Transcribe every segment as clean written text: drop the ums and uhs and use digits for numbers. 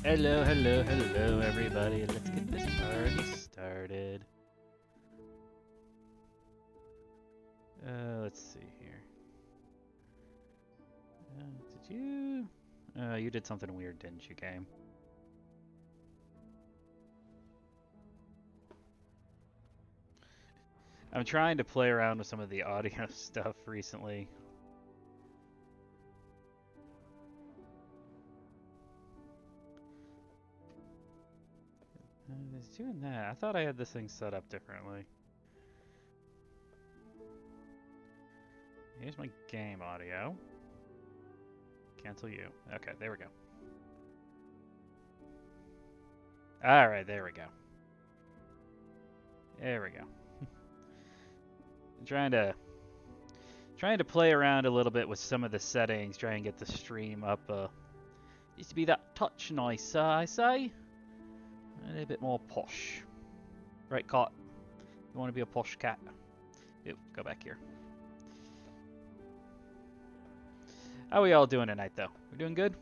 Hello, hello, hello, everybody. Let's get this party started. Let's see here. Did you? You did something weird, didn't you, game? I'm trying to play around with some of the audio stuff recently. It's doing that. I thought I had this thing set up differently. Here's my game audio. Cancel you. Okay, there we go. Alright, there we go. There we go. I'm trying to play around a little bit with some of the settings, try and get the stream up needs to be that touch nicer, I say. A little bit more posh. Right, cat? You want to be a posh cat? Ew, go back here. How are we all doing tonight, though? We doing good?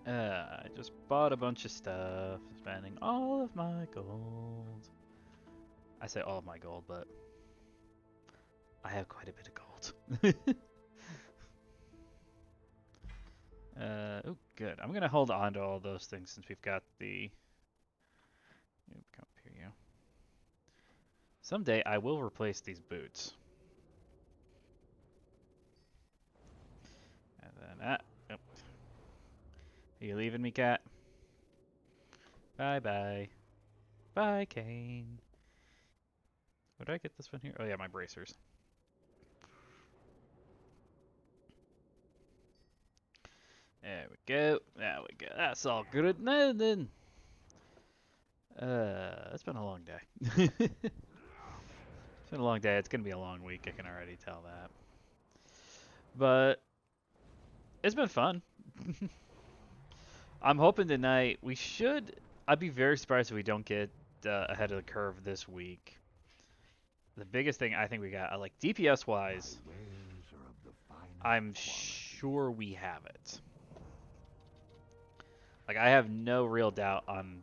I just bought a bunch of stuff, spending all of my gold. I say all of my gold, but I have quite a bit of gold. Oh, good. I'm gonna hold on to all those things since we've got the. Come up here, you. Someday I will replace these boots. And then oh. Are you leaving me, cat? Bye bye. Bye, Kane. Would I get this one here? Oh yeah, my bracers. There we go. There we go. That's all good. No, then. It's been a long day. It's been a long day. It's gonna be a long week. I can already tell that. But it's been fun. I'm hoping tonight we should. I'd be very surprised if we don't get ahead of the curve this week. The biggest thing I think we got, like DPS wise, I'm sure we have it. Like I have no real doubt on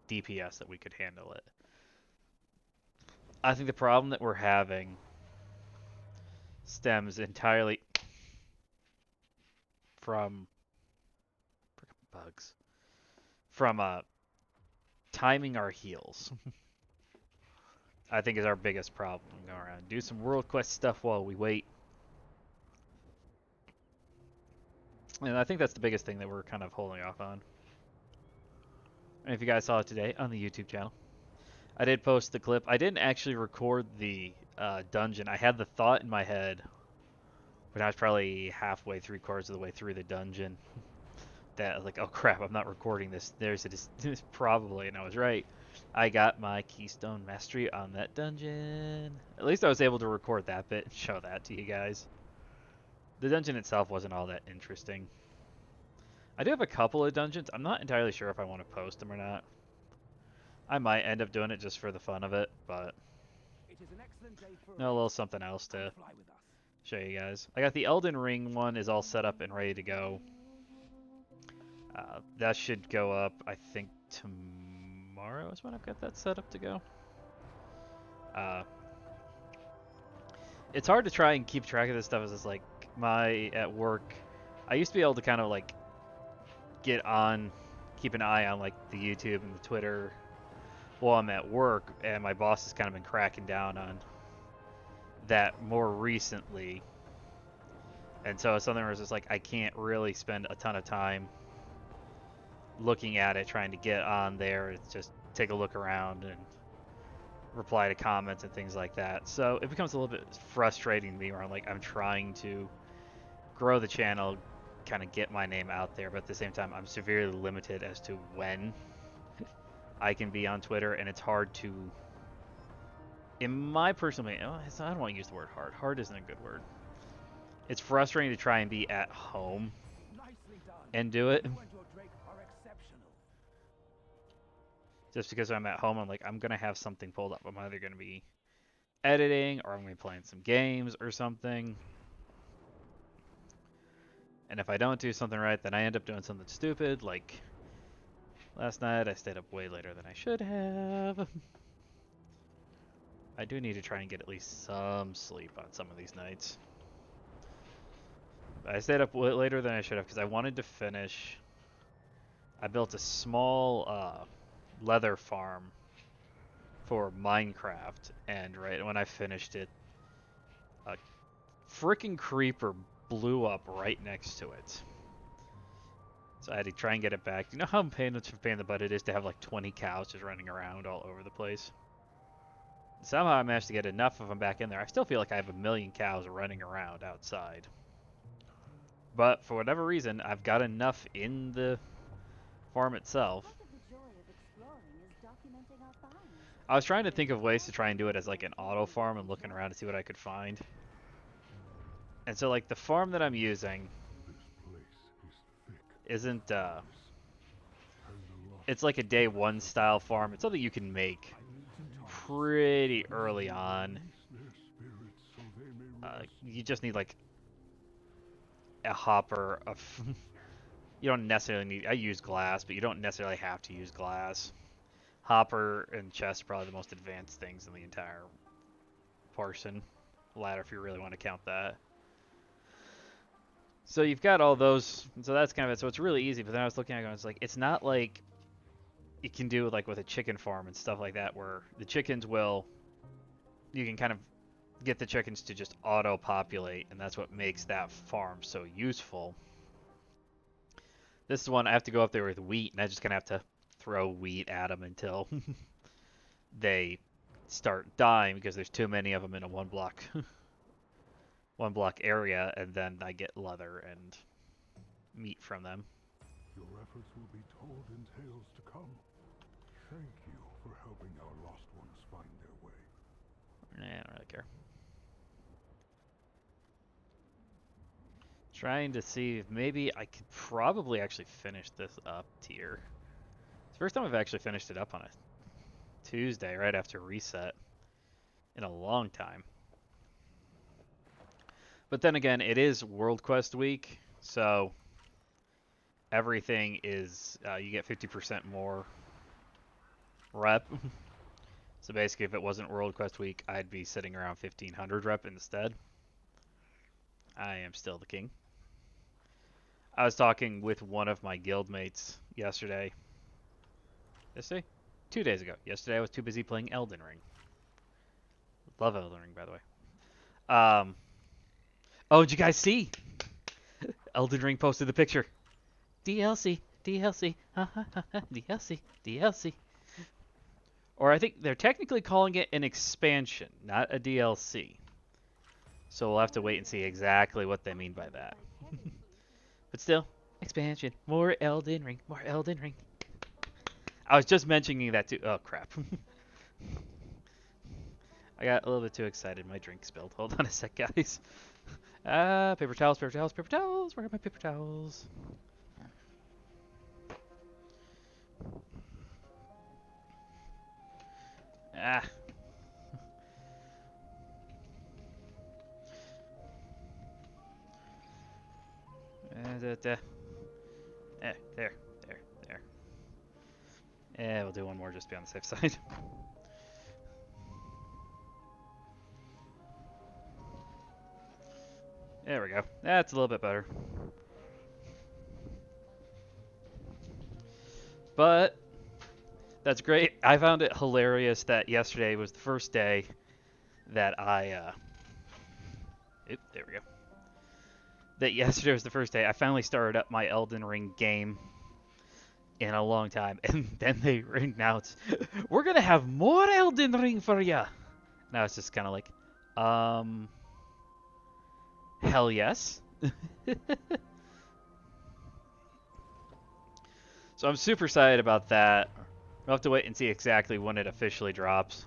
DPS that we could handle it. I think the problem that we're having stems entirely from bugs. From timing our heals. I think is our biggest problem. Go around, do some world quest stuff while we wait. And I think that's the biggest thing that we're kind of holding off on. And if you guys saw it today on the YouTube channel, I did post the clip. I didn't actually record the dungeon. I had the thought in my head when I was probably halfway, 3/4 of the way through the dungeon. That I was like, oh crap, I'm not recording this. There's a probably, and I was right. I got my Keystone Mastery on that dungeon. At least I was able to record that bit and show that to you guys. The dungeon itself wasn't all that interesting. I do have a couple of dungeons. I'm not entirely sure if I want to post them or not. I might end up doing it just for the fun of it, but no, a little something else to show you guys. I got the Elden Ring one is all set up and ready to go. That should go up, I think, tomorrow is when I've got that set up to go. It's hard to try and keep track of this stuff as it's like at work. I used to be able to kind of like keep an eye on like the YouTube and the Twitter while I'm at work, and my boss has kind of been cracking down on that more recently. And so it's something where it's just like I can't really spend a ton of time looking at it, trying to get on there. It's just take a look around and reply to comments and things like that. So it becomes a little bit frustrating to me where I'm trying to grow the channel, kind of get my name out there, but at the same time I'm severely limited as to when I can be on Twitter, and it's hard to, in my personal opinion, I don't want to use the word hard. Hard isn't a good word. It's frustrating to try and be at home and do it. Just because I'm at home, I'm like, I'm going to have something pulled up. I'm either going to be editing or I'm going to be playing some games or something. And if I don't do something right, then I end up doing something stupid, like last night I stayed up way later than I should have. I do need to try and get at least some sleep on some of these nights. I stayed up later than I should have because I wanted to finish. I built a small leather farm for Minecraft, and right when I finished it, a freaking creeper blew up right next to it. So I had to try and get it back. You know how pain in the butt it is to have like 20 cows just running around all over the place? Somehow I managed to get enough of them back in there. I still feel like I have a million cows running around outside. But for whatever reason, I've got enough in the farm itself. I was trying to think of ways to try and do it as like an auto farm and looking around to see what I could find. And so like the farm that I'm using isn't it's like a day one style farm. It's something you can make pretty early on. You just need like a hopper of you don't necessarily need, I use glass, but you don't necessarily have to use glass. Hopper and chest are probably the most advanced things in the entire portion. Ladder, if you really want to count that. So you've got all those, so that's kind of it. So it's really easy, but then I was looking at it and it's like, it's not like you can do like with a chicken farm and stuff like that, where the chickens will, you can kind of get the chickens to just auto-populate, and that's what makes that farm so useful. This is one I have to go up there with wheat, and I just kind of have to throw wheat at them until they start dying because there's too many of them in a one block area, and then I get leather and meat from them. Your efforts will be told in tales to come. Thank you for helping our lost ones find their way. I don't really care. Trying to see if maybe I could probably actually finish this up tier. It's the first time I've actually finished it up on a Tuesday right after reset in a long time. But then again, it is World Quest week, so everything is, you get 50% more rep. So basically, if it wasn't World Quest week, I'd be sitting around 1500 rep instead. I am still the king. I was talking with one of my guildmates yesterday. Yesterday? 2 days ago. Yesterday I was too busy playing Elden Ring. Love Elden Ring, by the way. Oh, did you guys see? Elden Ring posted the picture. DLC, DLC, DLC, DLC. Or I think they're technically calling it an expansion, not a DLC. So we'll have to wait and see exactly what they mean by that. But still, expansion. More Elden Ring, more Elden Ring. I was just mentioning that too. Oh, crap. I got a little bit too excited. My drink spilled. Hold on a sec, guys. Paper towels, paper towels, paper towels. Where are my paper towels? Ah. There. We'll do one more just to be on the safe side. There we go. That's a little bit better. But that's great. I found it hilarious that yesterday was the first day that there we go. That yesterday was the first day I finally started up my Elden Ring game in a long time, and then they announced, we're gonna have more Elden Ring for ya. Now it's just kind of like, hell yes. So I'm super excited about that. We'll have to wait and see exactly when it officially drops.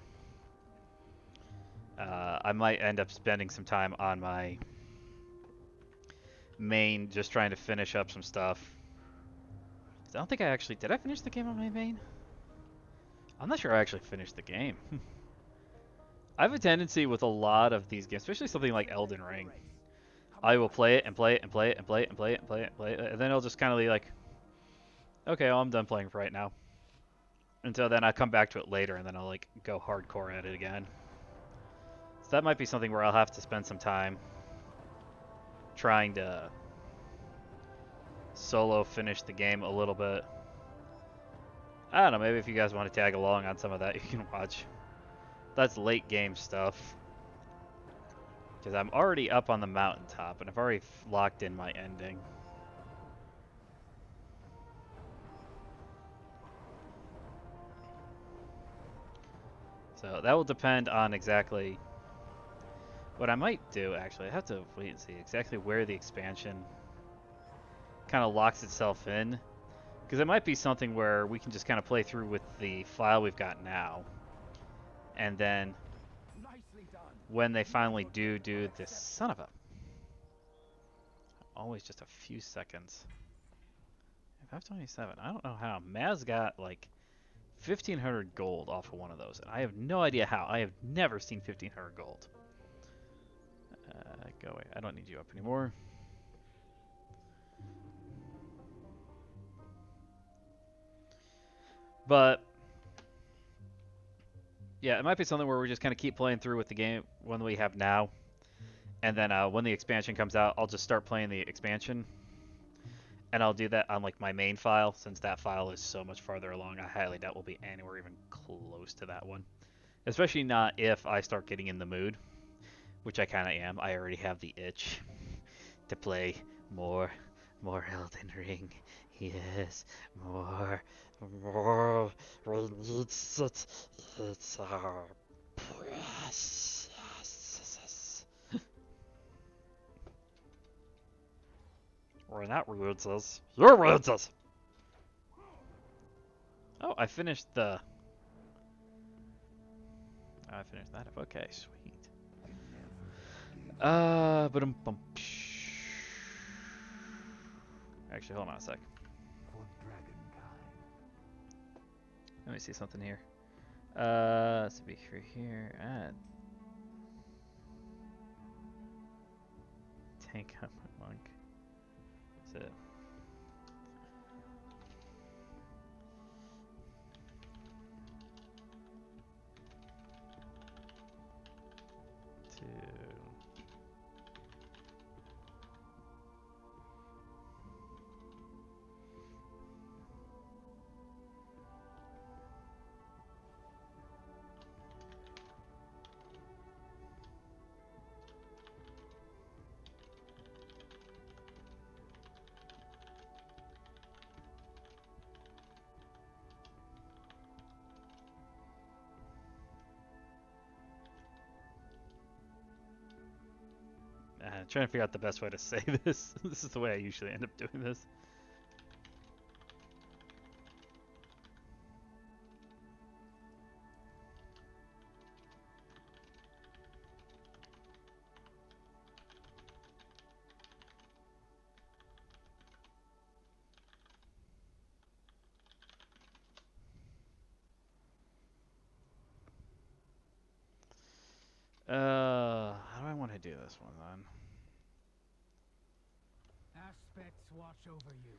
I might end up spending some time on my main, just trying to finish up some stuff. I don't think I actually, did I finish the game on my main? I'm not sure I actually finished the game. I have a tendency with a lot of these games, especially something like Elden Ring. I will play it and play it and play it and play it and play it and play it and play it, and then it'll just kind of be like, okay, well, I'm done playing for right now. Until then, I come back to it later, and then I'll like go hardcore at it again. So that might be something where I'll have to spend some time trying to solo finish the game a little bit. I don't know, maybe if you guys want to tag along on some of that, you can watch. That's late game stuff. Because I'm already up on the mountaintop, and I've already locked in my ending. So that will depend on exactly what I might do, actually. I have to wait and see exactly where the expansion kind of locks itself in. Because it might be something where we can just kind of play through with the file we've got now. And then when they finally do this, son of a... Always just a few seconds. 527, I don't know how. Maz got like 1,500 gold off of one of those. And I have no idea how. I have never seen 1,500 gold. Go away. I don't need you up anymore. But yeah, it might be something where we just kind of keep playing through with the game one we have now, and then when the expansion comes out, I'll just start playing the expansion, and I'll do that on like my main file, since that file is so much farther along. I highly doubt we'll be anywhere even close to that one, especially not if I start getting in the mood, which I kind of am. I already have the itch to play more Elden Ring. Yes, more. We need it's our process. We're not religious. You're religious. Oh, I finished the. I finished that up. Okay, sweet. But actually, hold on a sec. Let me see something here. Let's be here. Tank up monk. That's it. Two. Trying to figure out the best way to say this. This is the way I usually end up doing this. How do I want to do this one then? Aspects watch over you.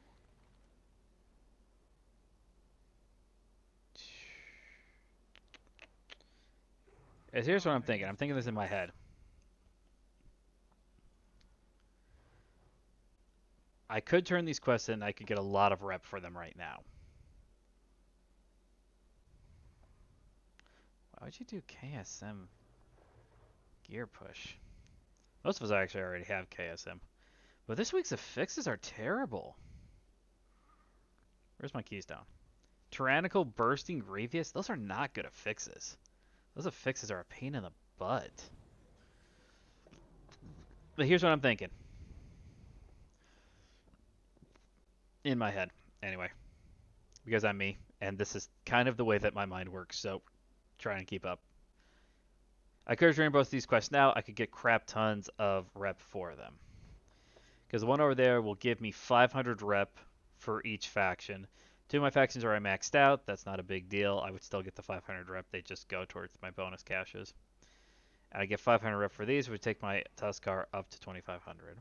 Here's what I'm thinking. I'm thinking this in my head. I could turn these quests in. I could get a lot of rep for them right now. Why would you do KSM gear push? Most of us actually already have KSM. But this week's affixes are terrible. Where's my keystone? Tyrannical Bursting Grievous? Those are not good affixes. Those affixes are a pain in the butt. But here's what I'm thinking. In my head, anyway. Because I'm me, and this is kind of the way that my mind works, so try and keep up. I could join both these quests now. I could get crap tons of rep for them. Because the one over there will give me 500 rep for each faction. Two of my factions are already maxed out. That's not a big deal. I would still get the 500 rep. They just go towards my bonus caches. And I get 500 rep for these, which would take my Tuskar up to 2,500.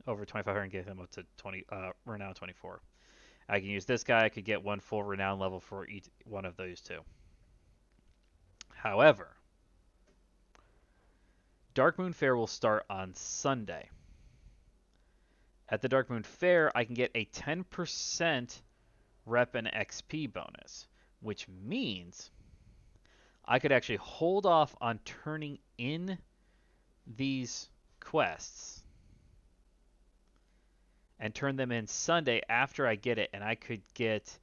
over 2,500 and get him up to 20 renown 24. I can use this guy. I could get one full renown level for each one of those two. However, Dark Moon Fair will start on Sunday. At the Dark Moon Fair, I can get a 10% rep and XP bonus, which means I could actually hold off on turning in these quests and turn them in Sunday after I get it, and I could get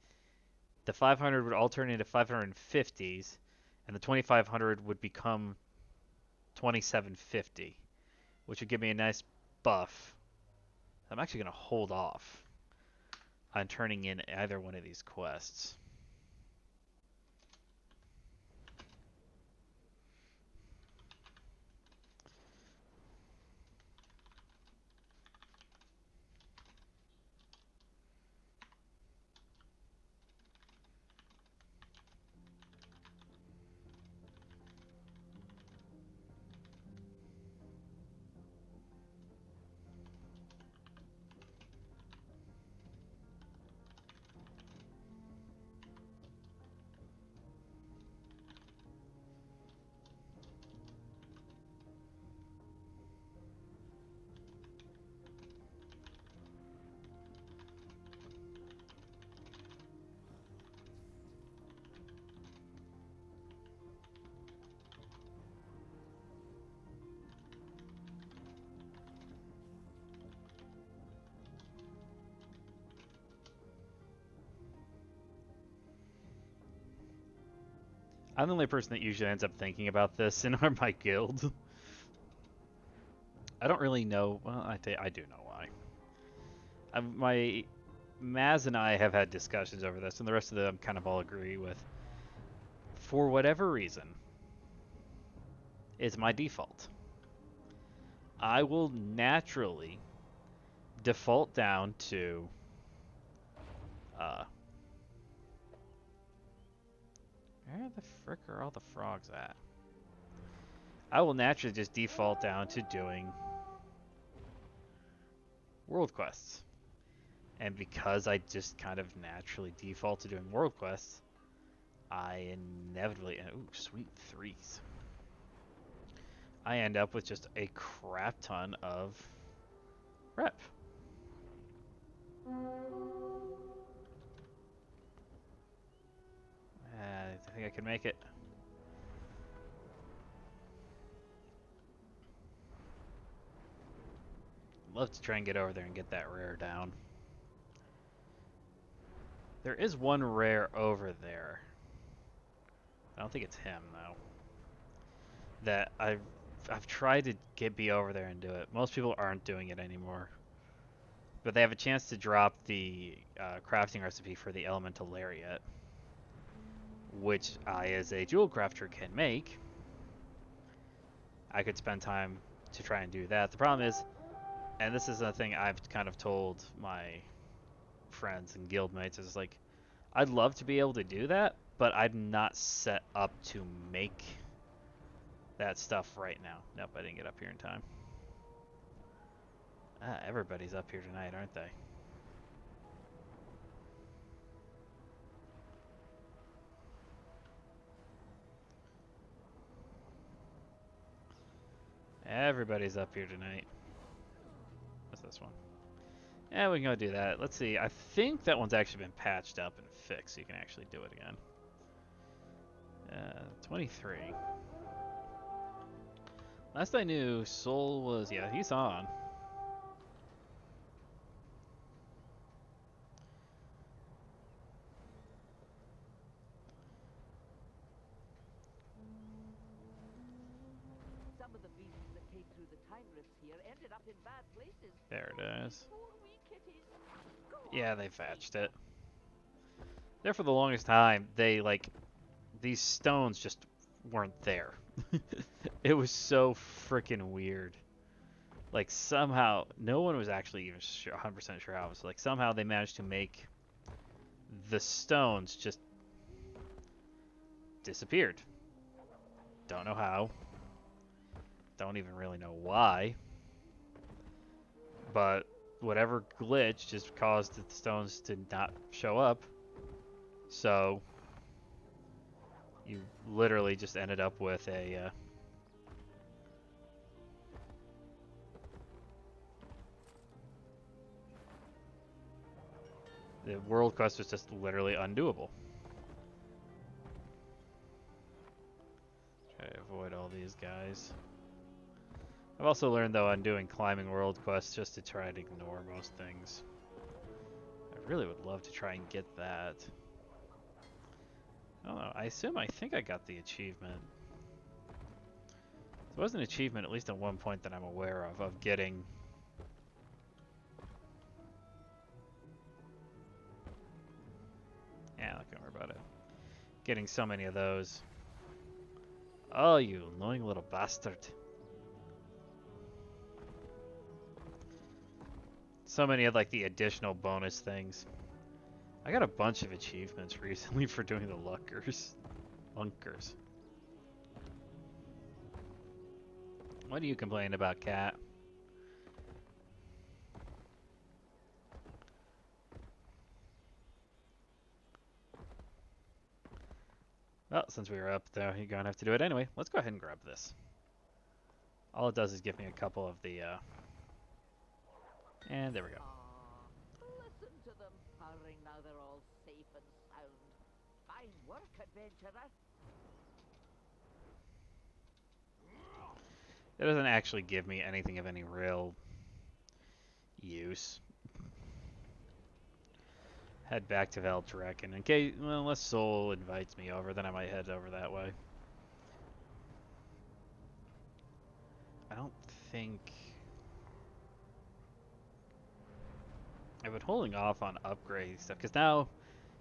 the 500 would all turn into 550s, and the 2500 would become 2750, which would give me a nice buff. I'm actually going to hold off on turning in either one of these quests. I'm the only person that usually ends up thinking about this in my guild. I don't really know. Well, I do know why. My Maz and I have had discussions over this, and the rest of them kind of all agree with. For whatever reason, it's my default. I will naturally default down to where the frick are all the frogs at? I will naturally just default down to doing world quests. And because I just kind of naturally default to doing world quests, I inevitably, ooh, sweet threes. I end up with just a crap ton of rep. I think I can make it. Love to try and get over there and get that rare down. There is one rare over there. I don't think it's him though. That I've tried to be over there and do it. Most people aren't doing it anymore. But they have a chance to drop the crafting recipe for the elemental lariat, which I, as a jewel crafter, can make. I could spend time to try and do that. The problem is, and this is a thing I've kind of told my friends and guildmates, is like, I'd love to be able to do that, but I'm not set up to make that stuff right now. Nope, I didn't get up here in time. Everybody's up here tonight, aren't they? Everybody's up here tonight. What's this one? Yeah, we can go do that. Let's see. I think that one's actually been patched up and fixed, so you can actually do it again. 23. Last I knew, Soul was... Yeah, he's on. Some of the beasts that came through the time rifts here ended up in bad places. There it is. Poor wee kitties. Yeah, they patched it. There for the longest time, they, like... These stones just weren't there. It was so freaking weird. Like, somehow, no one was actually even 100% sure how it was. Like, somehow they managed to make the stones just disappeared. Don't know how. Don't even really know why. but whatever glitch just caused the stones to not show up. So you literally just ended up with a the world quest was just literally undoable. Try to avoid all these guys. I've also learned though on doing climbing world quests just to try to ignore most things. I really would love to try and get that. I don't know. I think I got the achievement. There was an achievement, at least at one point that I'm aware of getting. Yeah, not gonna worry about it. Getting so many of those. Oh, you annoying little bastard. So many of like the additional bonus things. I got a bunch of achievements recently for doing the lunkers. Lunkers. What are you complaining about, Cat? Well, since we were up there, you're gonna have to do it anyway. Let's go ahead and grab this. All it does is give me a couple of the, and there we go. Listen to them purring now they're all safe and sound. Fine work, adventurer. It doesn't actually give me anything of any real use. Head back to Valtrek, and in case, well, unless Soul invites me over, then I might head over that way. I don't think... I've been holding off on upgrading stuff, because now,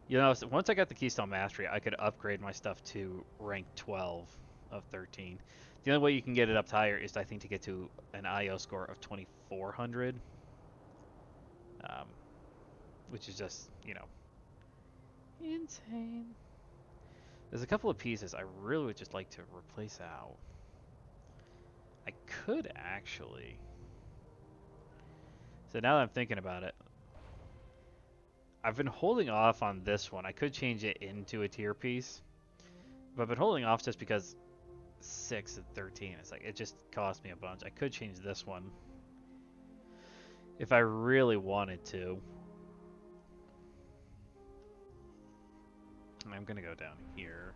you know, once I got the Keystone Mastery, I could upgrade my stuff to rank 12 of 13. The only way you can get it up higher is, I think, to get to an IO score of 2400. Which is just, you know, insane. There's a couple of pieces I really would just like to replace out. I could actually. So now that I'm thinking about it, I've been holding off on this one. I could change it into a tier piece, but I've been holding off just because 6 and 13. It's like it just cost me a bunch. I could change this one if I really wanted to. I'm gonna go down here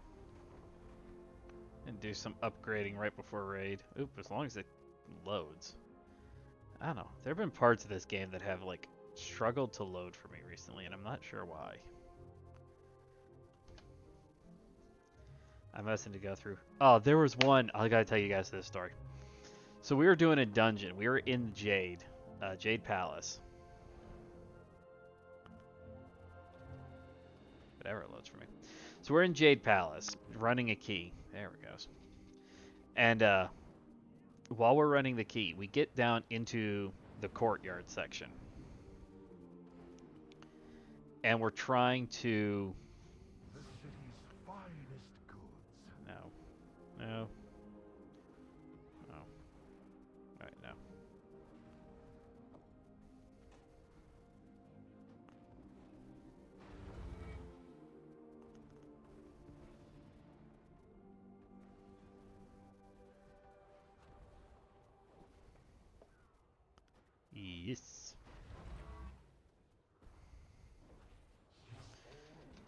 and do some upgrading right before raid. Oop, as long as it loads. I don't know. There have been parts of this game that have like struggled to load for me recently, and I'm not sure why. I'm messing to go through. Oh, there was one. I gotta tell you guys this story. So we were doing a dungeon. We were in Jade Palace. Whatever it loads for me. So we're in Jade Palace, running a key. There it goes. And while we're running the key, we get down into the courtyard section. And we're trying to... The city's finest goods. No. No. Oh. Alright, no. Yes.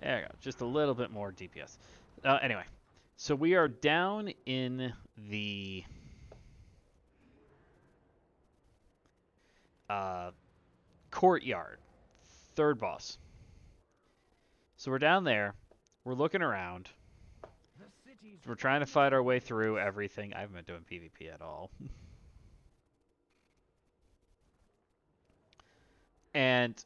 There we go. Just a little bit more DPS. Anyway, so we are down in the courtyard. Third boss. So we're down there. We're looking around. We're trying to fight our way through everything. I haven't been doing PvP at all. And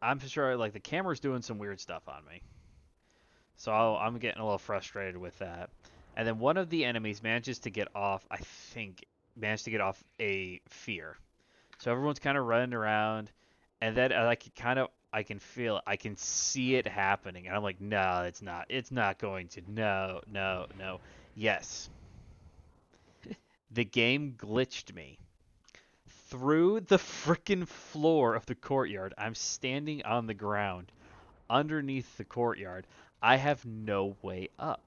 I'm sure like the camera's doing some weird stuff on me. So I'm getting a little frustrated with that. And then one of the enemies manages to get off, I think, managed to get off a fear. So everyone's kind of running around, and then I can feel it. I can see it happening. And I'm like, no, it's not. It's not going to. No, no, no. Yes. The game glitched me. through the frickin' floor of the courtyard. I'm standing on the ground underneath the courtyard. I have no way up.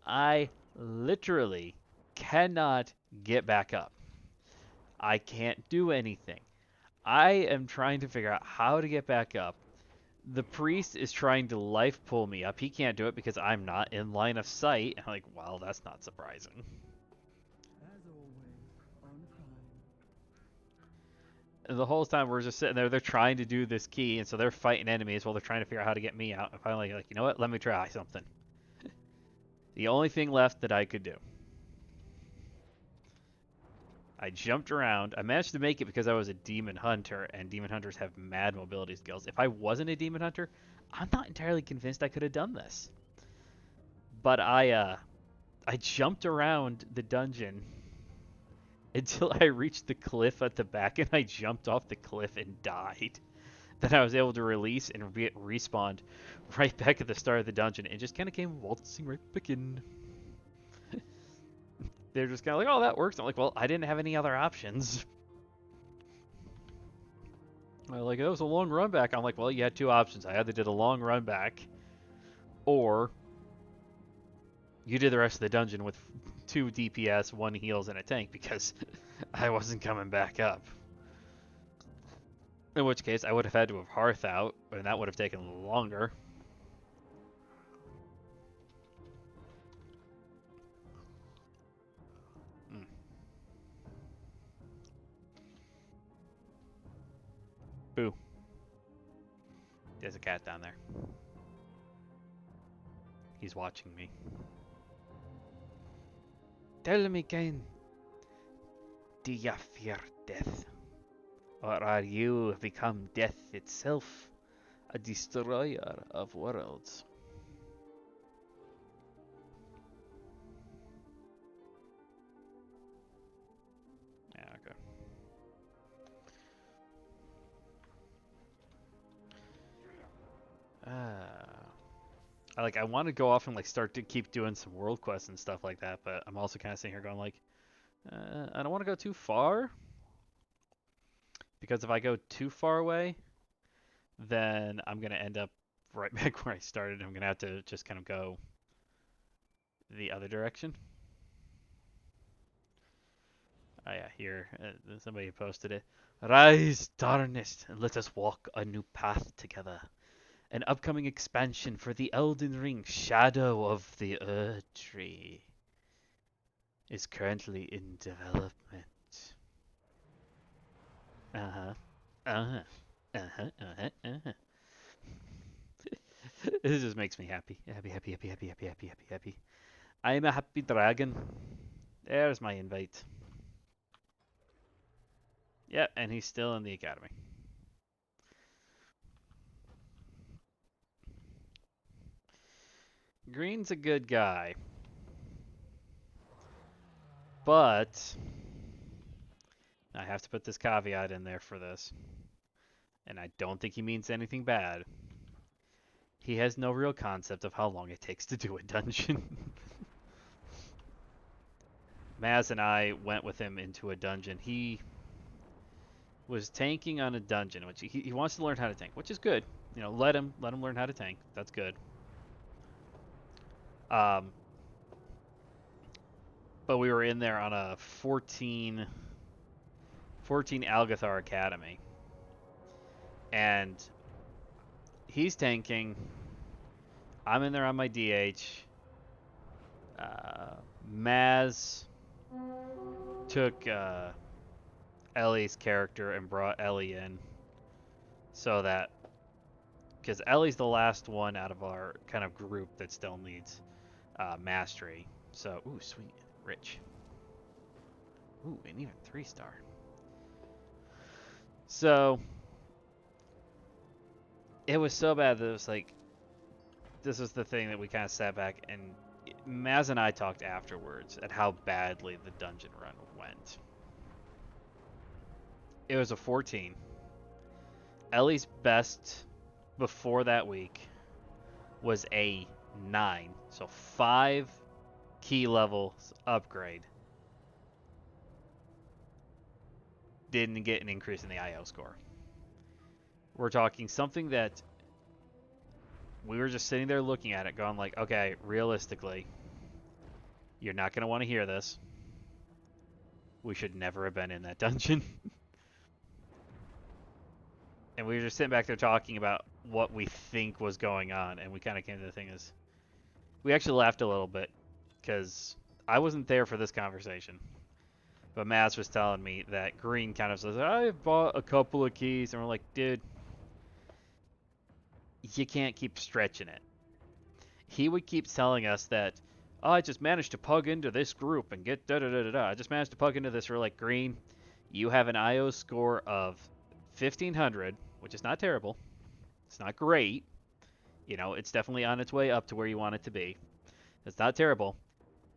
I literally cannot get back up. I can't do anything. I am trying to figure out how to get back up. The priest is trying to life pull me up. He can't do it because I'm not in line of sight. I'm like, well, that's not surprising. As always, on time. And the whole time we're just sitting there, they're trying to do this key, and so they're fighting enemies while they're trying to figure out how to get me out. And finally, like, you know what? Let me try something. The only thing left that I could do. I jumped around. I managed to make it because I was a demon hunter, and demon hunters have mad mobility skills. If I wasn't a demon hunter, I'm not entirely convinced I could have done this. But I jumped around the dungeon until I reached the cliff at the back, and I jumped off the cliff and died. Then I was able to release and respawn right back at the start of the dungeon, and just kind of came waltzing right back in. They're just kind of like, oh, that works. I'm like, well, I didn't have any other options. They're like, it was a long run back. I'm like, well, you had two options. I either did a long run back, or you did the rest of the dungeon with 2 DPS, 1 heals, and a tank, because I wasn't coming back up. In which case, I would have had to have Hearth out, and that would have taken longer. Boo. There's a cat down there. He's watching me. Tell me, Cain, do you fear death? Or are you become death itself, a destroyer of worlds? Yeah, okay. I want to go off and like start to keep doing some world quests and stuff like that, but I'm also kind of sitting here going like, I don't want to go too far, because if I go too far away, then I'm gonna end up right back where I started. I'm gonna have to just kind of go the other direction. Oh yeah, here somebody posted it. Rise, darkness, and let us walk a new path together. An upcoming expansion for the Elden Ring, Shadow of the Erdtree, is currently in development. Uh-huh. Uh-huh. Uh-huh. Uh-huh. Uh-huh. This just makes me happy. Happy, happy, happy, happy, happy, happy, happy, happy. I'm a happy dragon. There's my invite. Yep, and he's still in the academy. Green's a good guy. But I have to put this caveat in there for this. And I don't think he means anything bad. He has no real concept of how long it takes to do a dungeon. Maz and I went with him into a dungeon. He was tanking on a dungeon, which he wants to learn how to tank, which is good. You know, let him learn how to tank. That's good. But we were in there on a 14 Algathar Academy. And he's tanking. I'm in there on my DH. Maz took Ellie's character and brought Ellie in so that, because Ellie's the last one out of our kind of group that still needs mastery. So, ooh, sweet, rich. Ooh, and even 3-star. So, it was so bad that it was like, this was the thing that we kind of sat back and Maz and I talked afterwards at how badly the dungeon run went. It was a 14. Ellie's best before that week was a 9. So 5 key levels upgrade. didn't get an increase in the IO score. We're talking something that we were just sitting there looking at it going like, okay, realistically, you're not going to want to hear this. We should never have been in that dungeon. And we were just sitting back there talking about what we think was going on, and we kind of came to the thing is, we actually laughed a little bit, because I wasn't there for this conversation. But Maz was telling me that Green kind of says, I've bought a couple of keys, and we're like, dude, you can't keep stretching it. He would keep telling us that, oh, I just managed to plug into this group and get da-da-da-da-da. I just managed to plug into this. We're like, Green, you have an IO score of 1,500, which is not terrible. It's not great. You know, it's definitely on its way up to where you want it to be. It's not terrible.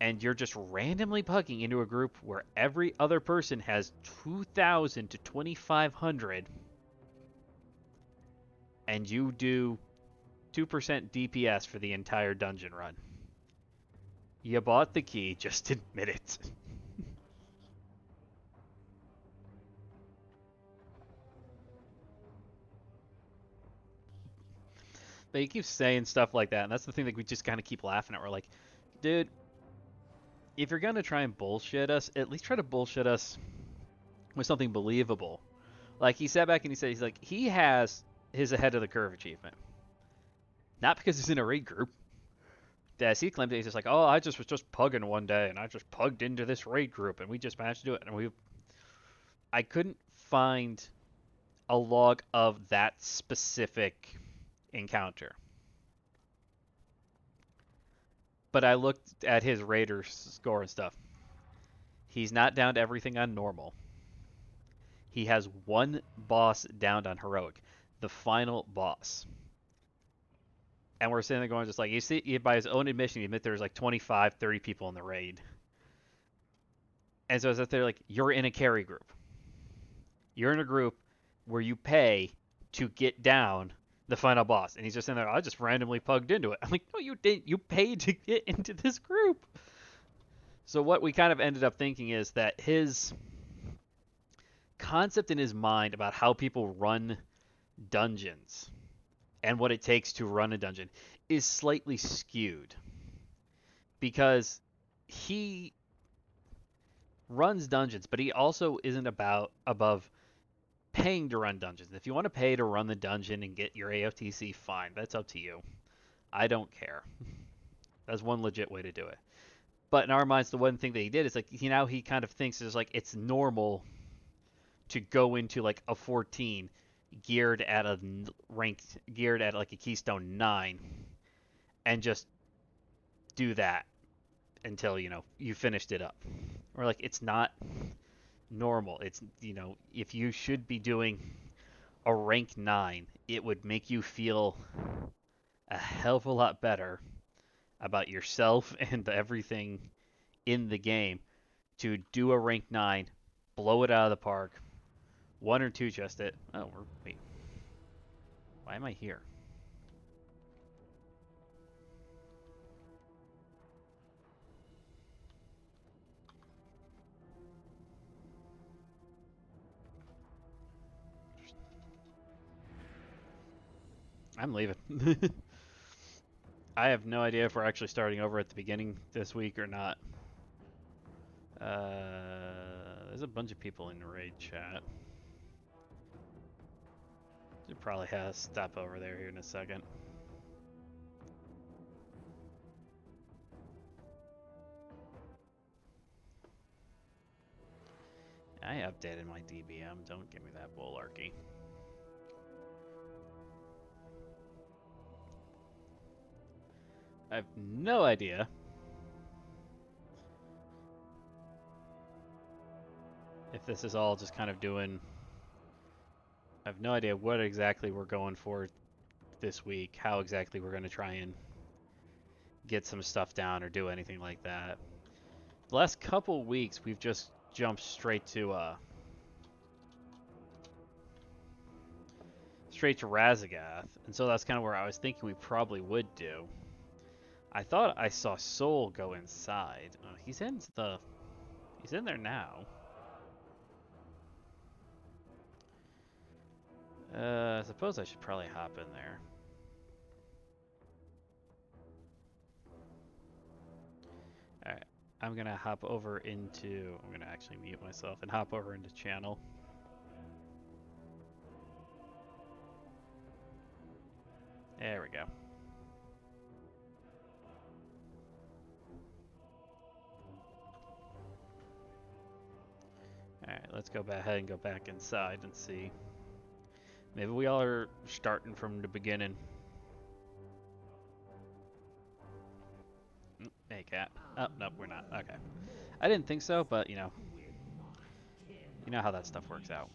And you're just randomly plugging into a group where every other person has 2,000 to 2,500, and you do 2% DPS for the entire dungeon run. You bought the key, just admit it. But he keeps saying stuff like that, and that's the thing that we just kind of keep laughing at. We're like, dude, if you're going to try and bullshit us, at least try to bullshit us with something believable. Like, he sat back and he said, he's like, he has his ahead of the curve achievement. Not because he's in a raid group. As he claims, he's just like, oh, I just was just pugging one day, and I just plugged into this raid group, and we just managed to do it. And I couldn't find a log of that specific encounter. But I looked at his raider score and stuff. He's not down to everything on normal. He has one boss downed on heroic, the final boss. And we're sitting there going just like, you see, by his own admission, he admit there's like 25, 30 people in the raid. And so it's there like, you're in a carry group. You're in a group where you pay to get down the final boss. And he's just in there, I just randomly plugged into it. I'm like, no, you didn't. You paid to get into this group. So what we kind of ended up thinking is that his concept in his mind about how people run dungeons and what it takes to run a dungeon is slightly skewed. Because he runs dungeons, but he also isn't above paying to run dungeons. If you want to pay to run the dungeon and get your AFTC, fine. That's up to you. I don't care. That's one legit way to do it. But in our minds, the one thing that he did is like, he kind of thinks is like it's normal to go into like a 14 geared at like a Keystone 9 and just do that until you finished it up. Or like it's not normal. It's if you should be doing a rank 9, it would make you feel a hell of a lot better about yourself and everything in the game to do a rank 9, blow it out of the park, 1 or 2 just it. Oh, wait. Why am I here? I'm leaving. I have no idea if we're actually starting over at the beginning this week or not. There's a bunch of people in the raid chat. Should probably have stop over there here in a second. I updated my DBM. Don't give me that bullarchy. I have no idea if this is all just kind of doing... I have no idea what exactly we're going for this week, how exactly we're going to try and get some stuff down or do anything like that. The last couple weeks, we've just jumped straight to Razegeth, and so that's kind of where I was thinking we probably would do. I thought I saw Soul go inside. Oh, he's in there now. I suppose I should probably hop in there. Alright, I'm gonna hop over into... I'm gonna actually mute myself and hop over into channel. There we go. Alright, let's go ahead and go back inside and see. Maybe we all are starting from the beginning. Hey, cat. Oh, nope, we're not. Okay. I didn't think so, but, you know how that stuff works out.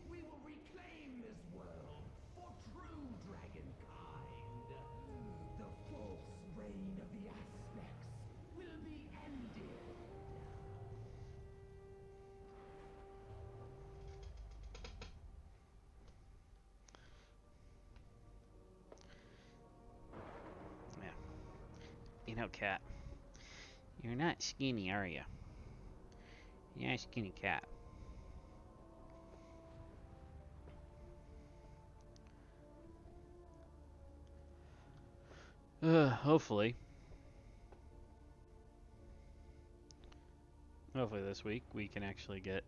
We will reclaim this world for true dragonkind. The false reign of the aspects will be ended. Yeah. You know, cat. You're not skinny, are you? You're not a skinny cat. Hopefully. Hopefully this week we can actually get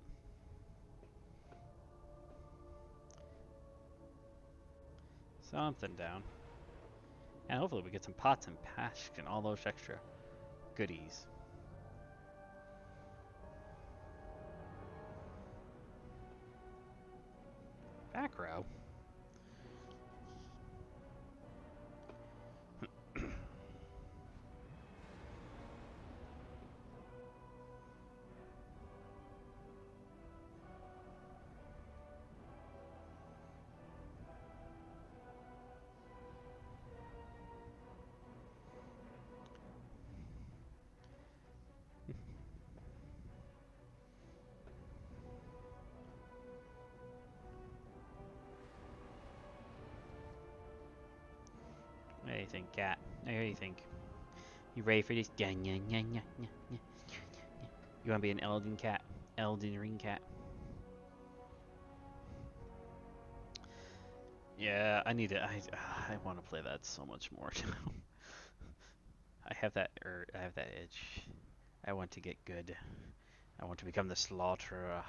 something down. And hopefully we get some pots and pans and all those extra goodies. Back row. What do you think, cat? What do you think? You ready for this? Yeah, yeah, yeah, yeah, yeah, yeah. You want to be an Elden cat? Elden Ring cat? Yeah, I need to. I want to play that so much more. I have that itch. I want to get good. I want to become the slaughterer.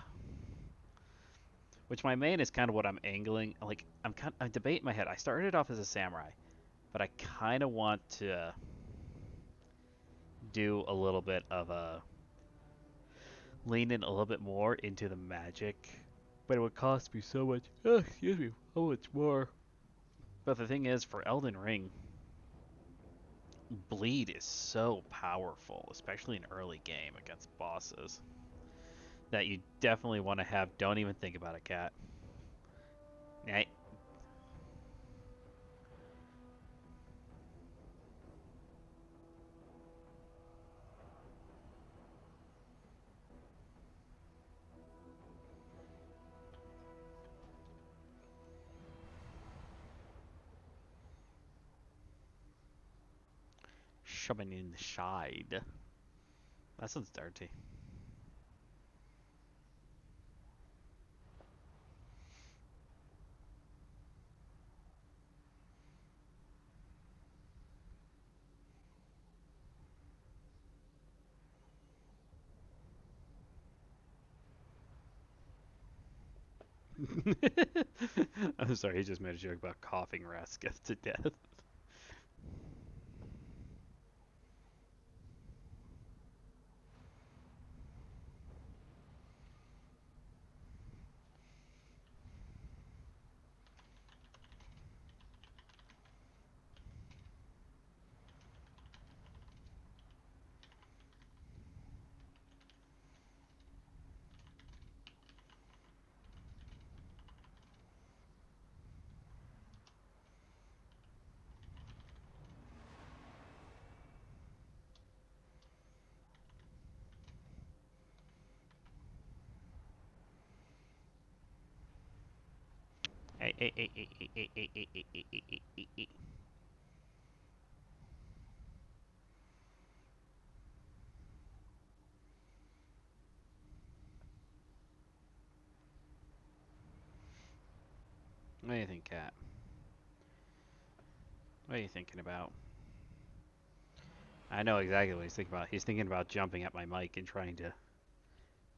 Which my main is kind of what I'm angling. Like I'm debating in my head. I started off as a samurai, but I kind of want to do a little bit of a lean in a little bit more into the magic, but it would cost me so much. Oh, excuse me, so much more. But the thing is, for Elden Ring, bleed is so powerful, especially in early game against bosses, that you definitely want to have. Don't even think about it, cat. Hey. Shoving in the side. That sounds dirty. I'm sorry, he just made a joke about coughing Razegeth to death. Hey, hey, hey, hey, hey, hey, hey, hey, hey, hey, hey, hey, hey. What do you think, Cat? What are you thinking about? I know exactly what he's thinking about. He's thinking about jumping at my mic and trying to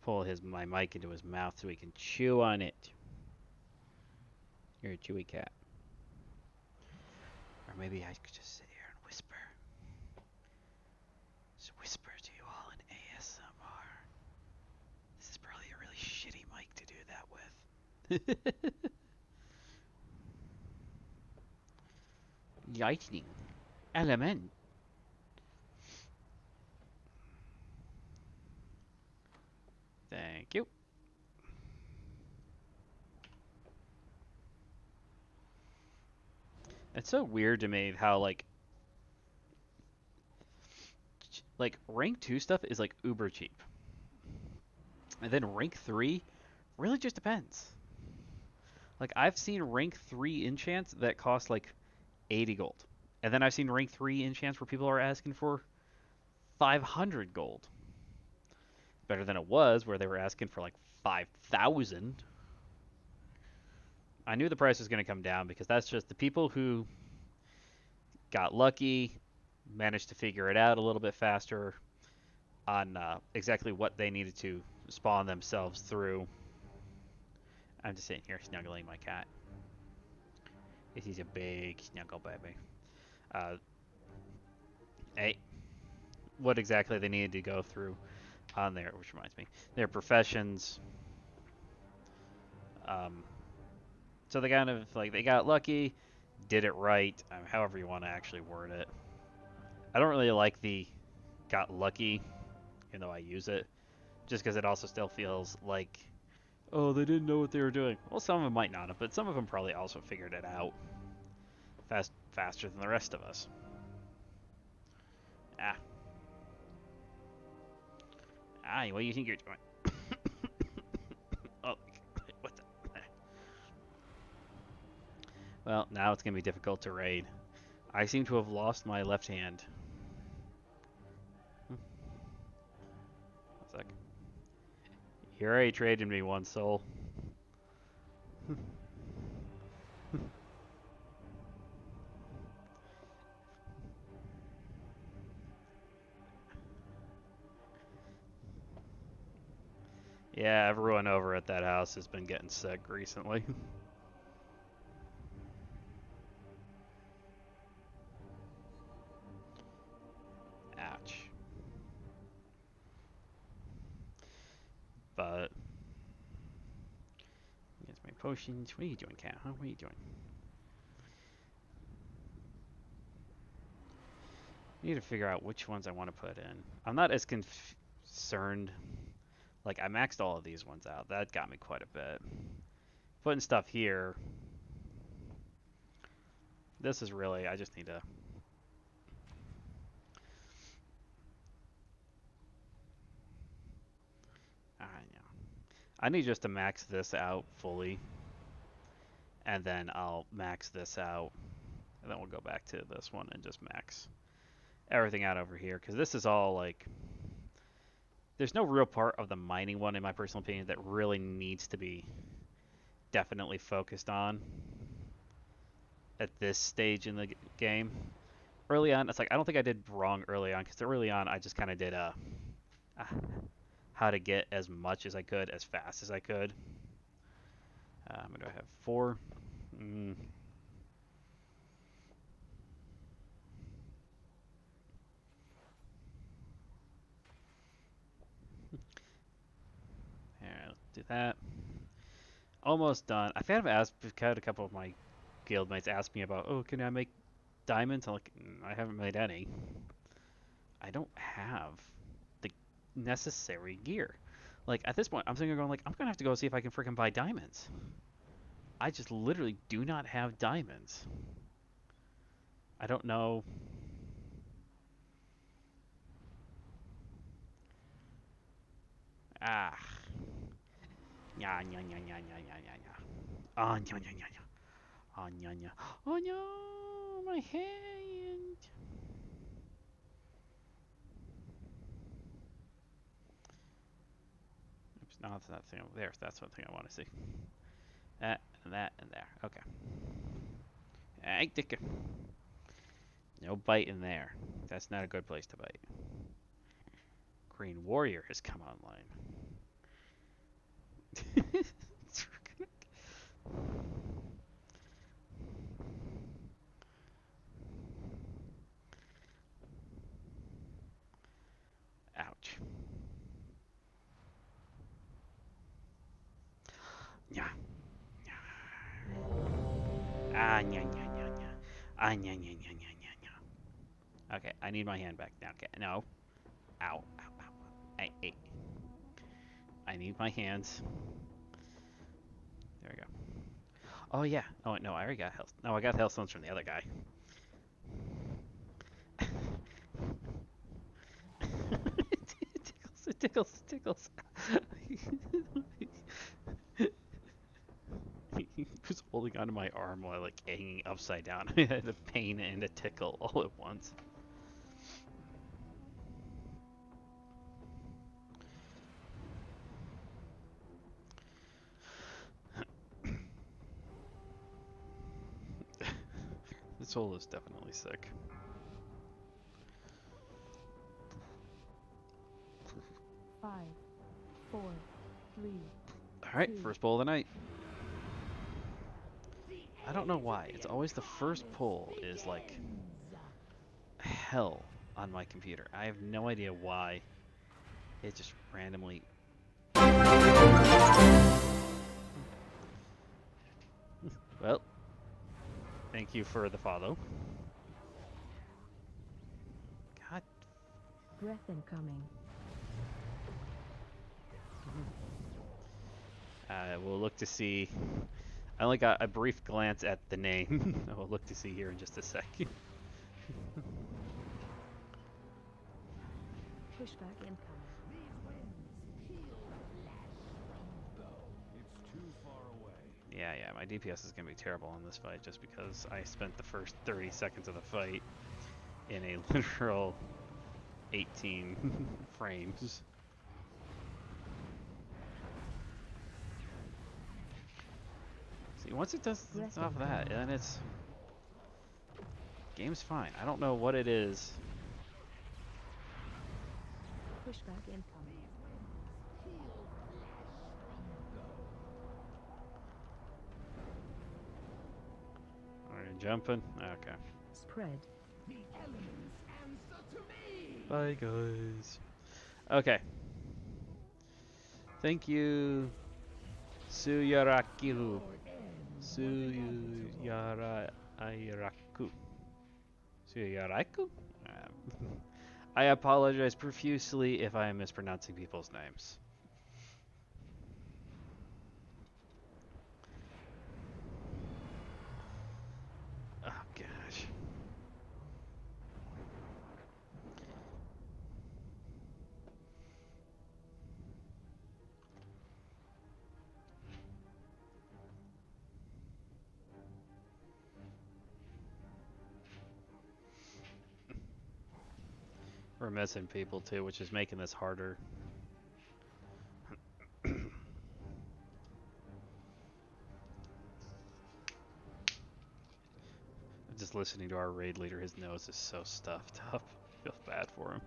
pull my mic into his mouth so he can chew on it. You're a chewy cat. Or maybe I could just sit here and whisper. Just whisper to you all in ASMR. This is probably a really shitty mic to do that with. Lightning. Element. Thank you. It's so weird to me how like rank 2 stuff is like uber cheap. And then rank 3 really just depends. Like I've seen rank 3 enchants that cost like 80 gold. And then I've seen rank 3 enchants where people are asking for 500 gold. Better than it was where they were asking for like 5,000. I knew the price was going to come down because that's just the people who got lucky, managed to figure it out a little bit faster on exactly what they needed to spawn themselves through. I'm just sitting here snuggling my cat. He's a big snuggle baby. Hey, what exactly they needed to go through on there, which reminds me, their professions. So they kind of like they got lucky, did it right, however you want to actually word it. I don't really like the got lucky, even though I use it, just because it also still feels like, oh, they didn't know what they were doing. Well, some of them might not have, but some of them probably also figured it out faster than the rest of us. Ah. What do you think you're doing? Oh, what the? Well, now it's going to be difficult to raid. I seem to have lost my left hand. One sec. You already traded me one soul. Yeah, everyone over at that house has been getting sick recently. Ouch. But here's my potions. What are you doing, cat? Huh? What are you doing? I need to figure out which ones I want to put in. I'm not as concerned. Like, I maxed all of these ones out. That got me quite a bit. Putting stuff here. This is really, I just need to... I need just to max this out fully. And then I'll max this out. And then we'll go back to this one and just max everything out over here. Because this is all, like... There's no real part of the mining one, in my personal opinion, that really needs to be definitely focused on at this stage in the game. Early on, it's like, I don't think I did wrong early on, because early on, I just kind of did how to get as much as I could, as fast as I could. What do I have? 4? Here, let's do that. Almost done. I've had a couple of my guildmates ask me about, oh, can I make diamonds? I'm like, I haven't made any. I don't have the necessary gear. Like, at this point, I'm thinking going, like, I'm going to have to go see if I can freaking buy diamonds. I just literally do not have diamonds. I don't know. Ah. Yeah, yeah, yeah, yeah, yeah, yeah, yeah, yeah. Oh, yeah, yeah, yeah, yeah. Oh, yeah, yeah. Oh, no, my hand. Oops, no, that's that thing over there. That's one thing I want to see. That and that and there. Okay. I think no bite in there. That's not a good place to bite. Green Warrior has come online. Ouch. Yeah. Ah, nya, nya, nya, nya. Ah, nya, nya, nya, nya, nya, nya. Okay, I need my hand back now. Okay, no. Ow, ow, ow. Hey, hey. I need my hands. There we go. Oh, yeah. Oh, no, I already got health. No, I got health stones from the other guy. It tickles, it tickles, it tickles. He was holding onto my arm while like hanging upside down. I had a pain and a tickle all at once. This soul is definitely sick. Five, four, three. Alright, first pull of the night. I don't know why. It's always the first pull is like hell on my computer. I have no idea why. It just randomly. Well, thank you for the follow. God. Breath incoming. We'll look to see. I only got a brief glance at the name. I will look to see here in just a second. Pushback incoming. It's too far away. Yeah, my DPS is going to be terrible in this fight just because I spent the first 30 seconds of the fight in a literal 18 frames. See, once it does off of that, then it's... Game's fine. I don't know what it is. Pushback incoming. Alright, jumping? Okay. Spread. The elements answer to me. Bye, guys. Okay. Thank you, Suyarakiru. Suyarairaku. Suyaraiku? I apologize profusely if I am mispronouncing people's names. Oh, gosh. We're missing people too, which is making this harder. Just listening to our raid leader, his nose is so stuffed up. I feel bad for him.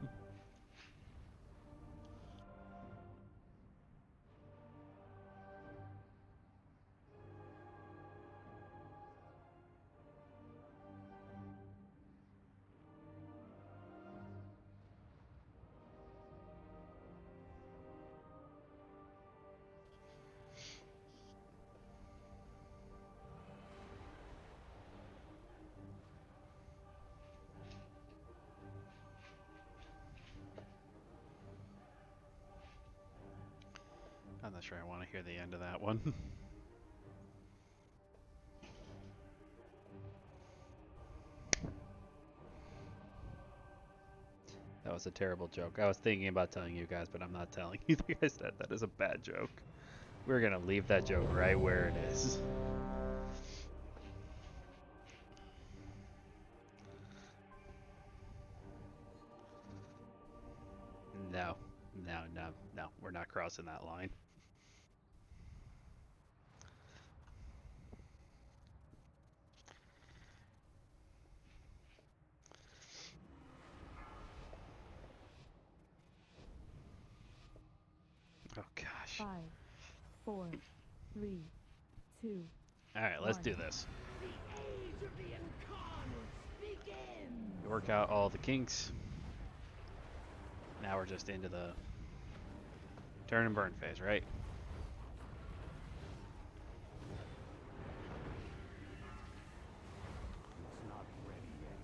I'm not sure I want to hear the end of that one. That was a terrible joke. I was thinking about telling you guys, but I'm not telling you guys that. That is a bad joke. We're going to leave that joke right where it is. No. No. We're not crossing that line. Oh gosh. 5, 4, 3, 2. Alright, let's do One. this. The age of the Incarnates begins! We work out all the kinks. Now we're just into the turn and burn phase, right? It's not ready yet.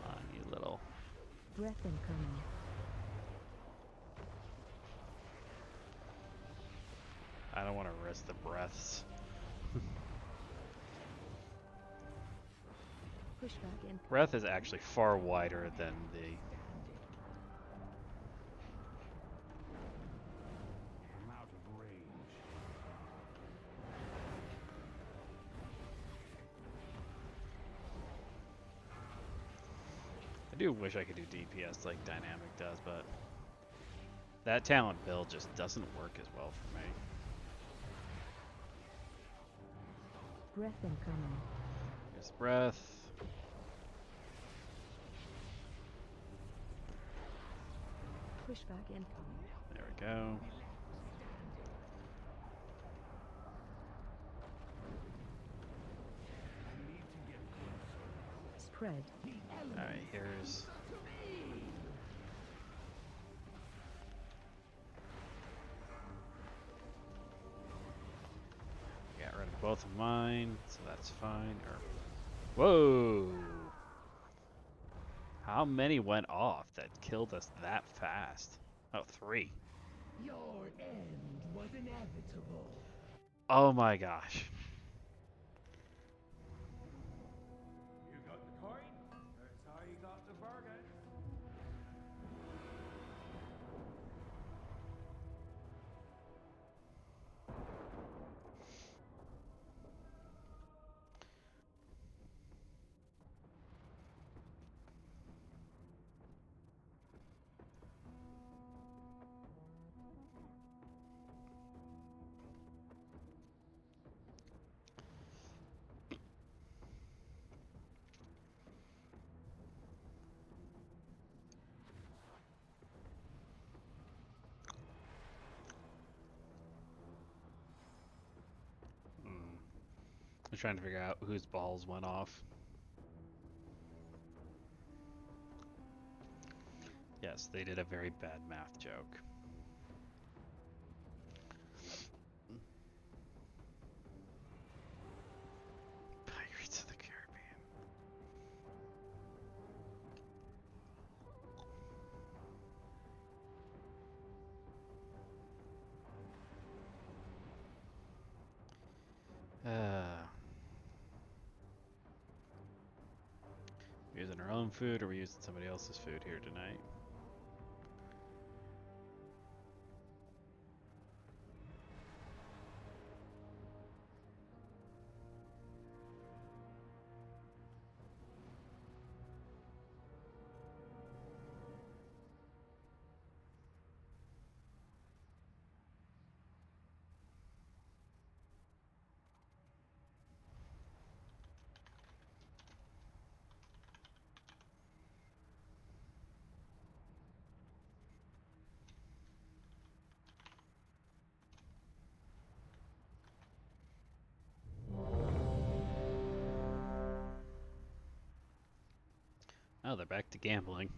Come on, you little. Breath incoming. I don't want to risk the breaths. Pushback incoming. Breath is actually far wider than the. I'm out of range. I do wish I could do DPS like Dynamic does, but that talent build just doesn't work as well for me. Breath incoming. Here's breath. Pushback incoming. There we go. Spread. Alright, here's. Got rid of both of mine, so that's fine. Whoa! How many went off that killed us that fast? Oh, 3. Your end was inevitable. Oh my gosh. You got the coin? That's how you got the bargain. I'm trying to figure out whose balls went off. Yes, they did a very bad math joke. Pirates of the Caribbean. We using our own food, or are we using somebody else's food here tonight? Oh, they're back to gambling.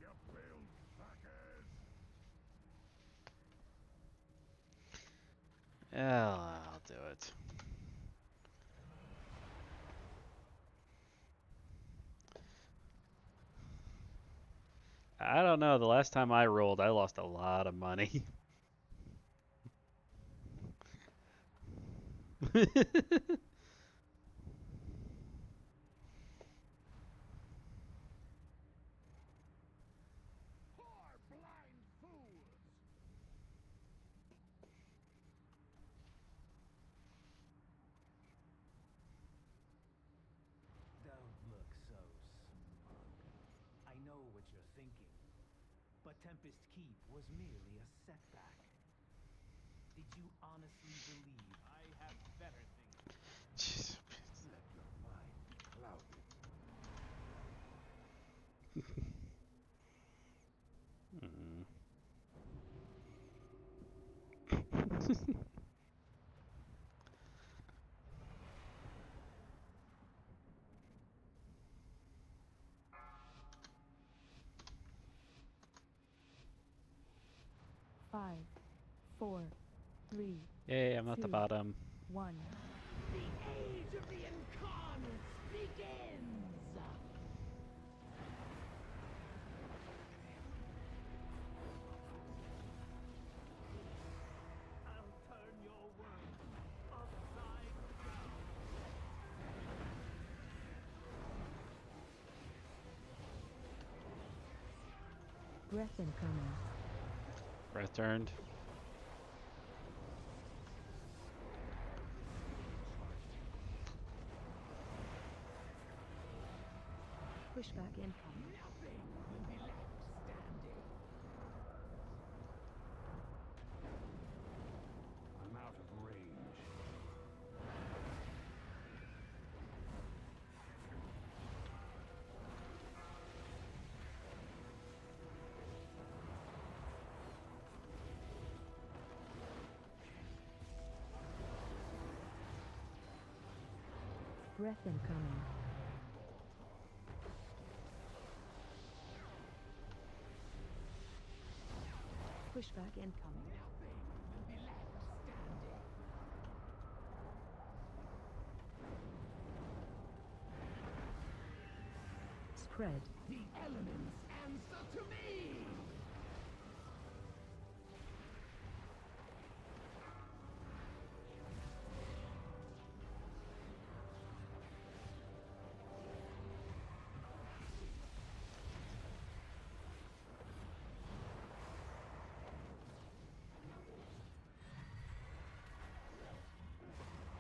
You failed suckers! Yeah, I'll do it. I don't know. The last time I rolled, I lost a lot of money. Poor blind fools! Don't look so smug. I know what you're thinking. But Tempest Keep was merely a setback. Did you honestly believe I have better things? Jeez. Let your mind be clouded. Five, four, three, Yay, I'm at the Two. bottom. 1. The age of the Incarnates begins! I'll turn your world upside down. Breath incoming. Breath turned. Pushback incoming. Nothing will be left standing. I'm out of range. Breath incoming. Pushback incoming. Nothing will be left standing. Spread. The elements answer to me!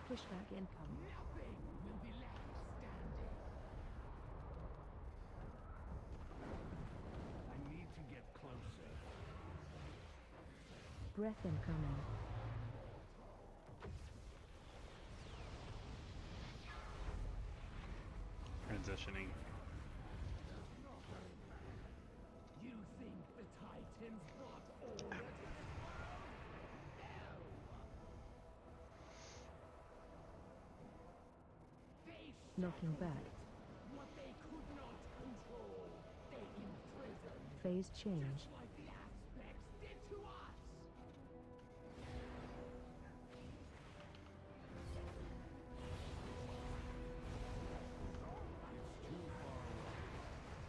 Pushback incoming. Nothing will be left standing. I need to get closer. Breath incoming. Transitioning. You think the Titans brought order to this world? No! They Knocking shackled back. it. What they could not control, they imprisoned. Phase change. Just like the aspects did to us.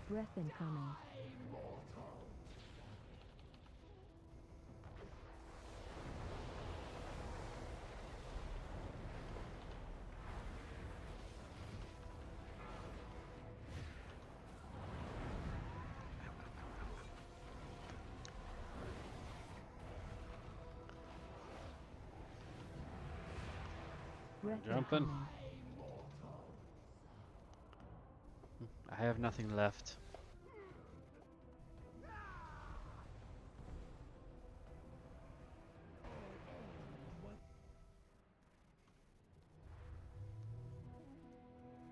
Breath incoming. Breath Jumping. incoming. I have nothing left.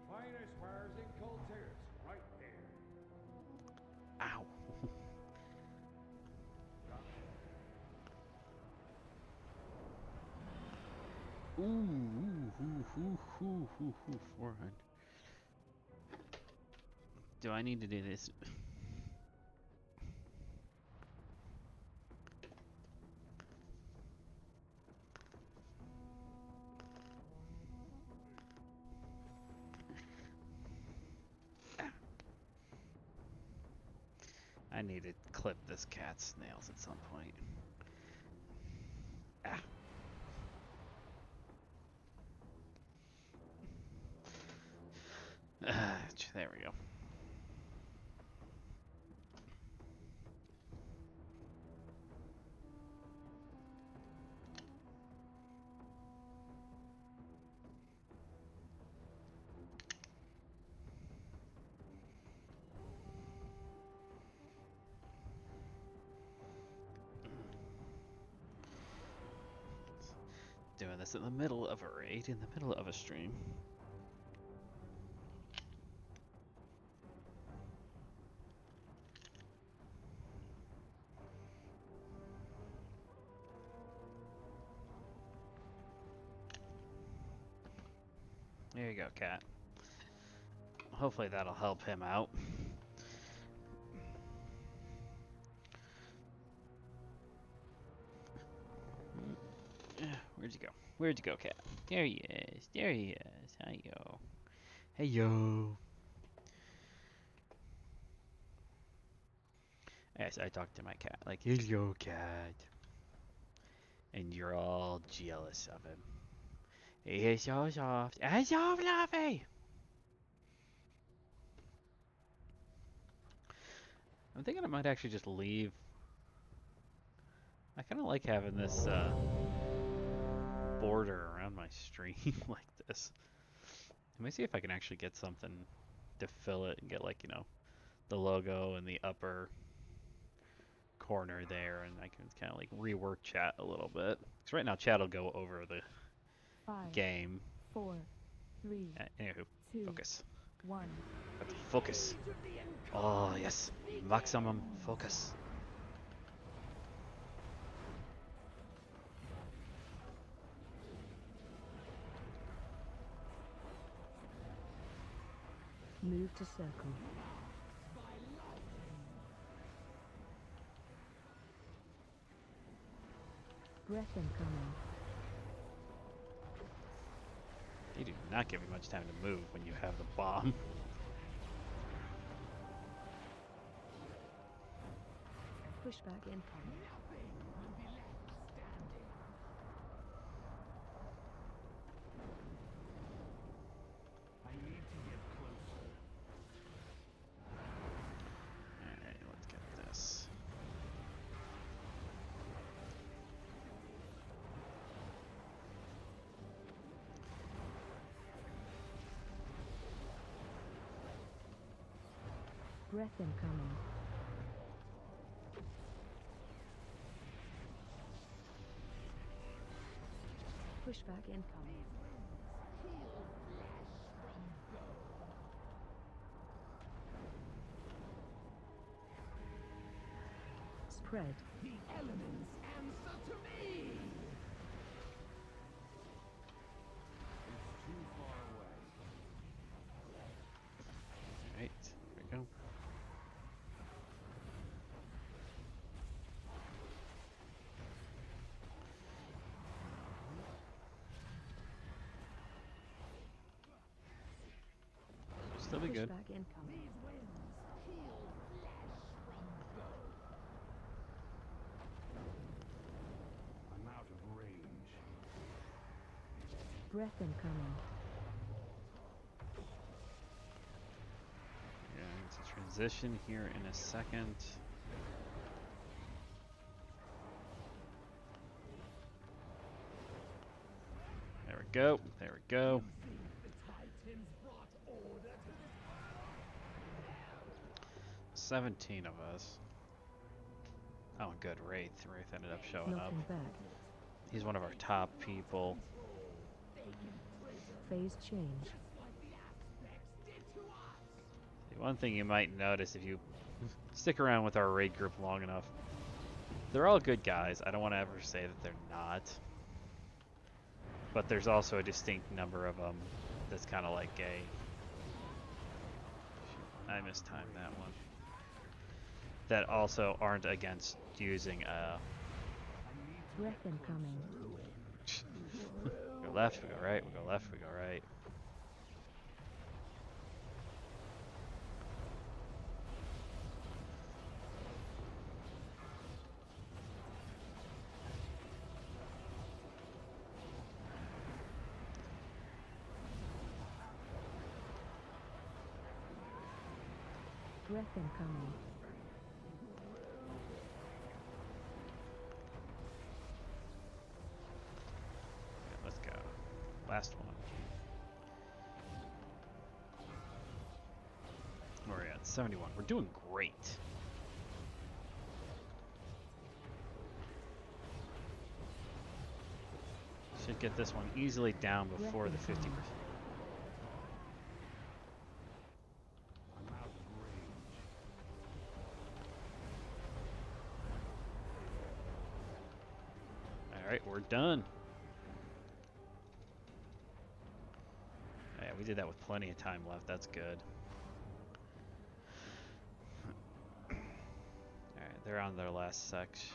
Finest wares in Colteris, right there. Ow. Ooh, 400. Do I need to do this? I need to clip this cat's nails at some point. Ah. There we go. Doing this in the middle of a raid, in the middle of a stream. you go, cat. Hopefully that'll help him out. Where'd you go? Where'd you go, cat? There he is. There he is. Hi yo. Hey yo. Yes, I talked to my cat. Like, hello, cat. And you're all jealous of him. He is so soft and so fluffy. I'm thinking I might actually just leave. I kind of like having this border around my stream like this. Let me see if I can actually get something to fill it and get, like, you know, the logo in the upper corner there, and I can kind of like rework chat a little bit. Because right now chat will go over the 5, game. 4, 3, Anywho, 2, focus. 1. Got to focus. Oh, yes. Maximum focus. Move to circle. Breath incoming. They do not give you much time to move when you have the bomb. Pushback incoming. I need to get closer. Alright, let's get this. Breath incoming. Pushback incoming. Spread. The elements answer to me. It's too far away. Alright, here we go. Still be good. Pushback incoming. I'm out of range. Breath incoming. Yeah, it's a transition here in a second. There we go. There we go. 17 of us. Oh, good. Wraith. Wraith ended up showing up. Knocking back. He's one of our top people. Phase change. The one thing you might notice if you stick around with our raid group long enough, they're all good guys. I don't want to ever say that they're not. But there's also a distinct number of them that's kind of like a... I mistimed that one. That also aren't against using Breath incoming. we go left, we go right, we go left, we go right. Breath incoming. Yeah, let's go. Last one. Where are we at? 71. We're doing great. Should get this one easily down before the 50%. I'm out of range. Alright, we're done. Yeah, we did that with plenty of time left. That's good. Alright, they're on their last section.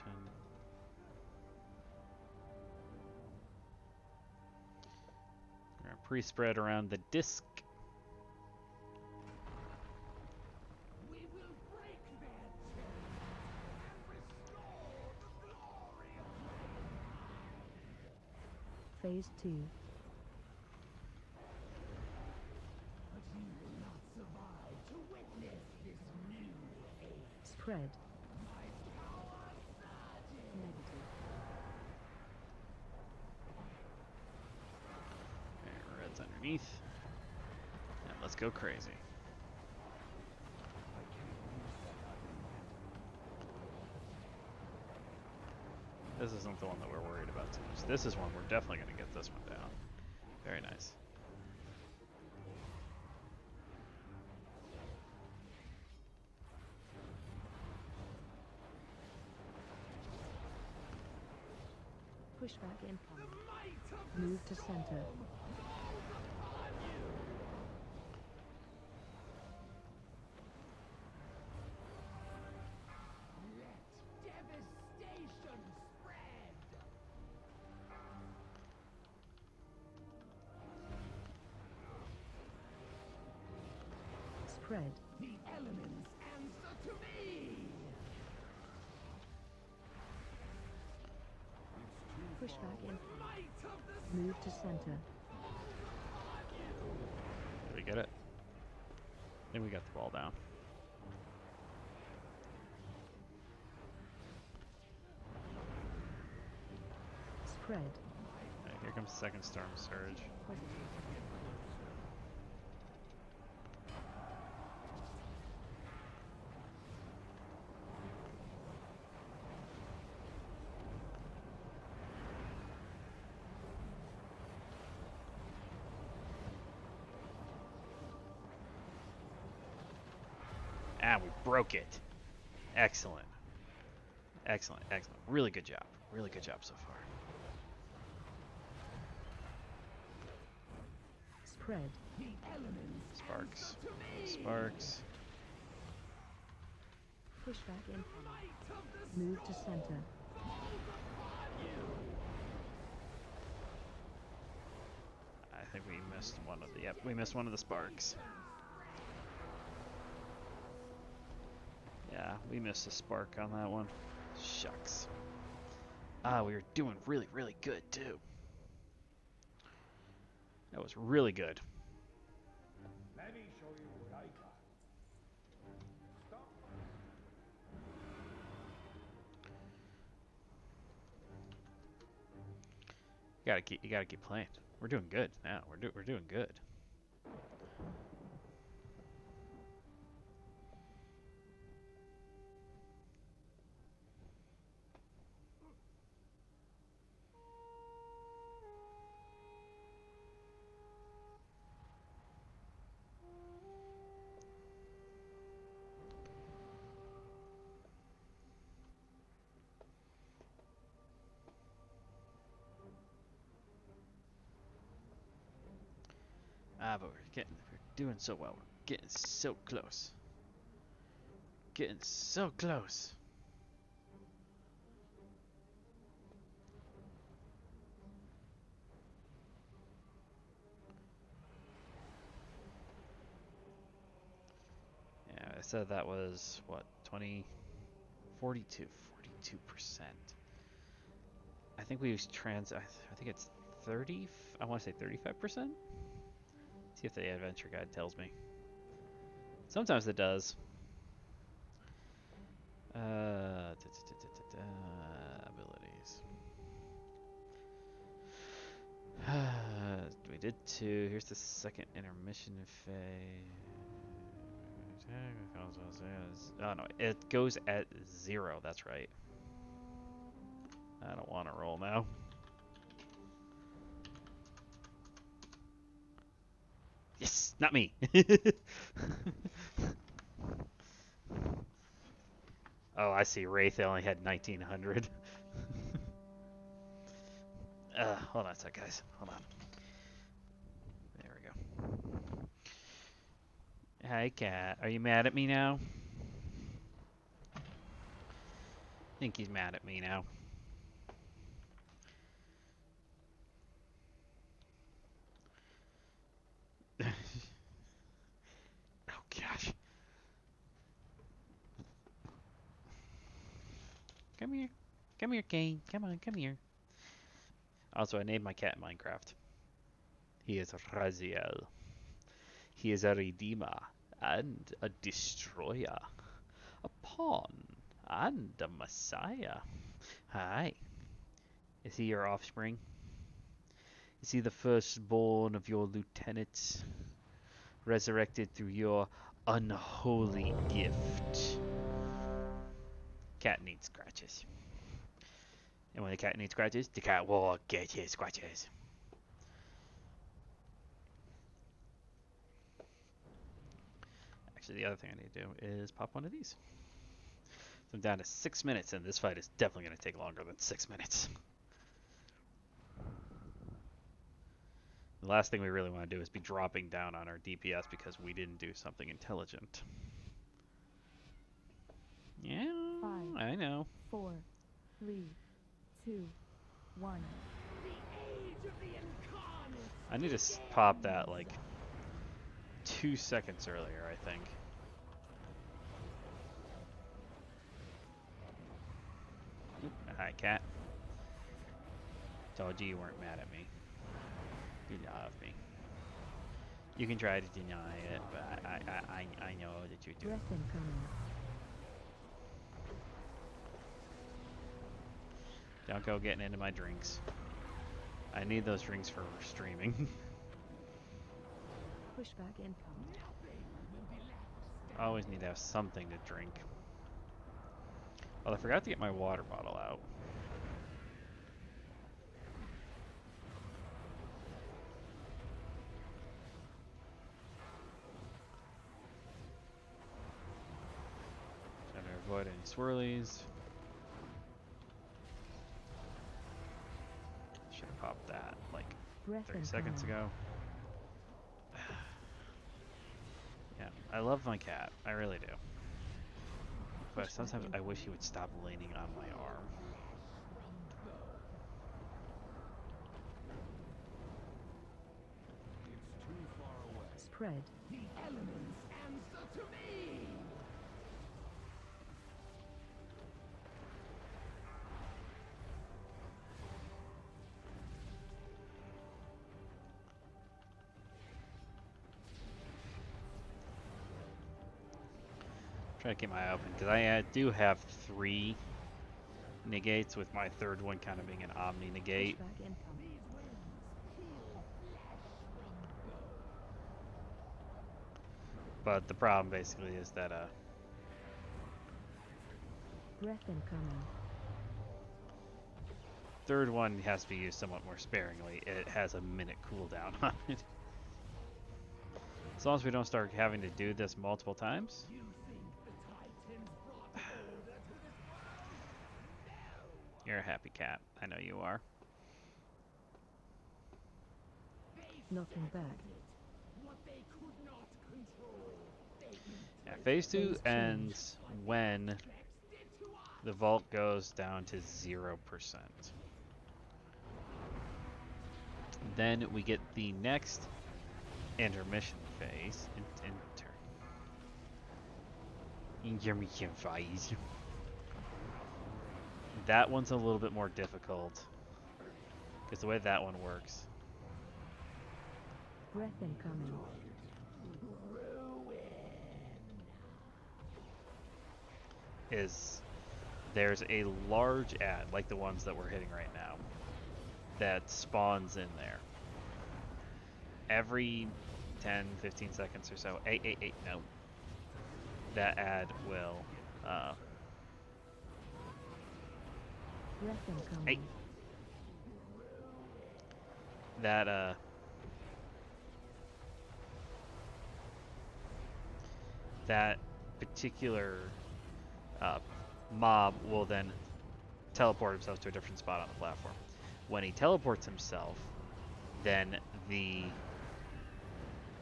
We're gonna pre-spread around the disc. We will break their chains and restore the glory of Phase 2. But you will not survive to witness this new age. Spread. My power surges. Negative. Alright, red's underneath. And let's go crazy. This isn't the one that we're worried about too much. This is one we're definitely going to get this one down. Very nice. Pushback incoming. The might of the Move to center. falls upon you. Let devastation spread. Spread. The elements answer to me. Pushback incoming. Might of the Move to center. Did we get it? I think we got the ball down. Spread. Alright, here comes the second storm surge. Positive. Ah, we broke it. Excellent. Excellent, excellent. Really good job. Really good job so far. Spread. The elements Sparks. answer to me. Sparks. Pushback incoming. Might of the Move to center. I think we missed one of the. Yep, we missed one of the sparks. Yeah, we missed a spark on that one. Shucks. Ah, we were doing really, really good too. That was really good. Let me show you what I got. Stop. You gotta keep playing. We're doing good now. We're doing good. Ah, but we're doing so well. We're getting so close. Getting so close. Yeah, I said that was what, 42%. I think we use I think it's 30. I want to say 35%. See if the adventure guide tells me. Sometimes it does. Abilities. We did 2. Here's the second intermission phase. Oh no, it goes at 0. That's right. I don't want to roll now. Yes, not me. Oh, I see. Wraith only had 1900. Hold on a sec, guys. Hold on. There we go. Hi, cat. Are you mad at me now? I think he's mad at me now. Oh gosh. Come here. Come here, Kane. Come on, come here. Also, I named my cat in Minecraft. He is Raziel. He is a redeemer and a destroyer. A pawn and a messiah. Hi. Is he your offspring? Is he the firstborn of your lieutenants? Resurrected through your unholy gift. Cat needs scratches. And when the cat needs scratches, the cat will get his scratches. Actually, the other thing I need to do is pop one of these. So I'm down to 6 minutes, and this fight is definitely going to take longer than 6 minutes. The last thing we really want to do is be dropping down on our DPS because we didn't do something intelligent. Yeah, 5, I know. 4, 3, 2, 1. I need to pop that like 2 seconds earlier, I think. Oop, hi, cat. Told you weren't mad at me. You love me. You can try to deny it, but I know that you do. Breath incoming. Don't go getting into my drinks. I need those drinks for streaming. Pushback incoming. I always need to have something to drink. Oh, I forgot to get my water bottle out. Trying to avoid any swirlies. Should have popped that like Breath 30 incoming. seconds ago. Yeah, I love my cat. I really do. But sometimes I wish he would stop leaning on my arm. Spread. Try to keep my eye open because I do have 3 negates, with my third one kind of being an omni negate. Pushback incoming. But the problem basically is that Breath incoming. third one has to be used somewhat more sparingly. It has a minute cooldown on it. As long as we don't start having to do this multiple times. You're a happy cat. I know you are. Knocking back. Yeah, phase 2 Phase ends when the vault goes down to 0%. Then we get the next intermission phase. Intermission phase. That one's a little bit more difficult because the way that one works Breath incoming. is there's a large ad, like the ones that we're hitting right now, that spawns in there. Every 10, 15 seconds or so, no. That ad will, Breath incoming. Hey. that, that particular mob will then teleport himself to a different spot on the platform. When he teleports himself, then the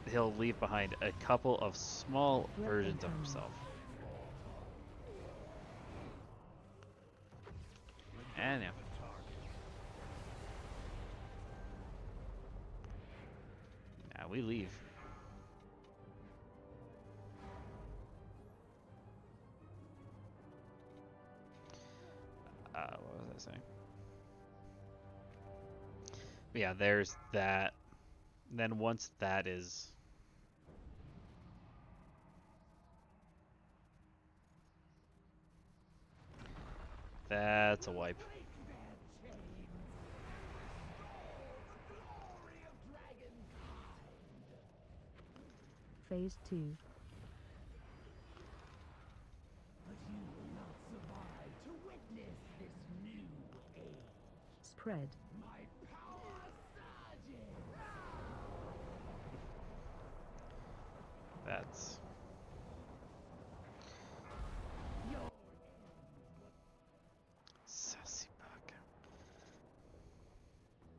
he'll leave behind a couple of small Breath versions of incoming. himself. And yeah. Now we leave. What was I saying? But yeah, there's that. Then once that is... That's a wipe. Phase 2. But you will not survive to witness this new age. Spread. My power surges. That's... Sassy bug.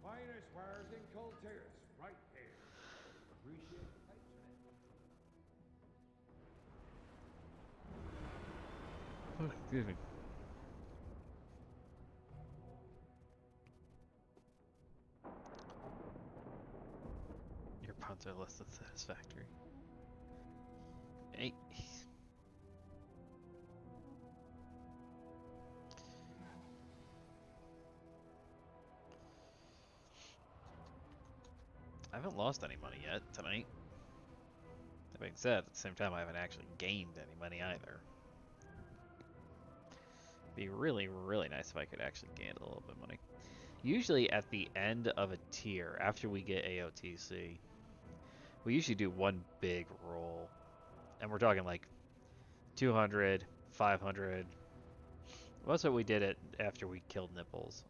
Finest wares in Colteris, right here. Appreciate the patronage. Oh, excuse me. Your puns are less than satisfactory. Hey. I haven't lost any money yet tonight. That being said, at the same time, I haven't actually gained any money either. Be really, really nice if I could actually gain a little bit of money. Usually at the end of a tier, after we get AOTC, we usually do one big roll. And we're talking like 200, 500. That's what we did it after we killed Nipples.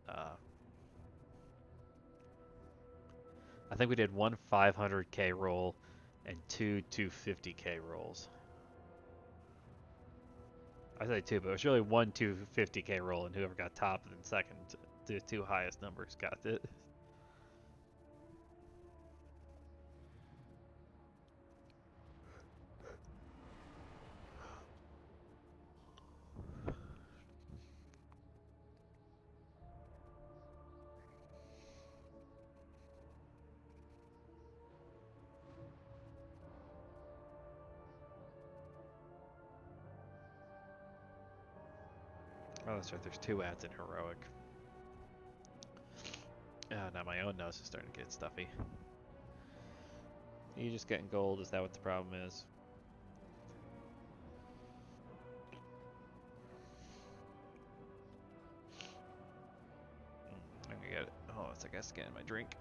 I think we did one 500k roll and two 250k rolls. I say two, but it was really one 250k roll, and whoever got top and then second, the two highest numbers got it. Oh, that's right. There's two ads in heroic. Now my own nose is starting to get stuffy. You just getting gold? Is that what the problem is? I'm gonna get it. Oh, it's like I scanned my drink.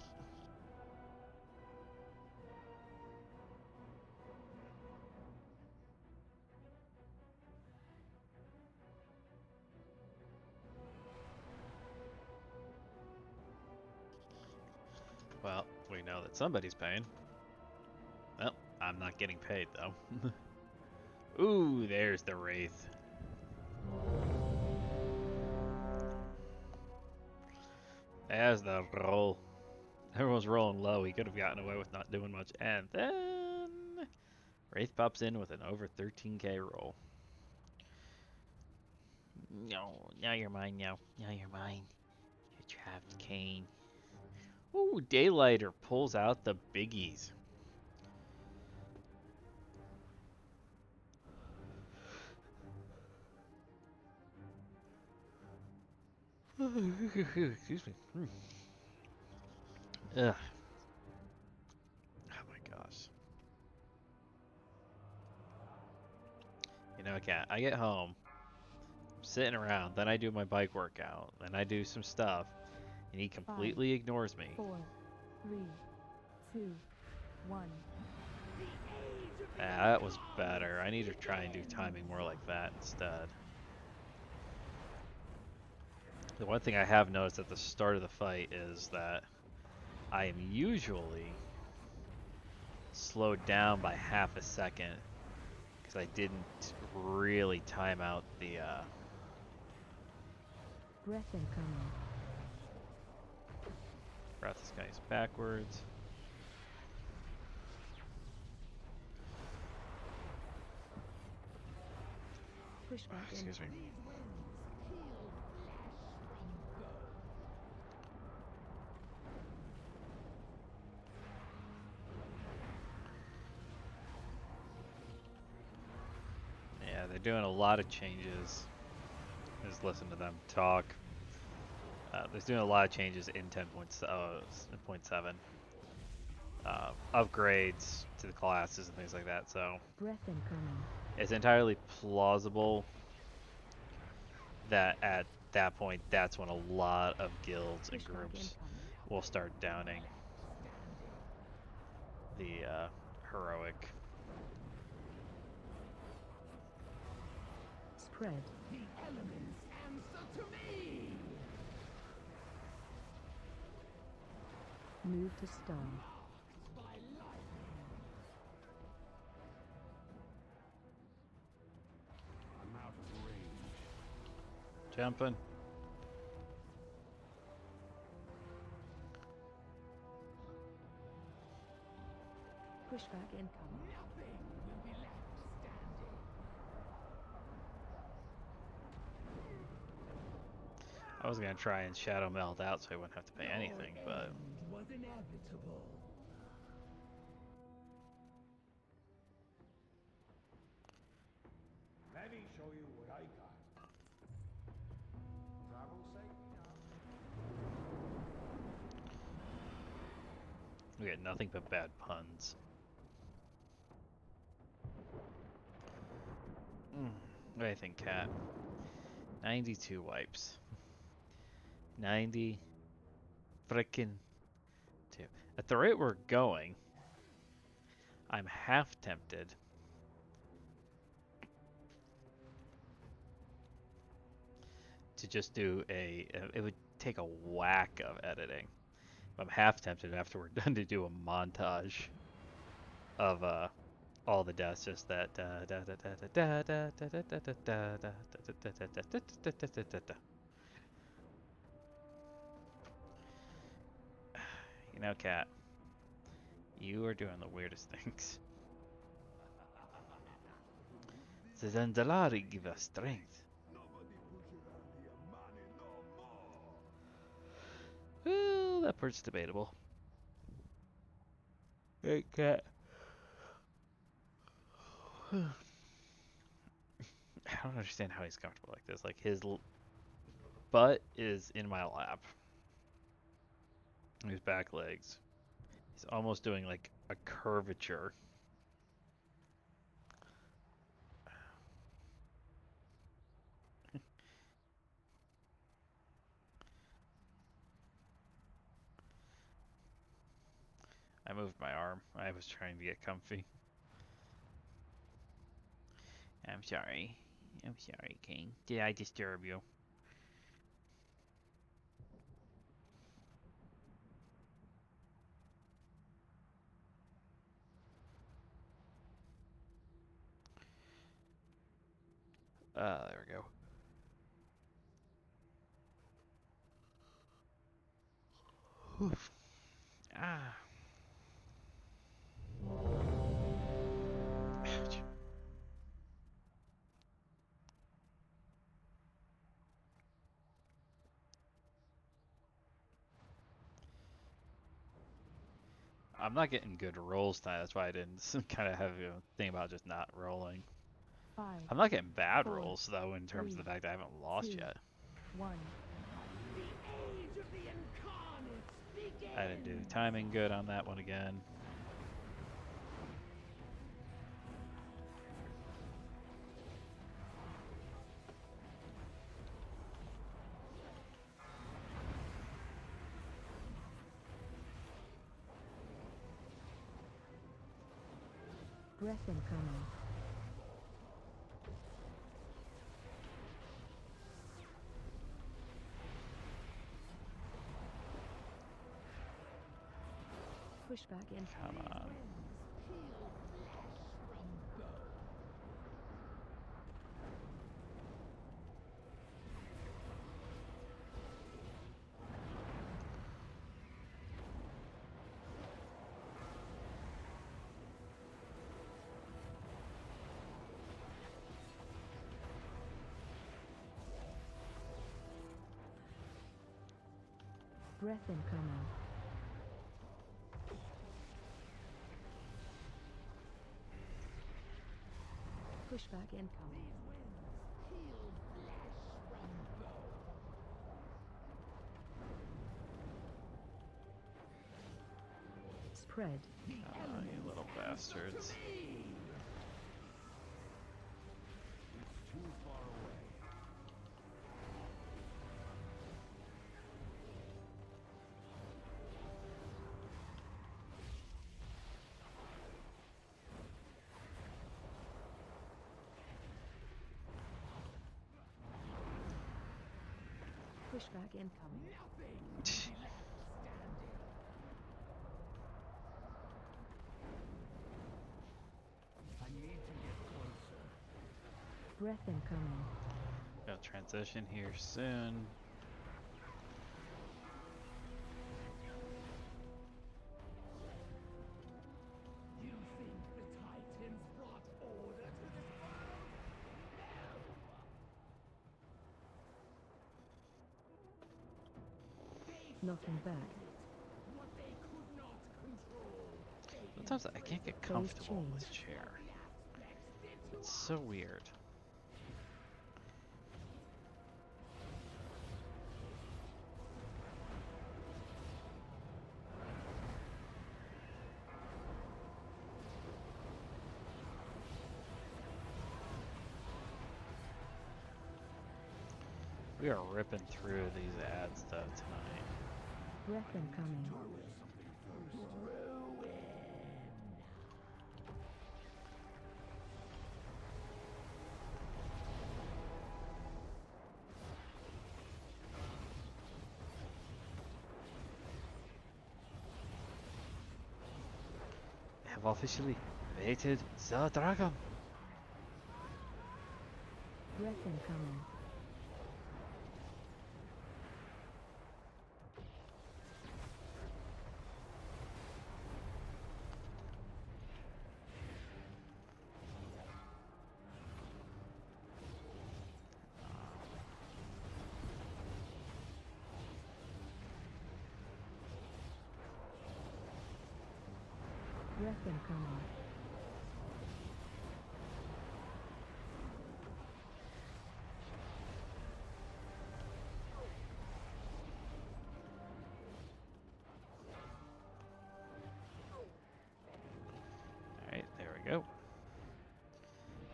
Well, we know that somebody's paying. Well, I'm not getting paid though. Ooh, there's the Wraith. There's the roll. Everyone's rolling low. He could have gotten away with not doing much. And then Wraith pops in with an over 13k roll. No, now you're mine now. Now you're mine. You trapped Kane. Ooh, Daylighter pulls out the biggies. Excuse me. Ugh. Oh my gosh. You know, Cat, I get home, I'm sitting around, then I do my bike workout, then I do some stuff, and he completely ignores me. 4, 3, 2, 1. That was better. I need to try and do timing more like that instead. The one thing I have noticed at the start of the fight is that I am usually slowed down by half a second because I didn't really time out the Breath incoming. Breath is backwards. Pushback Excuse me. incoming. Yeah, they're doing a lot of changes. Just listen to them talk. They're doing a lot of changes in 10.7. Upgrades to the classes and things like that. So Breath incoming. it's entirely plausible that at that point, that's when a lot of guilds and Pushback groups incoming. will start downing the heroic. Spread. The elements answer to me! Move to stone. I'm out of range. Jumping. Pushback incoming. Nothing will be left standing. I was gonna try and shadow meld out so I wouldn't have to pay anything, but End was inevitable. Let me show you what I got. Travel safe now. we get nothing but bad puns. What do you think, Cat? 92 wipes. 90 frickin' 2. At the rate we're going, I'm half tempted to just do it would take a whack of editing. I'm half tempted after we're done to do a montage of all the deaths, just that you know, Cat, you are doing the weirdest things. The Zandalari give us strength. Nobody push around here, money no more. Well, that part's debatable. Hey, Cat. I don't understand how he's comfortable like this. Like, his butt is in my lap. His back legs. He's almost doing like a curvature. I moved my arm. I was trying to get comfy. I'm sorry. I'm sorry, King. Did I disturb you? There we go. Oof. Ah. Ouch. I'm not getting good rolls tonight. That's why I didn't kind of have a thing about just not rolling. 5, I'm not getting bad 4, rolls though, in terms of the fact that I haven't lost 2, yet. 1. The age of the Incarnates begins! I didn't do the timing good on that one again. Breath incoming. Pushback incoming. Come on. Breath incoming. Pushback incoming. Spread. Oh, you little bastards. Too far away. Pushback incoming. I need to get closer. Breath incoming. Gonna transition here soon. You think the Titans brought order to this world? Knocking back. What they could not control. Sometimes I can't get comfortable in this chair. It's so weird. We are ripping through these ads though tonight. Breath incoming. They have officially invaded the dragon. Breath incoming. Breath incoming. Alright, there we go.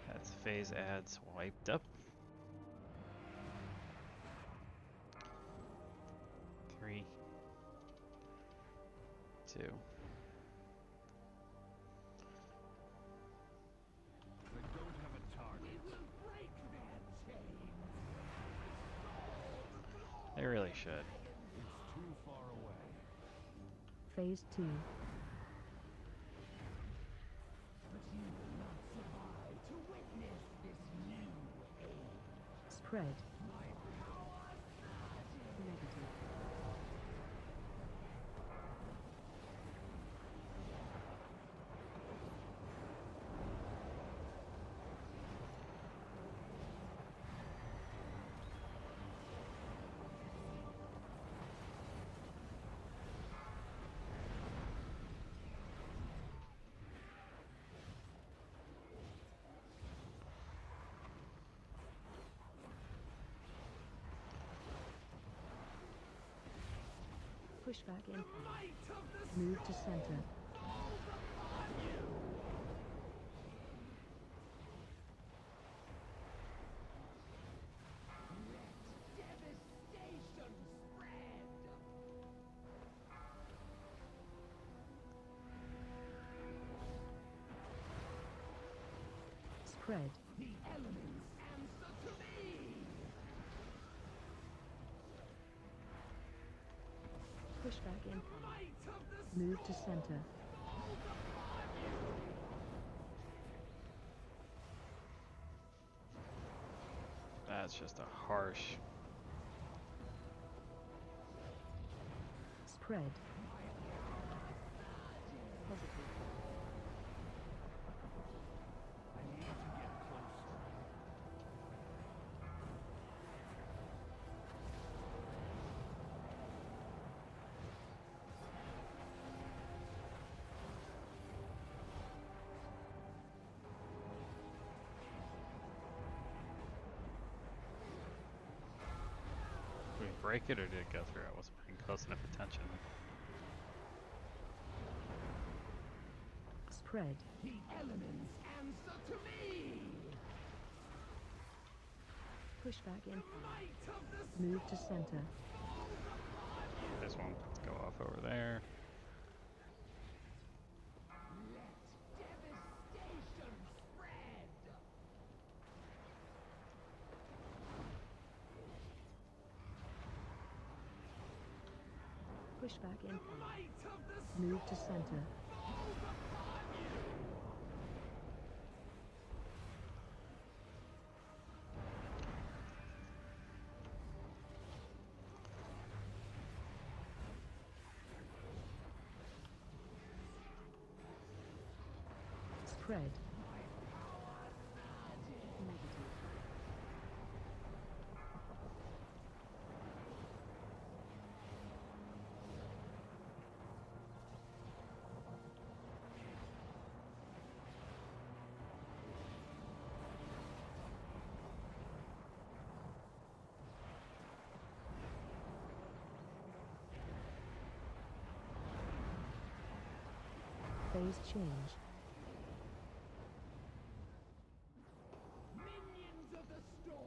That's phase ads wiped up. 3, 2. They don't have a target. It will break their chains. They really should. It's too far away. Phase 2. But you will not survive to witness this new age. Spread. My power surges. Negative. Pushback incoming. Move to center. Devastation spread. Spread. The elements answer to me. Pushback incoming. Might of the Move to center. That's just a harsh. Spread. Positive. I need to get closer. break it or did it go through? I wasn't paying close enough attention. Spread. The elements answer to me. Push back in. Might of the Move to center. This one, let's go off over there. devastation spread. Push back in. Might of the Move to center. Spread. Negative. Phase change. minions of the storm.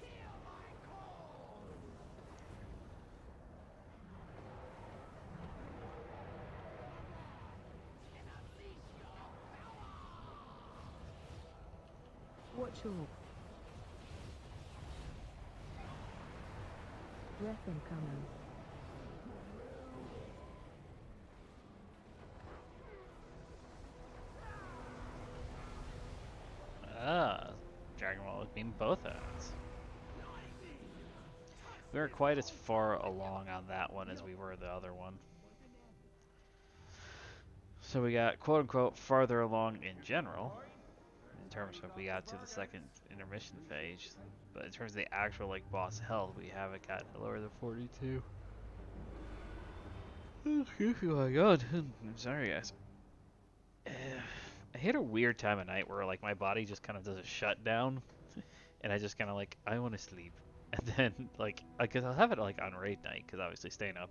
Hear my call. Watch your breath incoming. Ah, Dragon Ball with beam both ends. We weren't quite as far along on that one as we were the other one. So we got quote unquote farther along in general, in terms of we got to the second intermission phase, but in terms of the actual like boss health, we haven't gotten lower than 42. Oh my god, I'm sorry guys. I hit a weird time of night where like my body just kind of does a shutdown, and I just kind of like I want to sleep, and then like because I'll have it like on raid night because obviously staying up,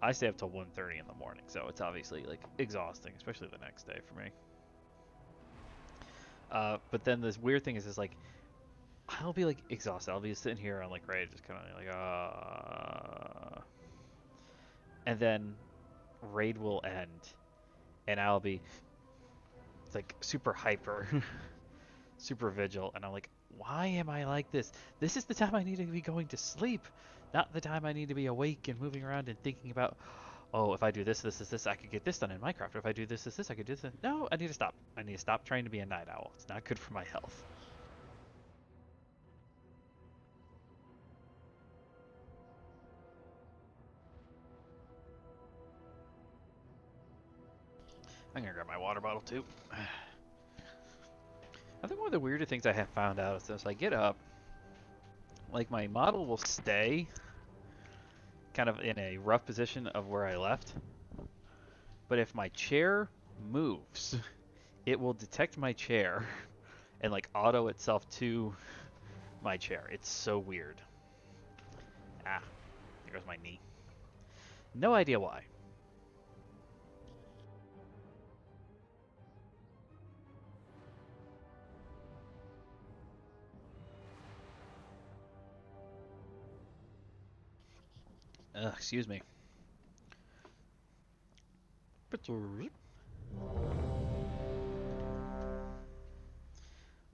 I stay up till 1:30 in the morning, so it's obviously like exhausting, especially the next day for me. But then this weird thing is like I'll be like exhausted. I'll be sitting here on like raid, just kind of like and then raid will end, and I'll be like super hyper, super vigil, and I'm like, why am I like this? This is the time I need to be going to sleep, not the time I need to be awake and moving around and thinking about, oh, if I do this, I could get this done in Minecraft. If I do this, I could do this. No, I need to stop. I need to stop trying to be a night owl. It's not good for my health. I'm gonna grab my water bottle too. I think one of the weirder things I have found out is as I get up, like my model will stay kind of in a rough position of where I left, but if my chair moves, it will detect my chair and like auto itself to my chair. It's so weird. Ah, there goes my knee. No idea why. Excuse me.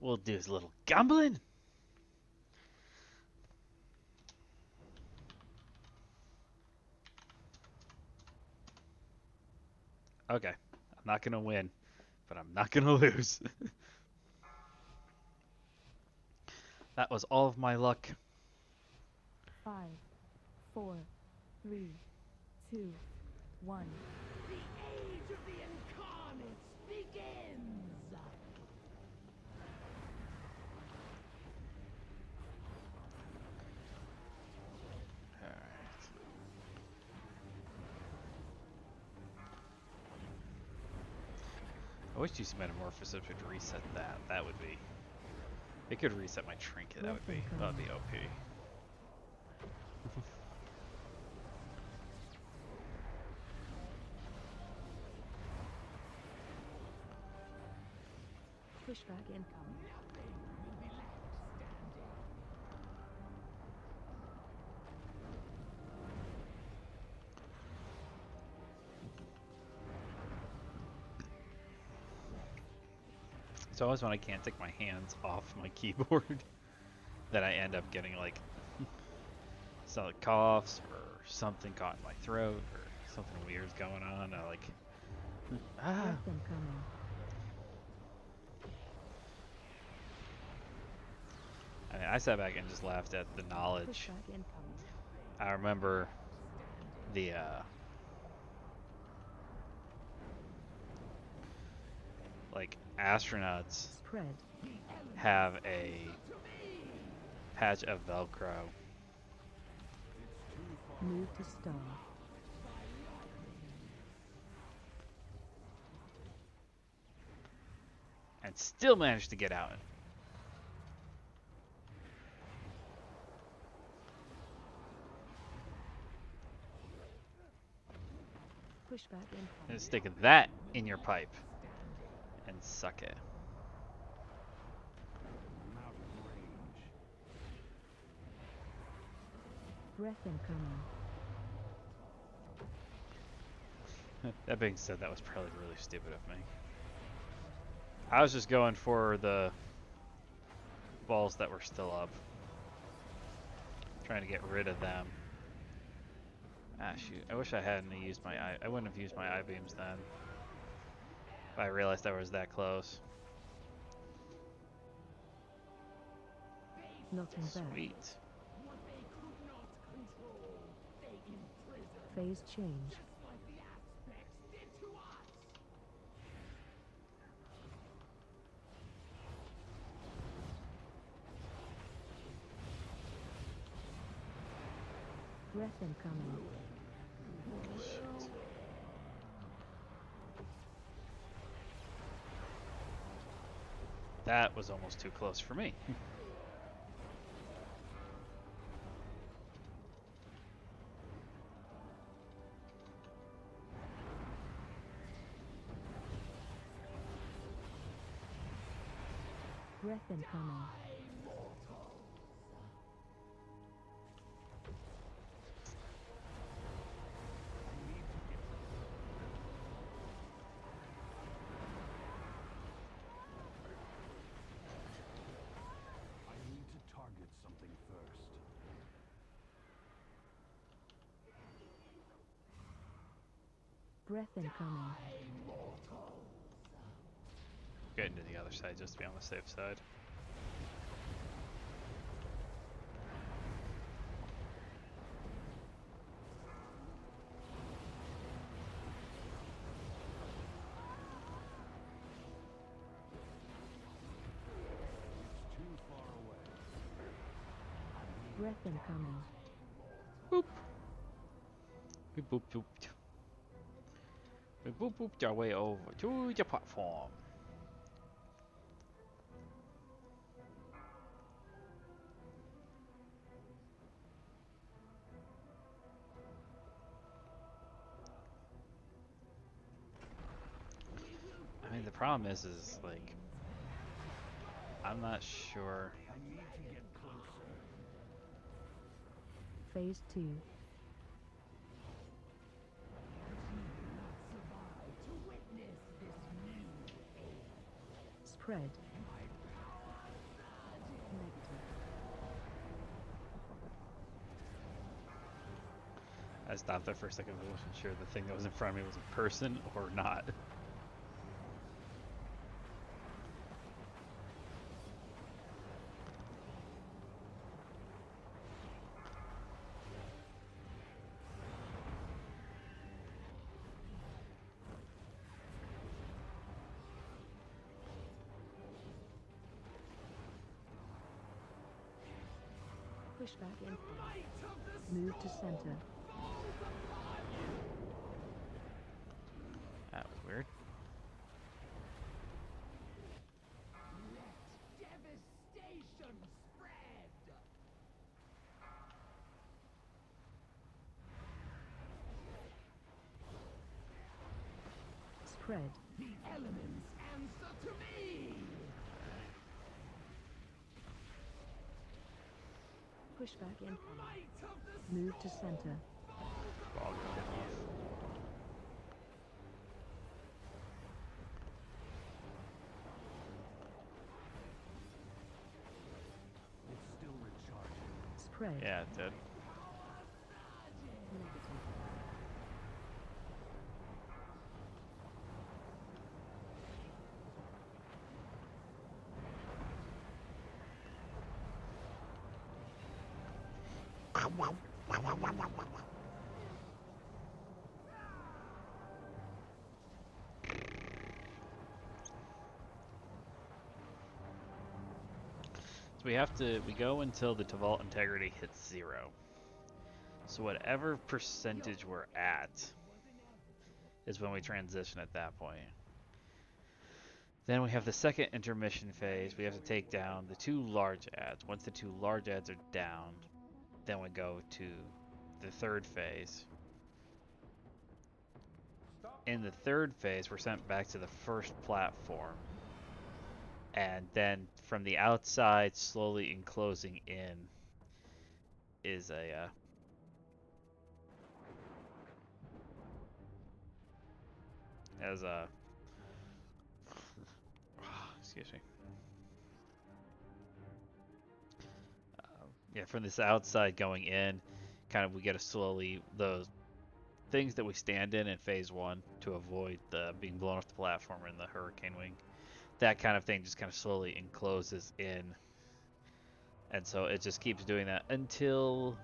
We'll do a little gambling. Okay, I'm not gonna win, but I'm not gonna lose. That was all of my luck. 5, 4, 3, 2, 1. The age of the Incarnates begins. Alright. I wish GC Metamorphosis would reset that. That would be... It could reset my trinket. That would be OP. Pushback incoming. It's always when I can't take my hands off my keyboard that I end up getting like some coughs or something caught in my throat or something weird's going on. I like Breath incoming. I mean, I sat back and just laughed at the knowledge. Pushback incoming. I remember the like astronauts Spread. have a patch of Velcro. Move to star. And still managed to get out. Pushback incoming. And stick that in your pipe and suck it. I'm out of range. Breath incoming. That being said, that was probably really stupid of me. I was just going for the balls that were still up. Trying to get rid of them. Ah, shoot. I wish I hadn't used my eye. I wouldn't have used my eye beams then. If I realized I was that close. Knocking back. Sweet. Phase change. Breath incoming. That was almost too close for me. Breath incoming. I need to target something first. Breath incoming. Getting to the other side just to be on the safe side. It's too far away. Breath incoming. Boop. We boop boop. We boop booped our way over to the platform. I mean, the problem is like, I'm not sure. I need to get closer. Phase 2. Spread. Negative. I stopped there for a second. I wasn't sure the thing that was in front of me was a person or not. Pushback incoming. Move to center. That was weird. Spread. Pushback incoming. Move to center. Ball going off. It's still recharging. Spread. Yeah, it did. Negative. So we go until the Vault integrity hits 0. So whatever percentage we're at is when we transition at that point. Then we have the second intermission phase. We have to take down the 2 large adds. Once the 2 large adds are down, then we go to the third phase. In the third phase, we're sent back to the first platform. And then from the outside, slowly enclosing in, is a excuse me. Yeah, from this outside going in, kind of we get to slowly those things that we stand in phase 1 to avoid being blown off the platform in the hurricane wing. That kind of thing just kind of slowly encloses in, and so it just keeps doing that until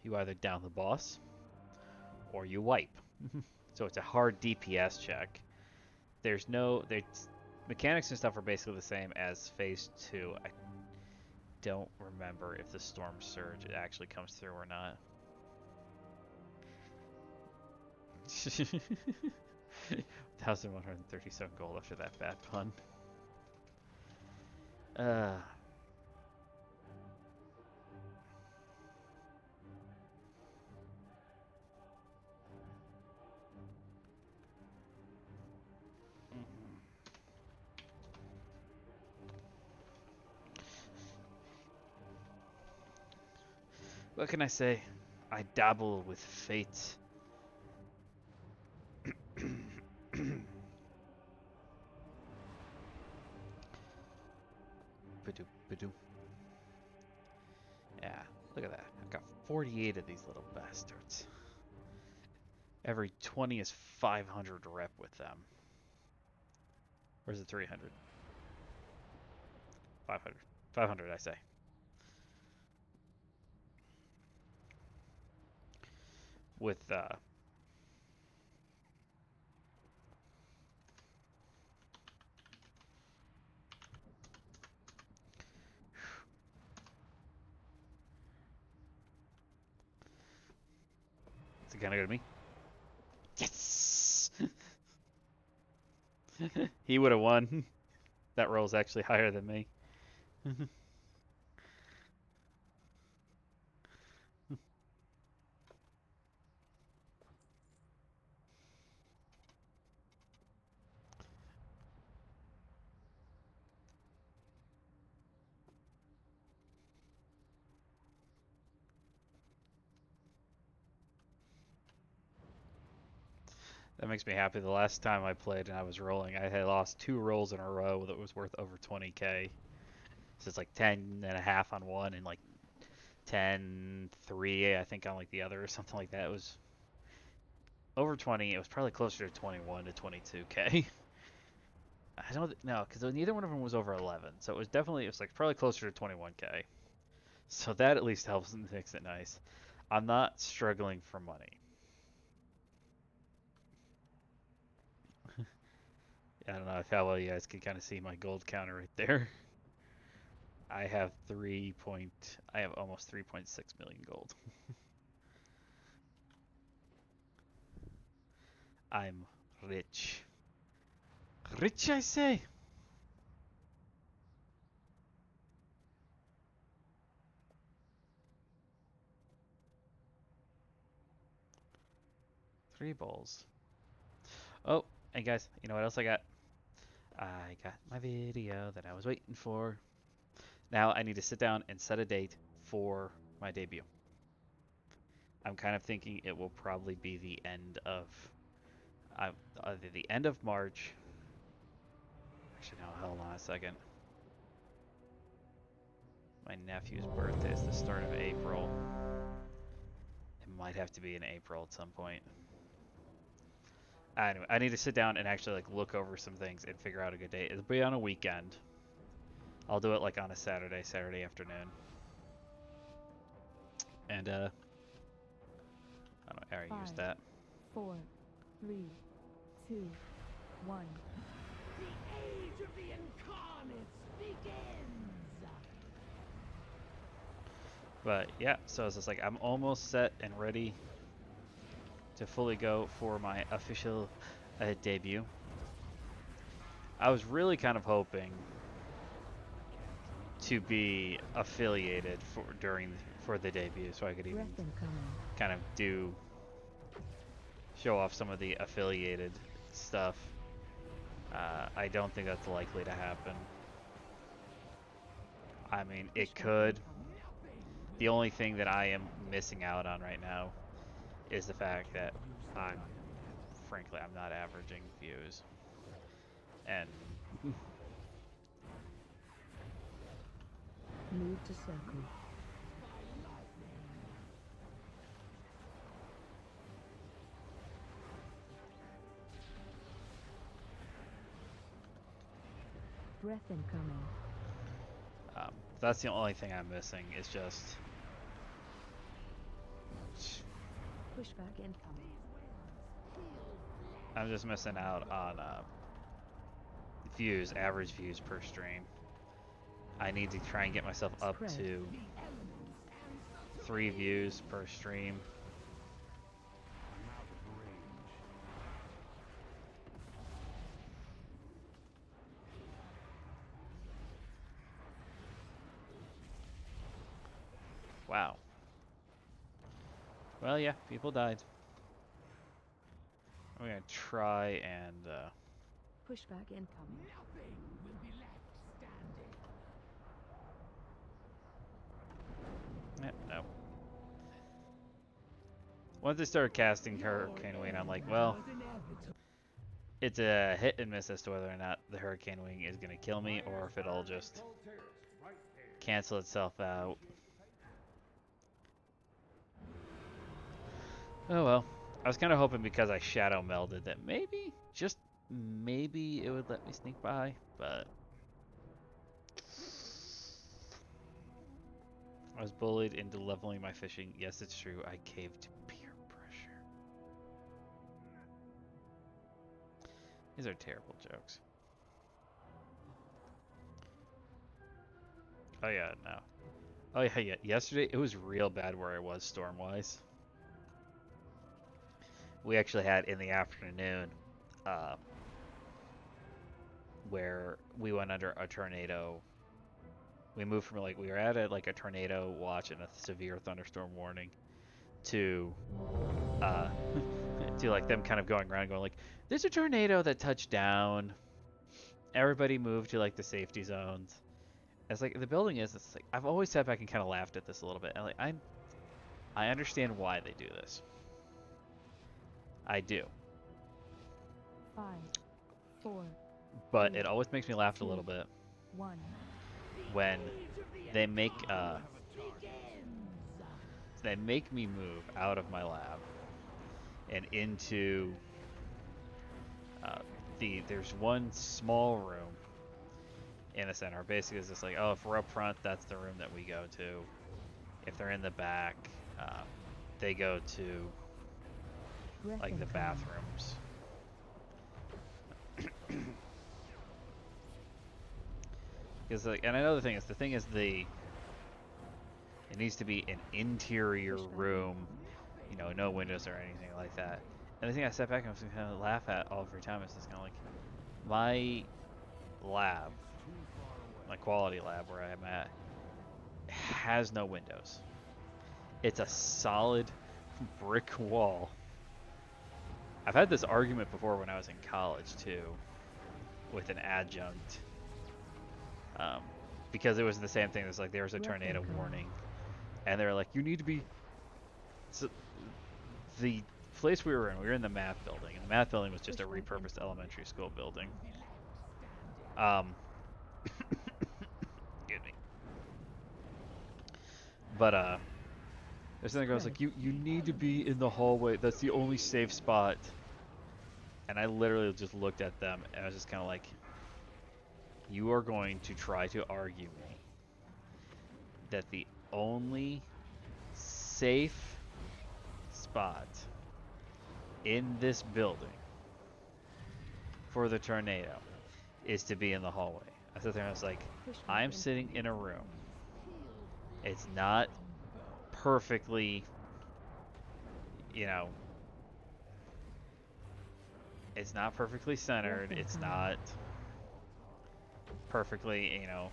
you either down the boss or you wipe. So it's a hard DPS check. There's mechanics and stuff are basically the same as phase 2. I don't remember if the storm surge actually comes through or not. 1,137 gold after that bad pun. What can I say? I dabble with fate. Yeah, look at that. I've got 48 of these little bastards. Every 20 is 500 rep with them. Or is it 300? 500. 500, I say. With, is it gonna go to me? Yes! He would have won. That roll's actually higher than me. That makes me happy. The last time I played and I was rolling, I had lost 2 rolls in a row that was worth over 20k. So it's like 10 and a half on one and like 10-3, I think, on like the other or something like that. It was over 20. It was probably closer to 21 to 22k. I don't know, because neither one of them was over 11. So it was like probably closer to 21k. So that at least helps and makes it nice. I'm not struggling for money. I don't know how well you guys can kind of see my gold counter right there. I have almost 3.6 million gold. I'm rich. Rich, I say. Three bowls. Oh, and guys, you know what else I got? I got my video that I was waiting for. Now I need to sit down and set a date for my debut. I'm kind of thinking it will probably be the end of either the end of March. Actually, no, hold on a second. My nephew's birthday is the start of April. It might have to be in April at some point. Anyway, I need to sit down and actually like look over some things and figure out a good date. It'll be on a weekend. I'll do it like on a Saturday afternoon. And I don't know, I already used that. 4, 3, 2, 1. The age of the Incarnates begins! But yeah, so it's just like I'm almost set and ready to fully go for my official debut. I was really kind of hoping to be affiliated for the debut, so I could even Breath incoming. kind of show off some of the affiliated stuff. I don't think that's likely to happen. I mean, it could. The only thing that I am missing out on right now is the fact that frankly, I'm not averaging views. And Move to circle. Breath incoming. that's the only thing I'm missing. Is just Pushback incoming. I'm just missing out on views, average views per stream. I need to try and get myself up to 3 views per stream. Wow. Well, yeah, people died. I'm gonna try and Pushback incoming. Nothing will be left standing. no. Once they started casting Hurricane Wing, I'm like, well, it's a hit and miss as to whether or not the Hurricane Wing is gonna kill me or if it'll just cancel itself out. Oh well. I was kind of hoping because I shadow melded that maybe, just maybe, it would let me sneak by, but I was bullied into leveling my fishing. Yes, it's true. I caved to peer pressure. These are terrible jokes. Oh yeah, no. Oh yeah. Yesterday it was real bad where I was storm-wise. We actually had in the afternoon where we went under a tornado. We moved from we were at a tornado watch and a severe thunderstorm warning to to them kind of going around going there's a tornado that touched down. Everybody moved to the safety zones. It's the building is, it's I've always sat back and kind of laughed at this a little bit. And I understand why they do this. I do. 5, 4. But it always makes me laugh a little bit 1. when they make me move out of my lab and into there's one small room in the center. Basically, it's just oh, if we're up front, that's the room that we go to. If they're in the back, they go to the bathrooms. Because and another thing is it needs to be an interior room, no windows or anything like that. And the thing I sat back and I was kind of laugh at all every time is just kind of my lab, my quality lab where I'm at, has no windows. It's a solid brick wall. I've had this argument before when I was in college too, with an adjunct, because it was the same thing. It was there was a tornado warning, and they're like, you need to be. So the place we were in the math building, and the math building was just a repurposed elementary school building. Excuse me. But there's something I was like, you need to be in the hallway. That's the only safe spot. And I literally just looked at them and I was just kind of like, you are going to try to argue me that the only safe spot in this building for the tornado is to be in the hallway. I sat there and I was like, I'm sitting in a room. It's not perfectly, you know, it's not perfectly centered. It's not perfectly, you know,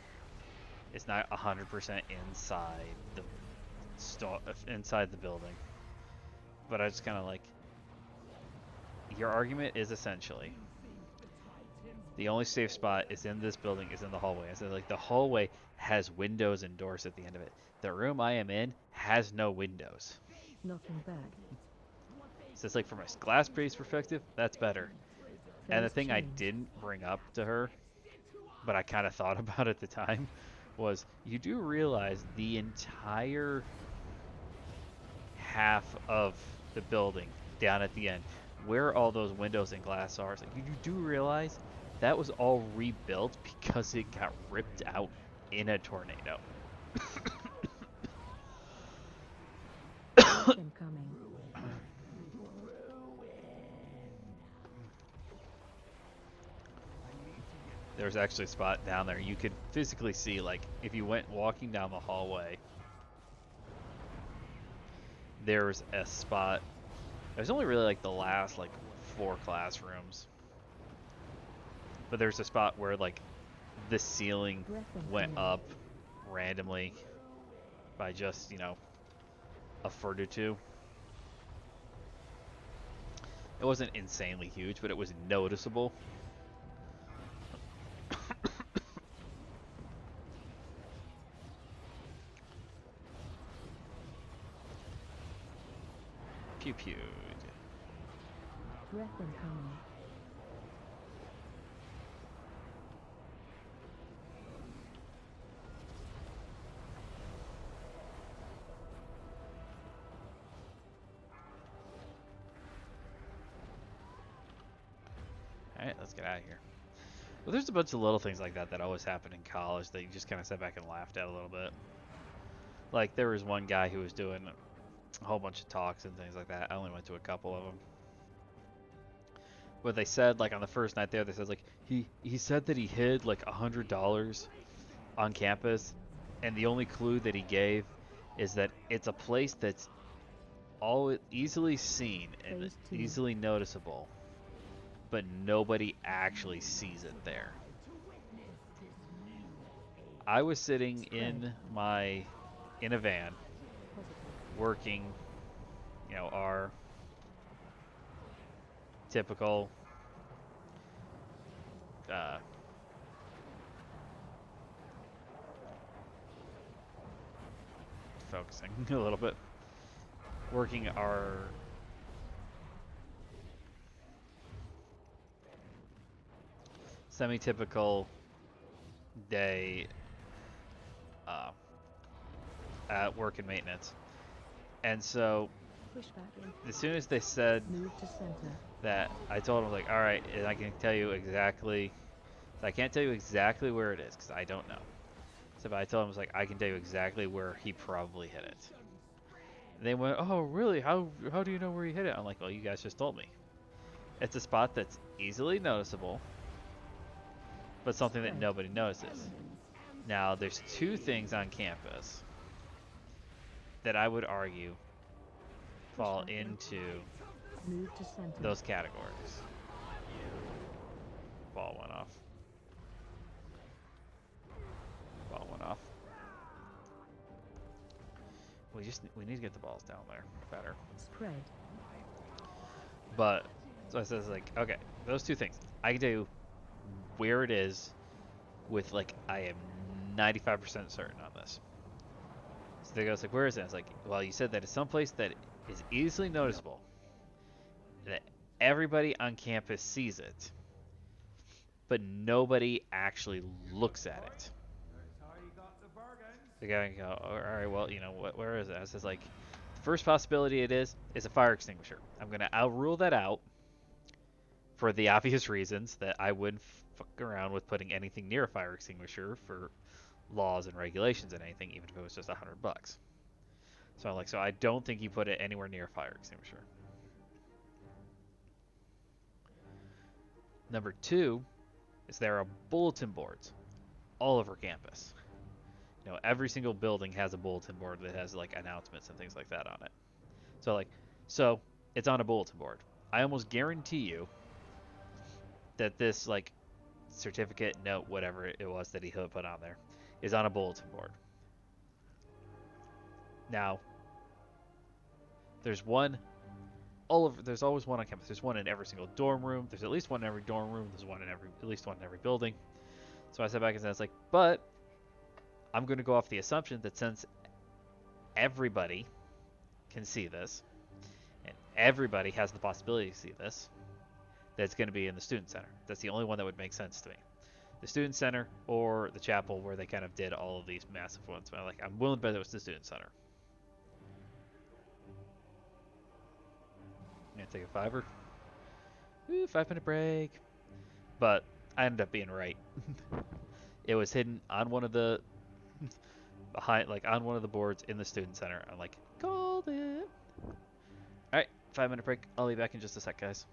it's not 100% inside the inside the building. But I was kind of like, your argument is essentially the only safe spot is in this building is in the hallway. I said, like, the hallway has windows and doors at the end of it. The room I am in has no windows. Knocking back. So it's like, from a glass-based perspective, that's better. And the thing I didn't bring up to her, but I kind of thought about at the time, was you do realize the entire half of the building down at the end, where all those windows and glass are, like, you do realize that was all rebuilt because it got ripped out in a tornado. Incoming. There's actually a spot down there you could physically see, like, if you went walking down the hallway, there's a spot. There's only really like the last like 4 classrooms, but there's a spot where like the ceiling went up randomly by just, you know, a foot or two. It wasn't insanely huge, but it was noticeable. Pew pewed. Breath incoming. Alright, let's get out of here. Well, there's a bunch of little things like that that always happen in college that you just kind of sat back and laughed at a little bit. Like, there was one guy who was doing a whole bunch of talks and things like that. I only went to a couple of them. But they said, like, on the first night there, they said, like, he said that he hid, like, $100 on campus, and the only clue that he gave is that it's a place that's all easily seen and easily noticeable, but nobody actually sees it there. I was sitting in a van, working, you know, our typical focusing a little bit, working our semi-typical day at work and maintenance. And so as soon as they said that, I told them, like, all right, and I can tell you exactly, I can't tell you exactly where it is because I don't know. So but I told them, like, I can tell you exactly where he probably hit it. And they went, oh really, how do you know where he hit it? I'm like, well, you guys just told me. It's a spot that's easily noticeable, but something that nobody notices. Now, there's 2 things on campus that I would argue fall into those categories. Ball went off. Ball went off. We need to get the balls down there better. Spread. But so I says, like, okay, those 2 things. I can tell you where it is with, like, I am 95% certain on this. So they go, it's like, where is it? It's like, well, you said that it's someplace that is easily noticeable, that everybody on campus sees it, but nobody actually looks at it. The guy can go, all right, well, you know, where is it? I says, like, the first possibility it is a fire extinguisher. I'm going to outrule that out for the obvious reasons that I wouldn't fuck around with putting anything near a fire extinguisher for laws and regulations and anything, even if it was just $100. So I'm like, so I don't think you put it anywhere near a fire extinguisher. Number two is there are bulletin boards all over campus. You know, every single building has a bulletin board that has like announcements and things like that on it. So it's on a bulletin board. I almost guarantee you that this like certificate, note, whatever it was that he put on there, is on a bulletin board. Now, there's always one on campus. There's one in every single dorm room. There's at least one in every dorm room. There's at least one in every building. So I sat back and said, like, but I'm going to go off the assumption that since everybody can see this, and everybody has the possibility to see this, that it's going to be in the student center. That's the only one that would make sense to me. The student center or the chapel, where they kind of did all of these massive ones. But I'm willing to bet it was the student center. I'm gonna take a $5. Ooh, 5-minute break. But I ended up being right. It was hidden on one of the on one of the boards in the student center. I'm like, called it. All right, 5-minute break. I'll be back in just a sec, guys.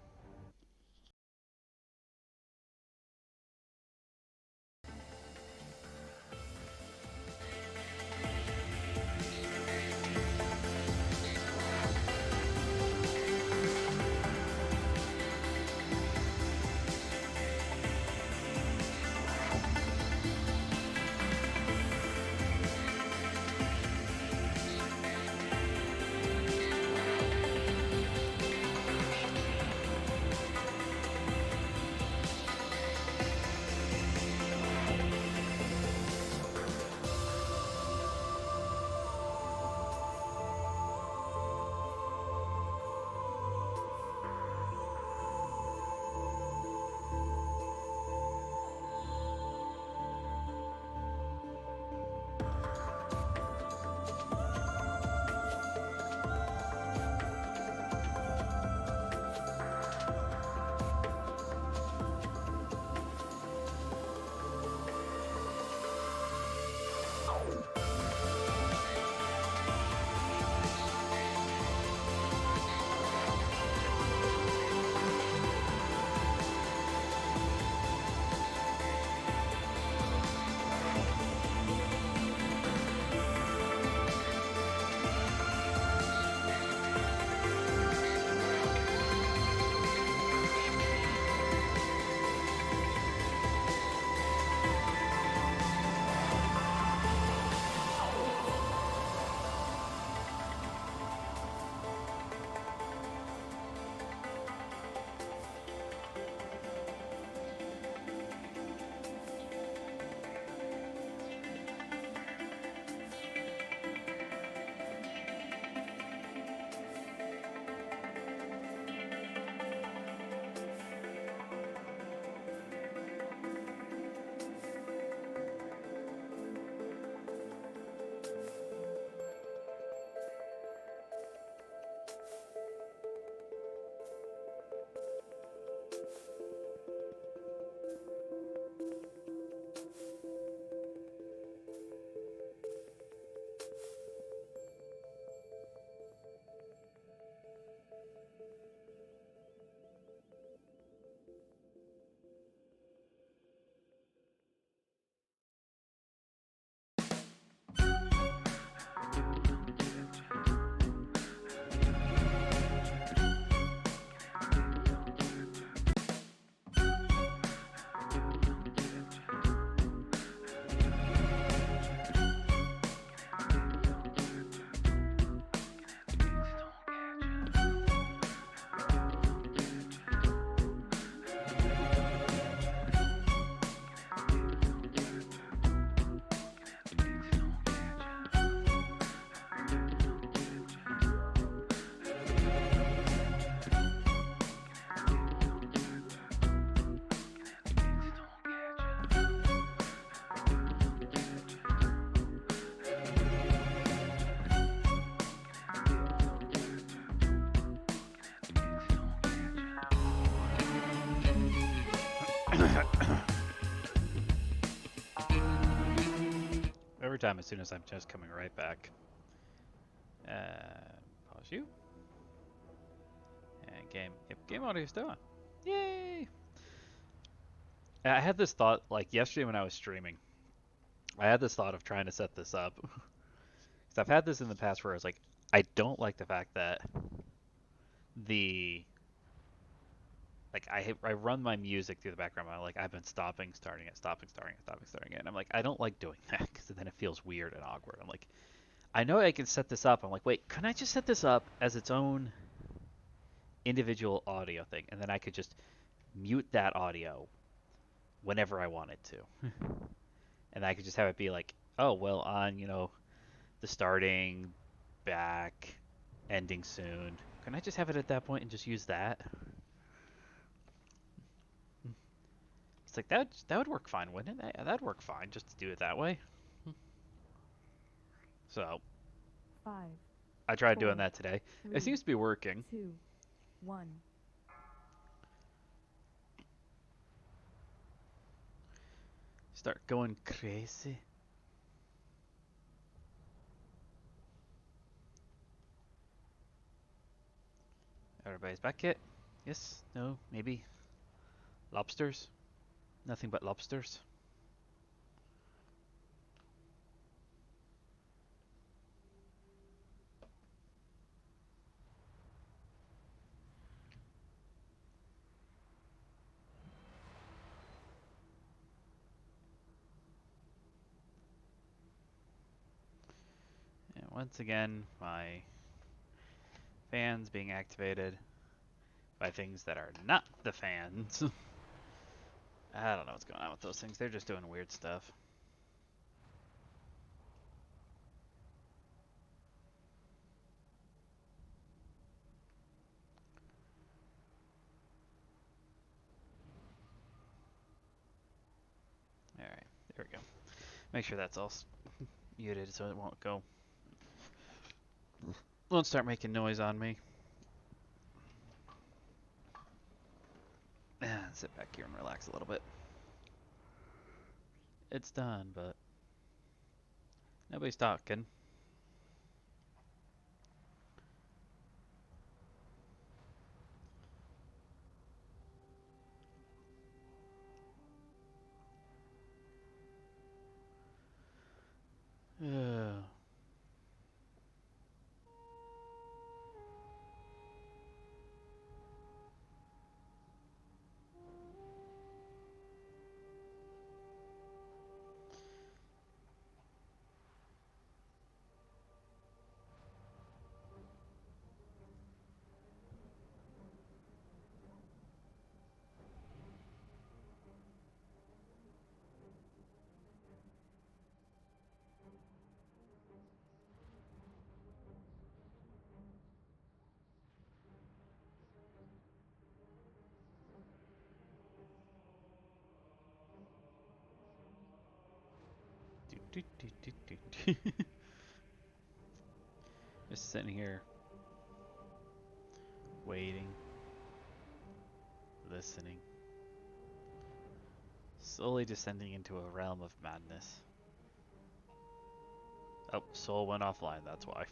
Every time, as soon as I'm just coming right back. Pause you. And game. Yep, game audio is done. Yay! I had this thought, like yesterday when I was streaming, I had this thought of trying to set this up. Because I've had this in the past where I was like, I don't like the fact that the I run my music through the background. I've been stopping, starting it, stopping, starting it, stopping, starting it. And I'm like, I don't like doing that because then it feels weird and awkward. I'm like, I know I can set this up. I'm like, wait, can I just set this up as its own individual audio thing, and then I could just mute that audio whenever I wanted to, and I could just have it be like, oh well, on the starting, back, ending soon. Can I just have it at that point and just use that? It's like that would work fine, wouldn't it? That'd work fine just to do it that way. So 5, I tried doing 4, that today. 3, It seems to be working. 2, 1. Start going crazy. Everybody's back yet? Yes? No? Maybe? Lobsters? Nothing but lobsters. And once again, my fans being activated by things that are not the fans. I don't know what's going on with those things. They're just doing weird stuff. Alright, there we go. Make sure that's all muted so it won't start making noise on me. And sit back here and relax a little bit. It's done, but nobody's talking. Ugh. Do, do, do, do, do. Just sitting here, waiting, listening, slowly descending into a realm of madness. Oh, soul went offline, that's why.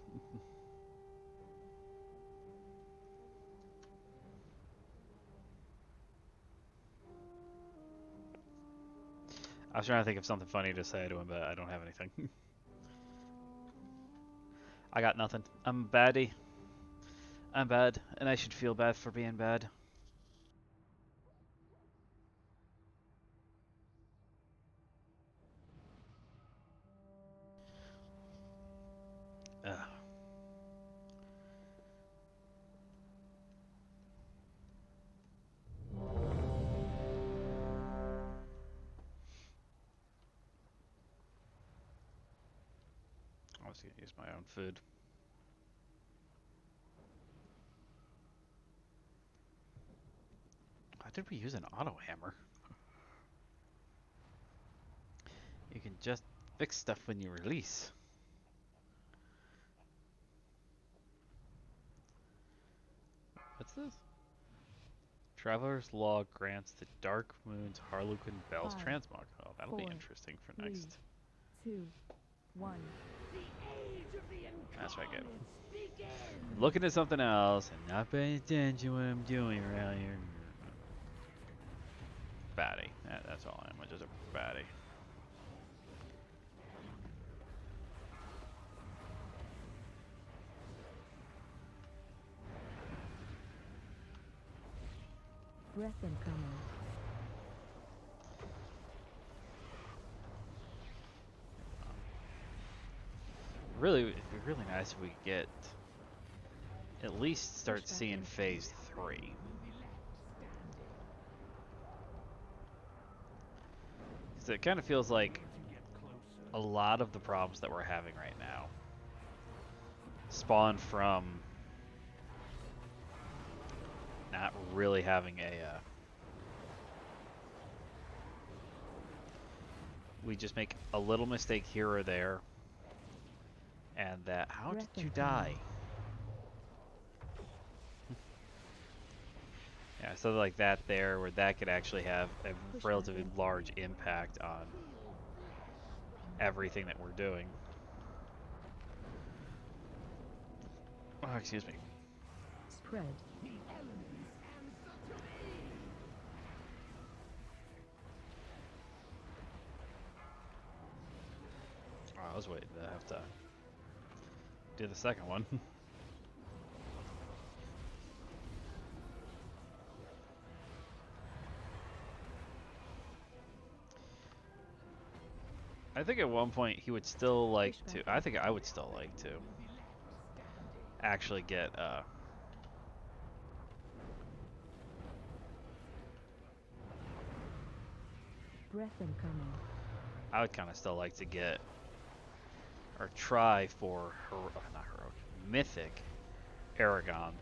I was trying to think of something funny to say to him, but I don't have anything. I got nothing. I'm a baddie. I'm bad, and I should feel bad for being bad. Ugh. I was gonna use my own food. Why did we use an auto hammer? You can just fix stuff when you release. What's this? Traveler's Log grants the Dark Moon's Harlequin Bell's 5, transmog. Oh, that'll be 4, interesting for 3, next. 2, 1. That's right, good. Looking at something else and not paying attention to what I'm doing around here. Baddie. That's all I am. I'm just a baddie. Breath incoming. Really, it'd be really nice if we could get at least start Push back seeing in. phase 3. So it kind of feels like a lot of the problems that we're having right now spawn from not really having a we just make a little mistake here or there, and that how did Breath you incoming. die? Yeah, something like that there, where that could actually have a Push relatively back in. large impact on everything that we're doing. Oh, excuse me. Spread. Oh, I was waiting to have to do the second one. I think at one point he would still like Push to. back I in. think I would still like to actually get Breath incoming. I would kind of still like to get or try for not heroic, mythic Aragon.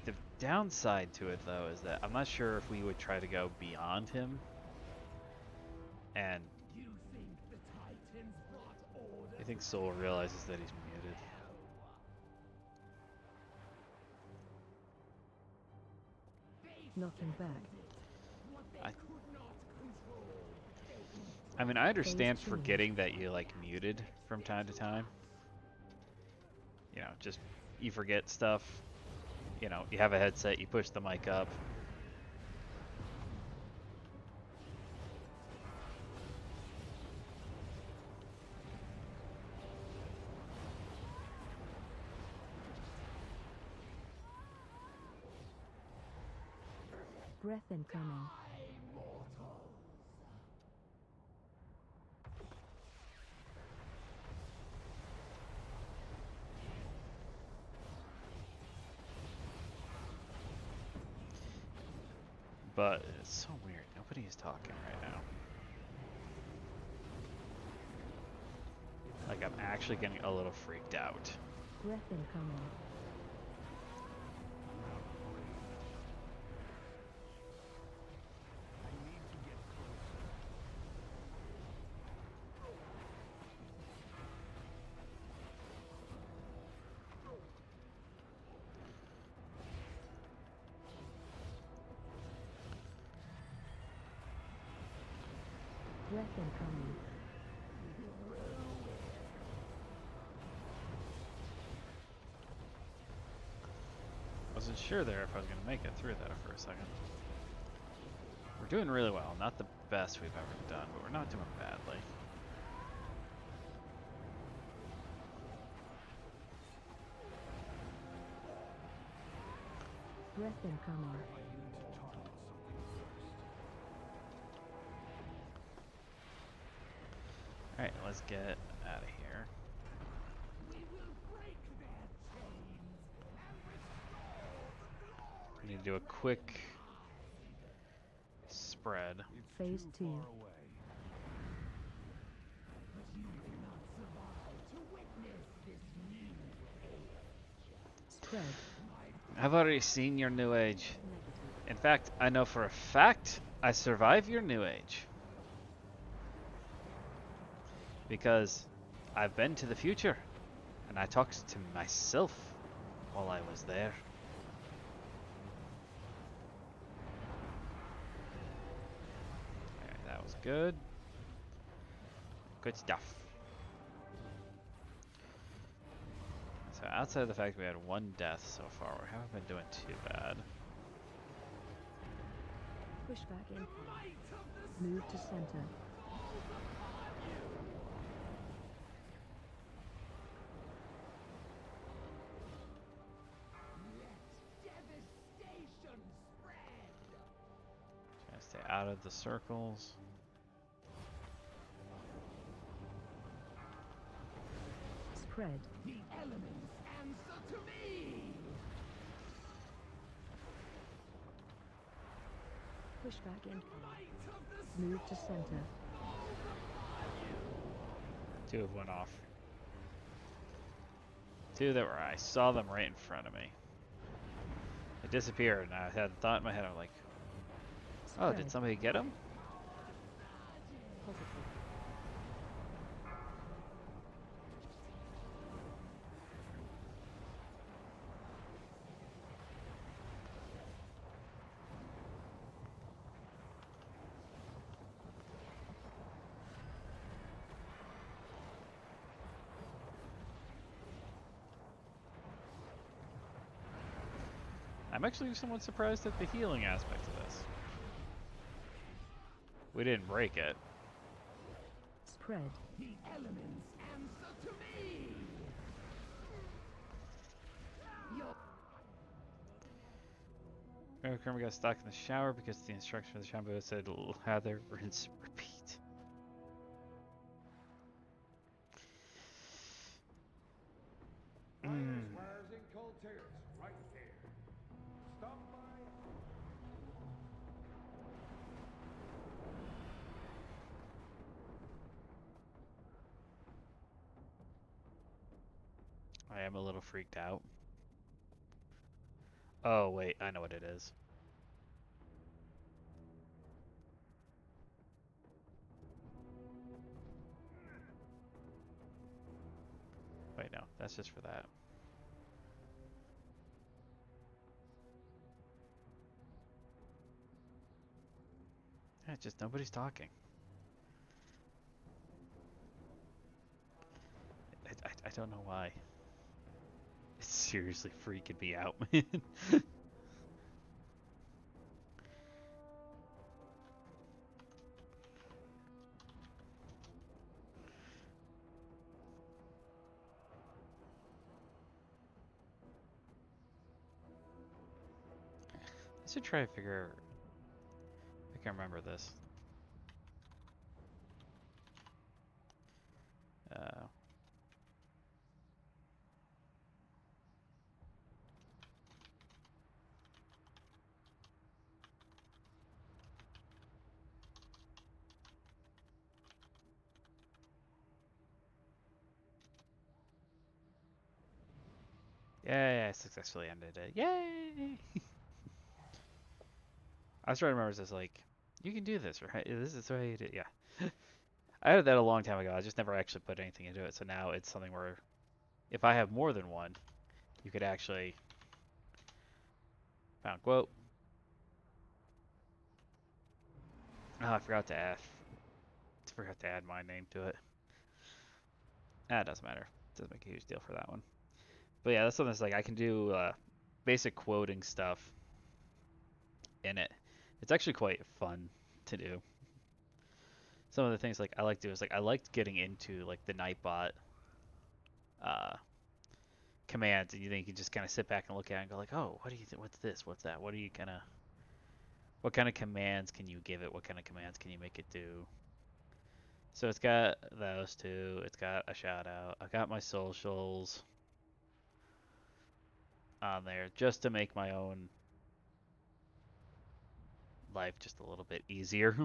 The downside to it though is that I'm not sure if we would try to go beyond him and I think Soul realizes that he's muted. Knocking back. I mean, I understand change. forgetting that you like muted from time to time. You know, just you forget stuff. You know, you have a headset, you push the mic up. Breath incoming. But it's so weird. Nobody is talking right now. Like, I'm actually getting a little freaked out. Breath incoming. Breath incoming. Wasn't sure there if I was going to make it through that for a second. We're doing really well. Not the best we've ever done, but we're not doing badly. Breath incoming. Alright, let's get out of here. We need to do a quick spread. Phase 2. Spread. I've already seen your new age. In fact, I know for a fact I survived your new age. Because I've been to the future and I talked to myself while I was there. Feels good. Good stuff. So outside of the fact we had one death so far, we haven't been doing too bad. Push back in. Move to center. Trying to stay out of the circles. Spread. The elements answer to me! Push back in. Move to center. Two have went off. Two that were, I saw them right in front of me. They disappeared, and I had a thought in my head, I'm like, oh, Spread. did somebody get them? Positive. I'm actually somewhat surprised at the healing aspect of this. We didn't break it. Spread. The elements answer to me! Remember, got stuck in the shower because the instruction for the shampoo said lather, rinse, repeat. Wires in Cold Terrace, right there. Stop by. I am a little freaked out. Oh, wait, I know what it is. Wait, no, that's just for that. Yeah, just nobody's talking. I don't know why. It's seriously freaking me out, man. I should try to figure if I can remember this. Yay, I successfully ended it. Yay! I was trying to remember this like, you can do this, right? This is the way you do it. Yeah. I had that a long time ago. I just never actually put anything into it. So now it's something where if I have more than one, you could actually found quote. Oh, I forgot to add my name to it. Ah, it doesn't matter. Doesn't make a huge deal for that one. But yeah, that's something that's like I can do basic quoting stuff in it. It's actually quite fun to do. Some of the things like I like to do is like I liked getting into like the Nightbot uh, commands, and you think you just kind of sit back and look at it and go like, oh, what do you think? What's this? What's that? What kind of commands can you give it? What kind of commands can you make it do? So it's got those two. It's got a shout out. I got my socials on there just to make my own life just a little bit easier.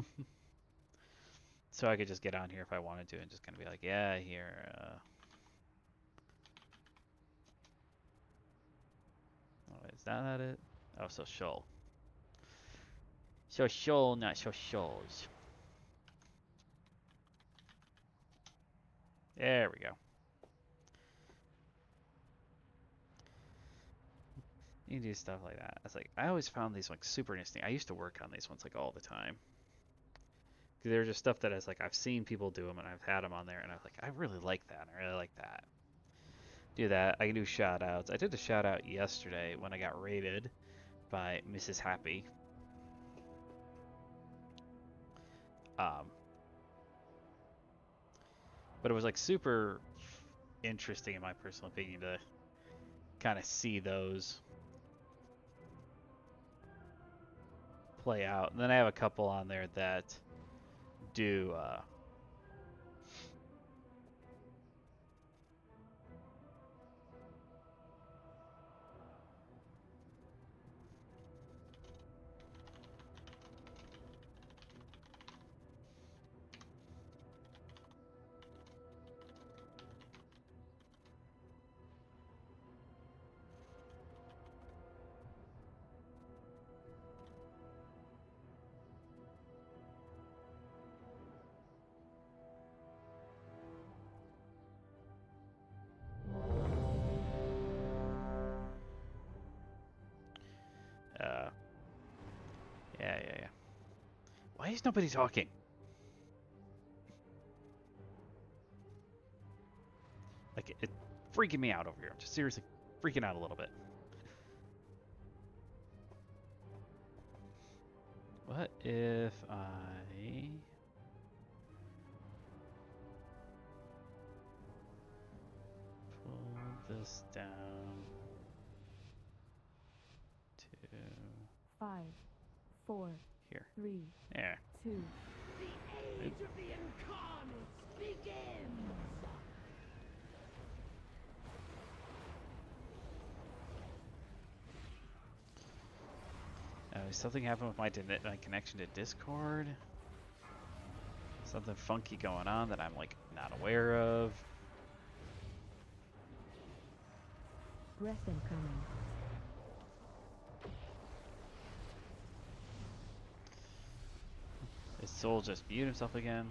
So I could just get on here if I wanted to and just kind of be like, yeah, here. Oh, is that not it? Oh, so shoal. So shoal, not so shoals. There we go. You can do stuff like that. It's like I always found these like super interesting. I used to work on these ones like all the time. They're just stuff that is like I've seen people do them and I've had them on there and I'm like I really like that. I really like that. Do that. I can do shout outs. I did a shout out yesterday when I got raided by Mrs. Happy. But it was like super interesting in my personal opinion to kind of see those play out. And then I have a couple on there that do yeah. Why is nobody talking? Like it freaking me out over here. I'm just seriously freaking out a little bit. What if I pull this down to 5, 4, here? 3, There. 2. The age of the Incarnates begins! Something happened with my connection to Discord. Something funky going on that I'm like not aware of. Breath incoming. His soul just muted himself again.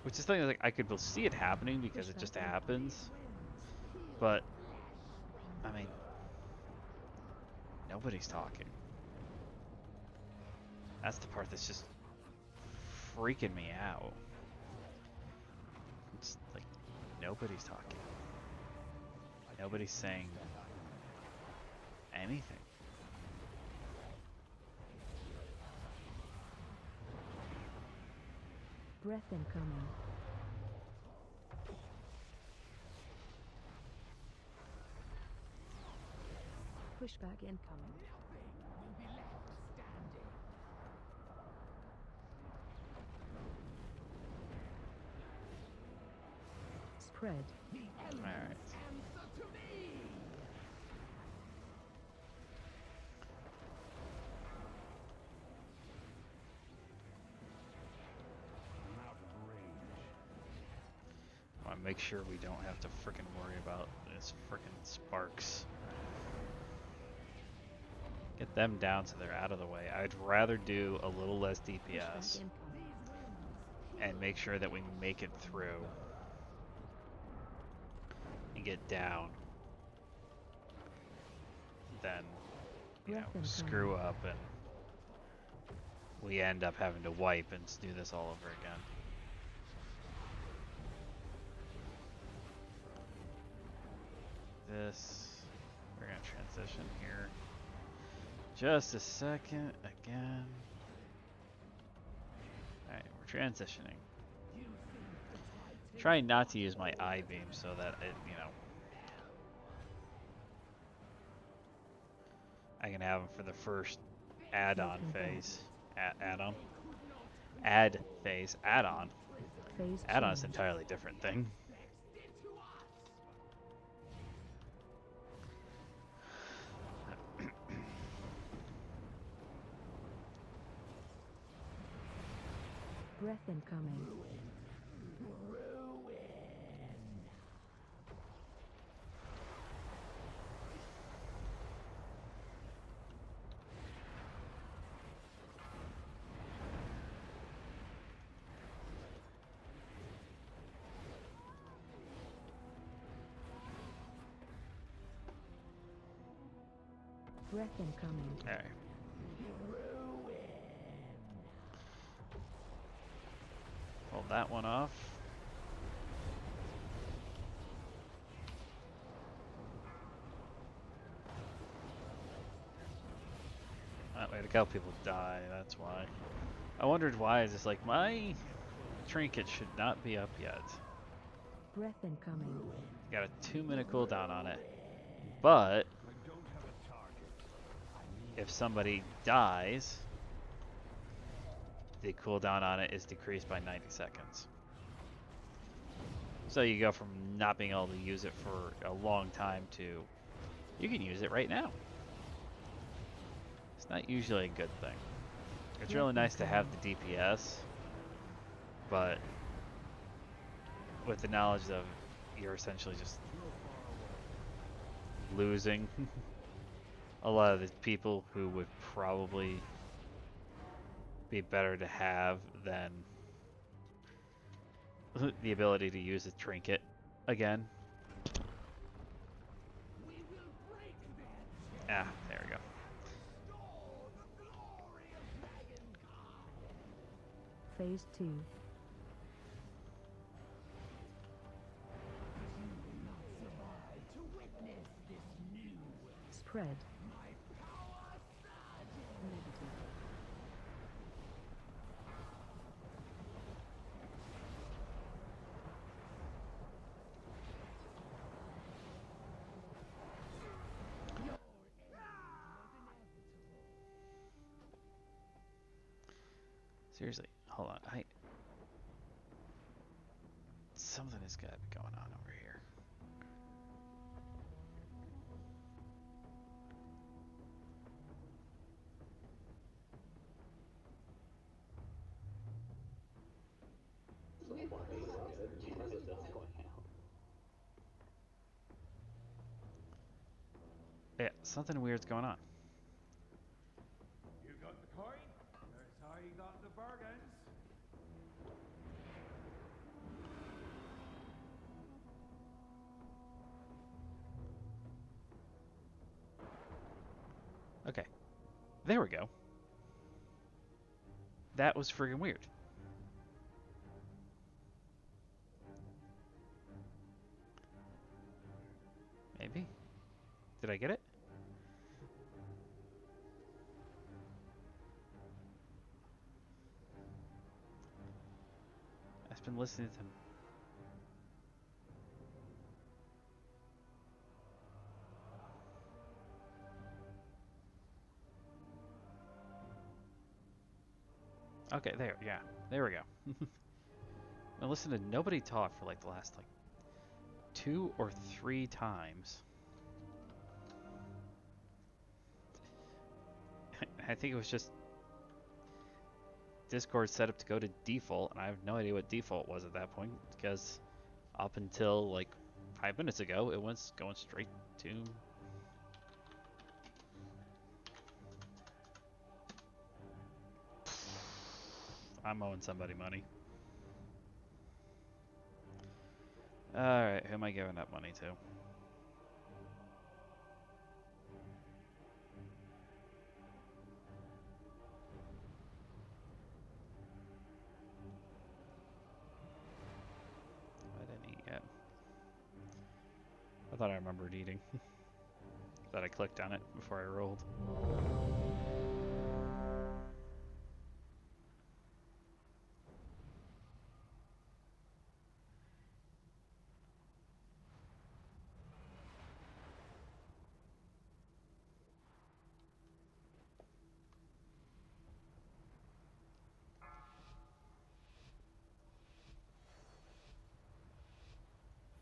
Which is something like I could see it happening because it just happens. But I mean, nobody's talking. That's the part that's just freaking me out. It's like nobody's talking. Nobody's saying anything. Breath incoming. Pushback incoming. Spread. Alright. I want to make sure we don't have to frickin' worry about this frickin' sparks. Get them down so they're out of the way. I'd rather do a little less DPS and make sure that we make it through and get down than, you know, screw up and we end up having to wipe and do this all over again. We're gonna transition here. Just a second again. Alright, we're transitioning. Trying not to use my eye beam so that it, you know, I can have them for the first add-on phase. Add-on? Add phase. Add-on. Add-on is an entirely different thing. Breath incoming. Breath incoming. Alright. Hold that one off. We had a couple people die, that's why. I wondered why. Is this like, my trinket should not be up yet. Breath incoming. Got a 2-minute cooldown on it. But if somebody dies, the cooldown on it is decreased by 90 seconds. So you go from not being able to use it for a long time to you can use it right now. It's not usually a good thing. It's really nice to have the DPS, but with the knowledge of you're essentially just losing a lot of the people who would probably be better to have than the ability to use a trinket again. Ah, there we go. Phase 2. Spread. Negative. Seriously, hold on. Something has got to be going on over here. Yeah, something weird's going on. You got the coin? Here's how you got the bargains. Okay. There we go. That was friggin' weird. Maybe? Did I get it? I've been listening to him. Okay, there, yeah. There we go. I listened to nobody talk for like the last 2 or 3 times. I think it was just Discord set up to go to default, and I have no idea what default was at that point, because up until like 5 minutes ago, it was going straight to... I'm owing somebody money. Alright, who am I giving that money to? I didn't eat yet. I thought I remembered eating. Thought I clicked on it before I rolled.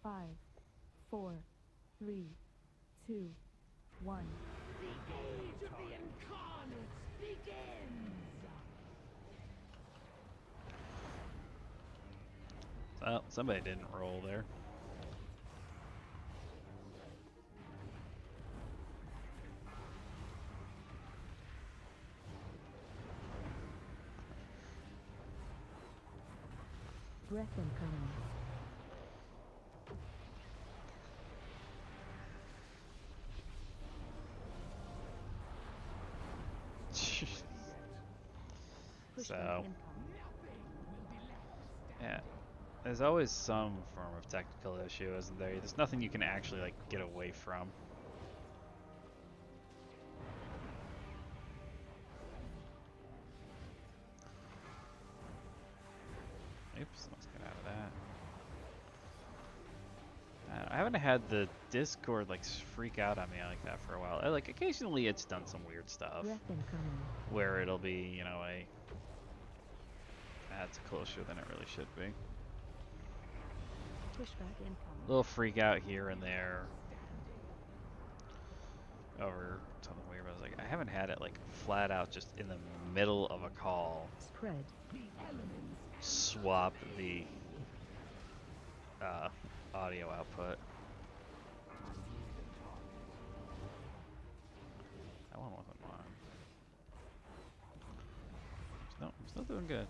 Five, 4, 3, 2, 1. The age of the Incarnates begins! Well, somebody didn't roll there. Breath incoming. So, Yeah. There's always some form of technical issue, isn't there? There's nothing you can actually like get away from. Oops, let's get out of that. I haven't had the Discord like freak out on me like that for a while. Like occasionally it's done some weird stuff Breath incoming. where it'll be, you know, that's closer than it really should be. Pushback incoming. Little freak out here and there over something weird. But I was like, I haven't had it like flat out just in the middle of a call Spread. swap the audio output. That one wasn't mine. No, I'm still doing good.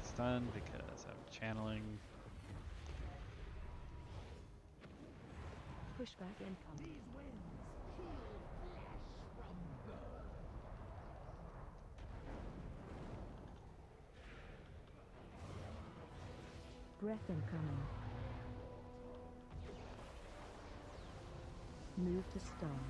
It's done because I'm channeling. Pushback incoming. Breath incoming. Move to stun.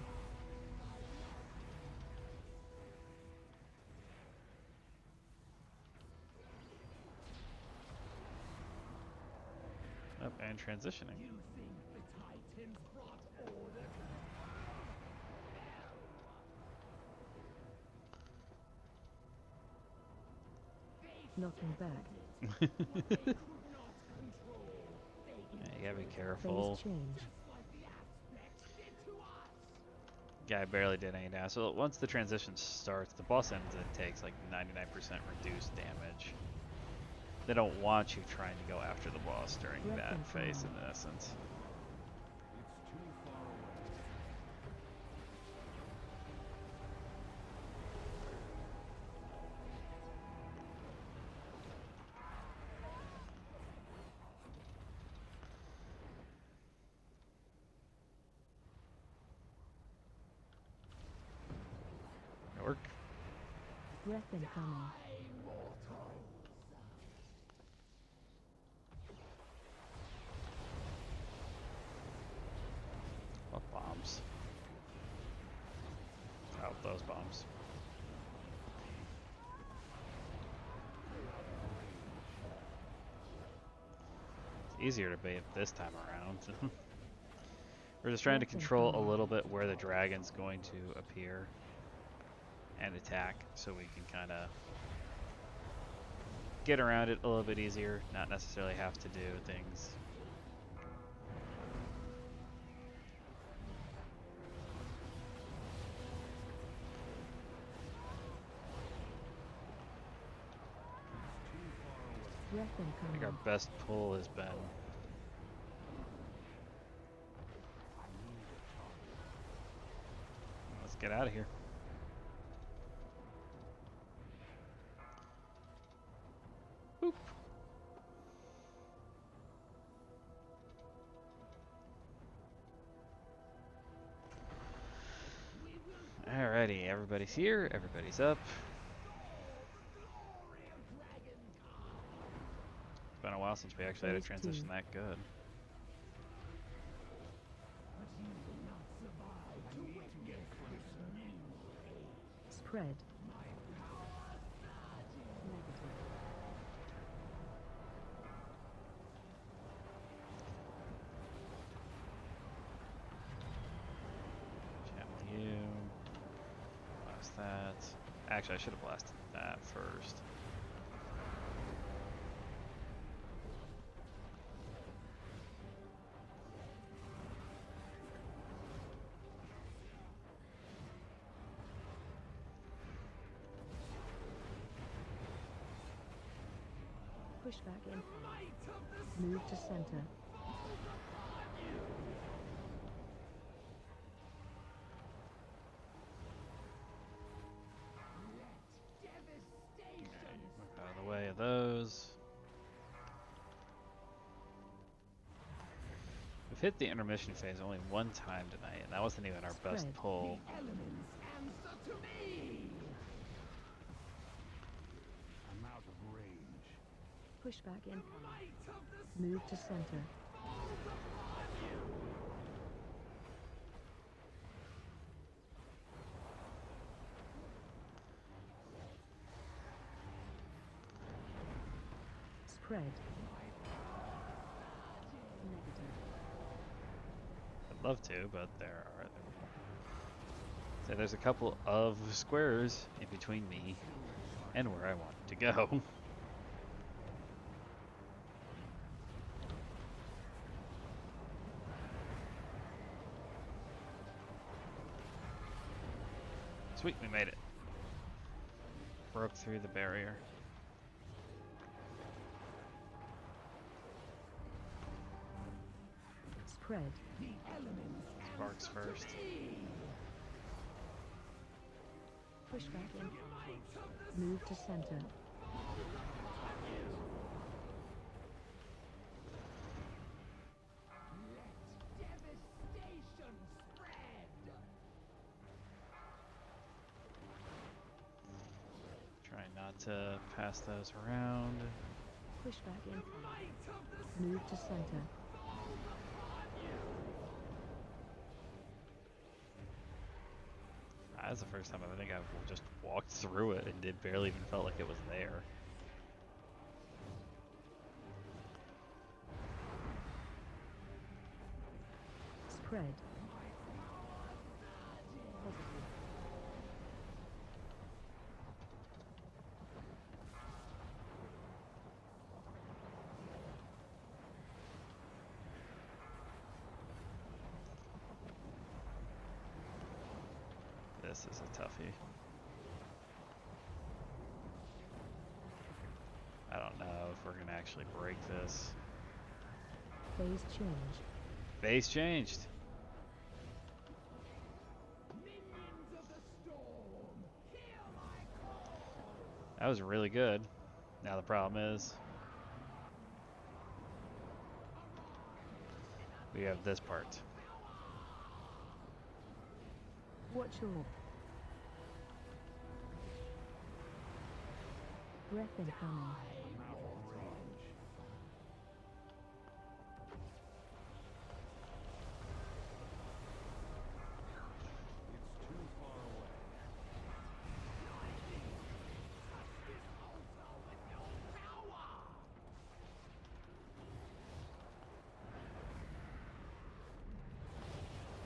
Up and transitioning. Knocking back. Yeah, you gotta be careful. Phase change. Yeah, I barely did any damage. So once the transition starts, the boss ends and takes like 99% reduced damage. They don't want you trying to go after the boss during that phase in essence. It's too far away. Work. Breath incoming. What bombs? Oh, those bombs. It's easier to bait this time around. We're just trying to control a little bit where the dragon's going to appear and attack, so we can kind of get around it a little bit easier, not necessarily have to do things. Breath I think incoming. our best pull has been let's get out of here. Boop. Alrighty, everybody's here, everybody's up. It's been a while since we actually had a transition that good. Spread. Channel you. Blast that. Actually, I should have blasted that first. Pushback incoming. Move to center. Move out of the way of those. We've hit the intermission phase only one time tonight, and that wasn't even our best pull. I'm out of Pushback incoming. Move to center. Spread. Negative. I'd love to, but there's a couple of squares in between me and where I want to go. Sweet, we made it. Broke through the barrier. Spread. Sparks first. Pushback incoming. Move to center. Try not to pass those around. Pushback incoming. Move to center. That's the first time I think I've just walked through it and it barely even felt like it was there. Spread. This is a toughie. I don't know if we're gonna actually break this. Phase change. Phase changed. That was really good. Now the problem is we have this part. Watch your breath incoming.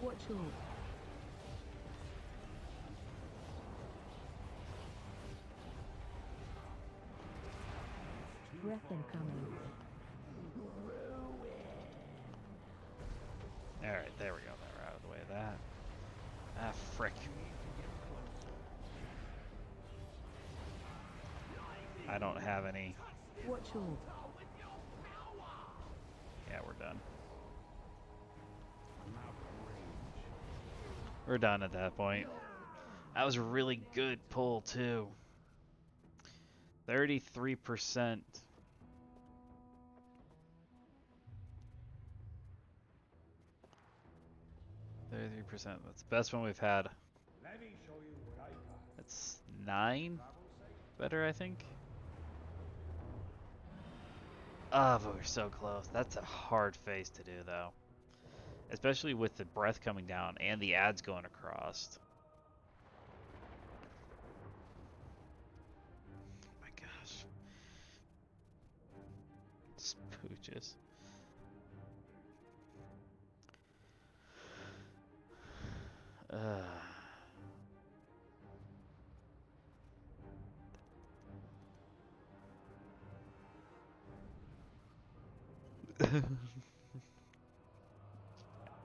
Watch your breath incoming. Alright, there we go. Now we're out of the way of that. Ah, frick. I don't have any. Watch your Yeah, we're done. We're done at that point. That was a really good pull, too. 33%. That's the best one we've had. It's 9 better, I think. Oh, but we're so close. That's a hard phase to do, though. Especially with the breath coming down and the ads going across. Oh my gosh. Spooches.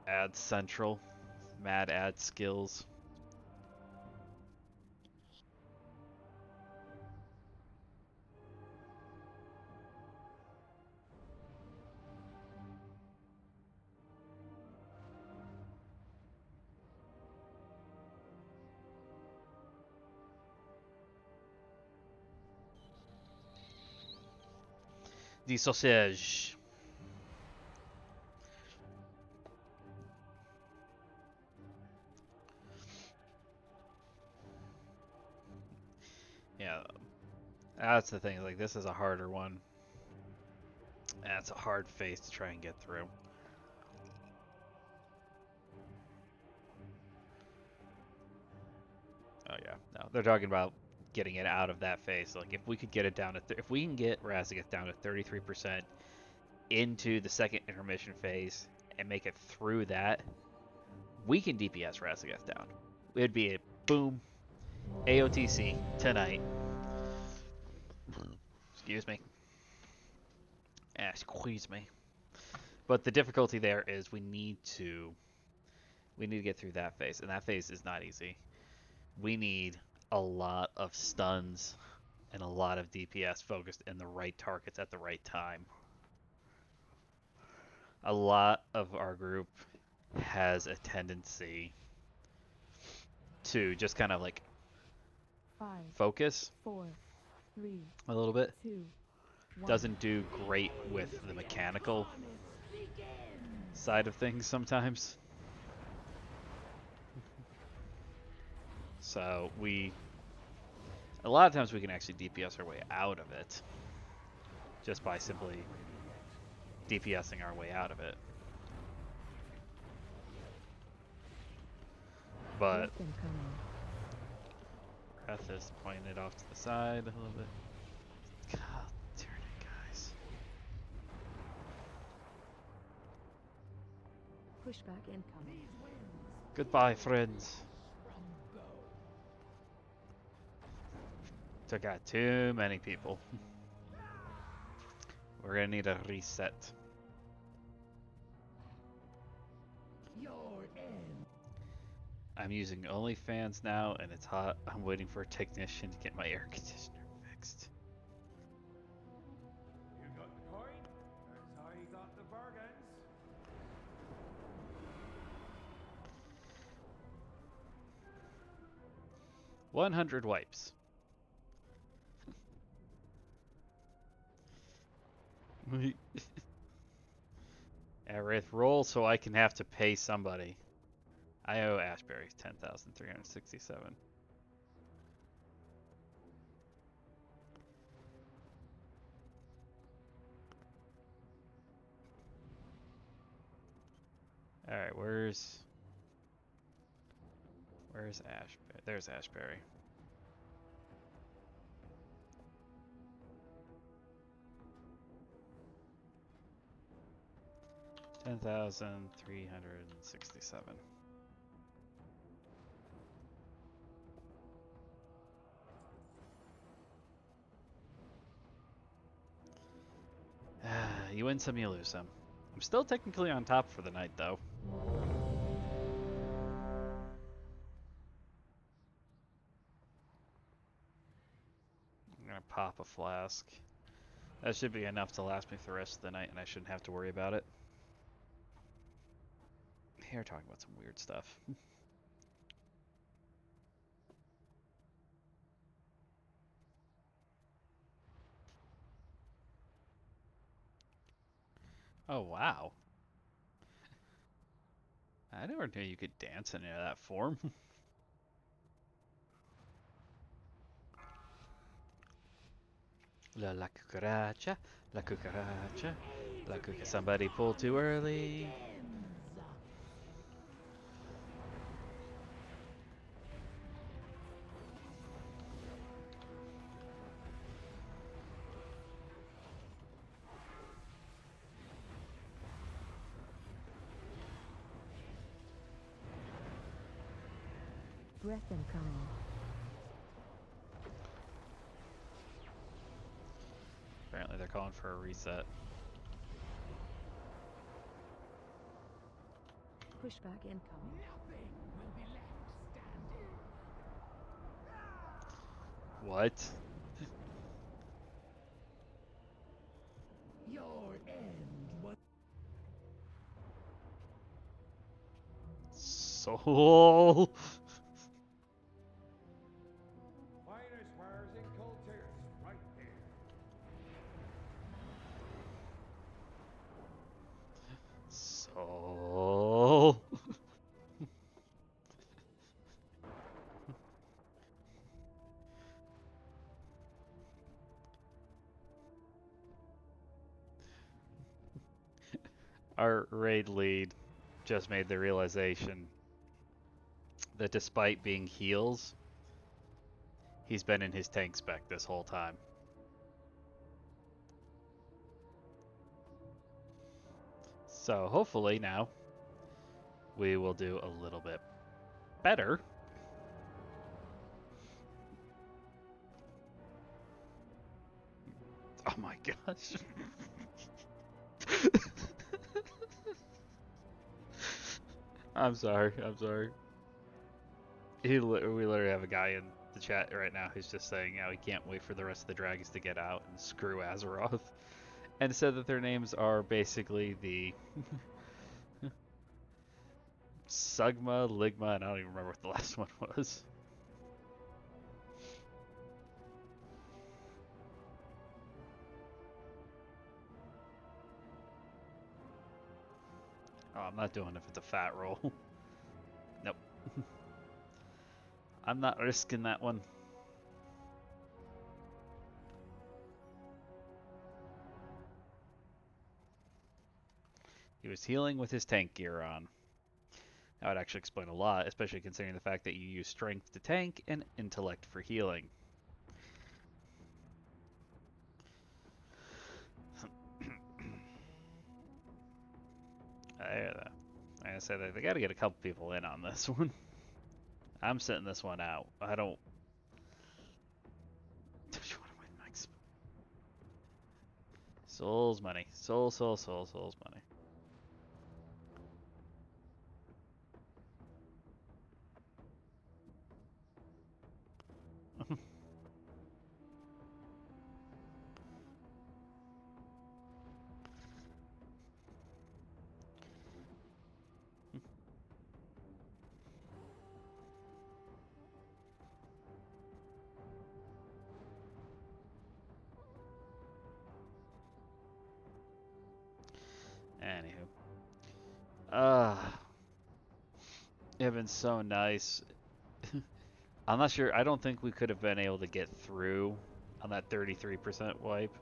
Ad Central. Mad ad skills. The sausage. Yeah, that's the thing. Like, this is a harder one. That's a hard phase to try and get through. Oh yeah, no, they're talking about getting it out of that phase. Like if we could get it down to, if we can get Razegeth down to 33% into the second intermission phase and make it through that, we can DPS Razegeth down. It'd be a boom, AOTC tonight. Excuse me. Squeeze me. But the difficulty there is we need to get through that phase, and that phase is not easy. We need a lot of stuns and a lot of DPS focused in the right targets at the right time. A lot of our group has a tendency to just kind of like 5, focus 4, 3, a little bit. 2, 1. Doesn't do great with the mechanical side of things sometimes. So a lot of times we can actually DPS our way out of it just by simply DPSing our way out of it. But Breath incoming. Breath is pointed off to the side a little bit. God darn it, guys. Pushback incoming. Goodbye, friends. Took out too many people. We're gonna need a reset. I'm using OnlyFans now, and it's hot. I'm waiting for a technician to get my air conditioner fixed. You got the coin? That's how you got the bargains. 100 wipes. Aerith, roll so I can have to pay somebody. I owe Ashbury 10,367. Alright, where's Ashbury? There's Ashbury. $10,367. You win some, you lose some. I'm still technically on top for the night, though. I'm gonna pop a flask. That should be enough to last me for the rest of the night, and I shouldn't have to worry about it. Here, talking about some weird stuff. Oh, wow. I never knew you could dance in any of that form. La cucaracha, la cucaracha, la cucaracha. Somebody pulled too early. Breath incoming. Apparently they're calling for a reset. Pushback incoming. What? Your end was Soul. finest wares in cultures, right there. Soul. Our raid lead just made the realization that despite being heals, he's been in his tank spec this whole time. So hopefully now we will do a little bit better. Oh my gosh. I'm sorry. We literally have a guy in the chat right now who's just saying how he can't wait for the rest of the dragons to get out and screw Azeroth. And said that their names are basically the Sugma, Ligma, and I don't even remember what the last one was. Oh, I'm not doing it if it's a fat roll. Nope. I'm not risking that one. He was healing with his tank gear on. That would actually explain a lot, especially considering the fact that you use strength to tank and intellect for healing. Like I said, they got to get a couple people in on this one. I'm sitting this one out. I don't. Don't you want to win, Max? Soul's money. Soul's money. Anywho. It'd been so nice. I'm not sure. I don't think we could have been able to get through on that 33% wipe.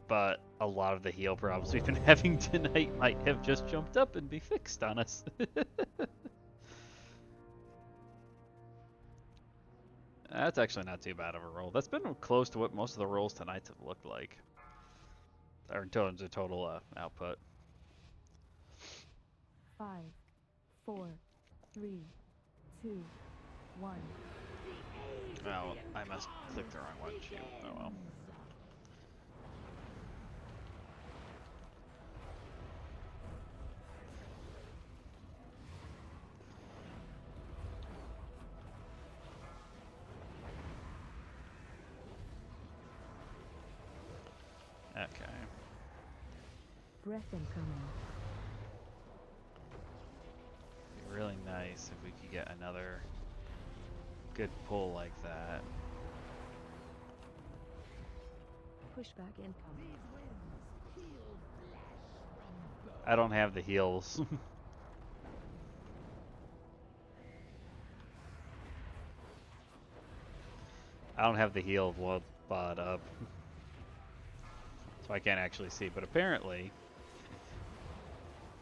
But a lot of the heal problems we've been having tonight might have just jumped up and be fixed on us. That's actually not too bad of a roll. That's been close to what most of the rolls tonight have looked like. Or in terms of total output. 5, 4, 3, 2, 1. Oh, I must click the wrong one. Shoot. Oh well. Okay. Breath incoming. It'd be really nice if we could get another good pull like that. Pushback incoming. I don't have the heals. I don't have the heal of bot up. So I can't actually see. But apparently,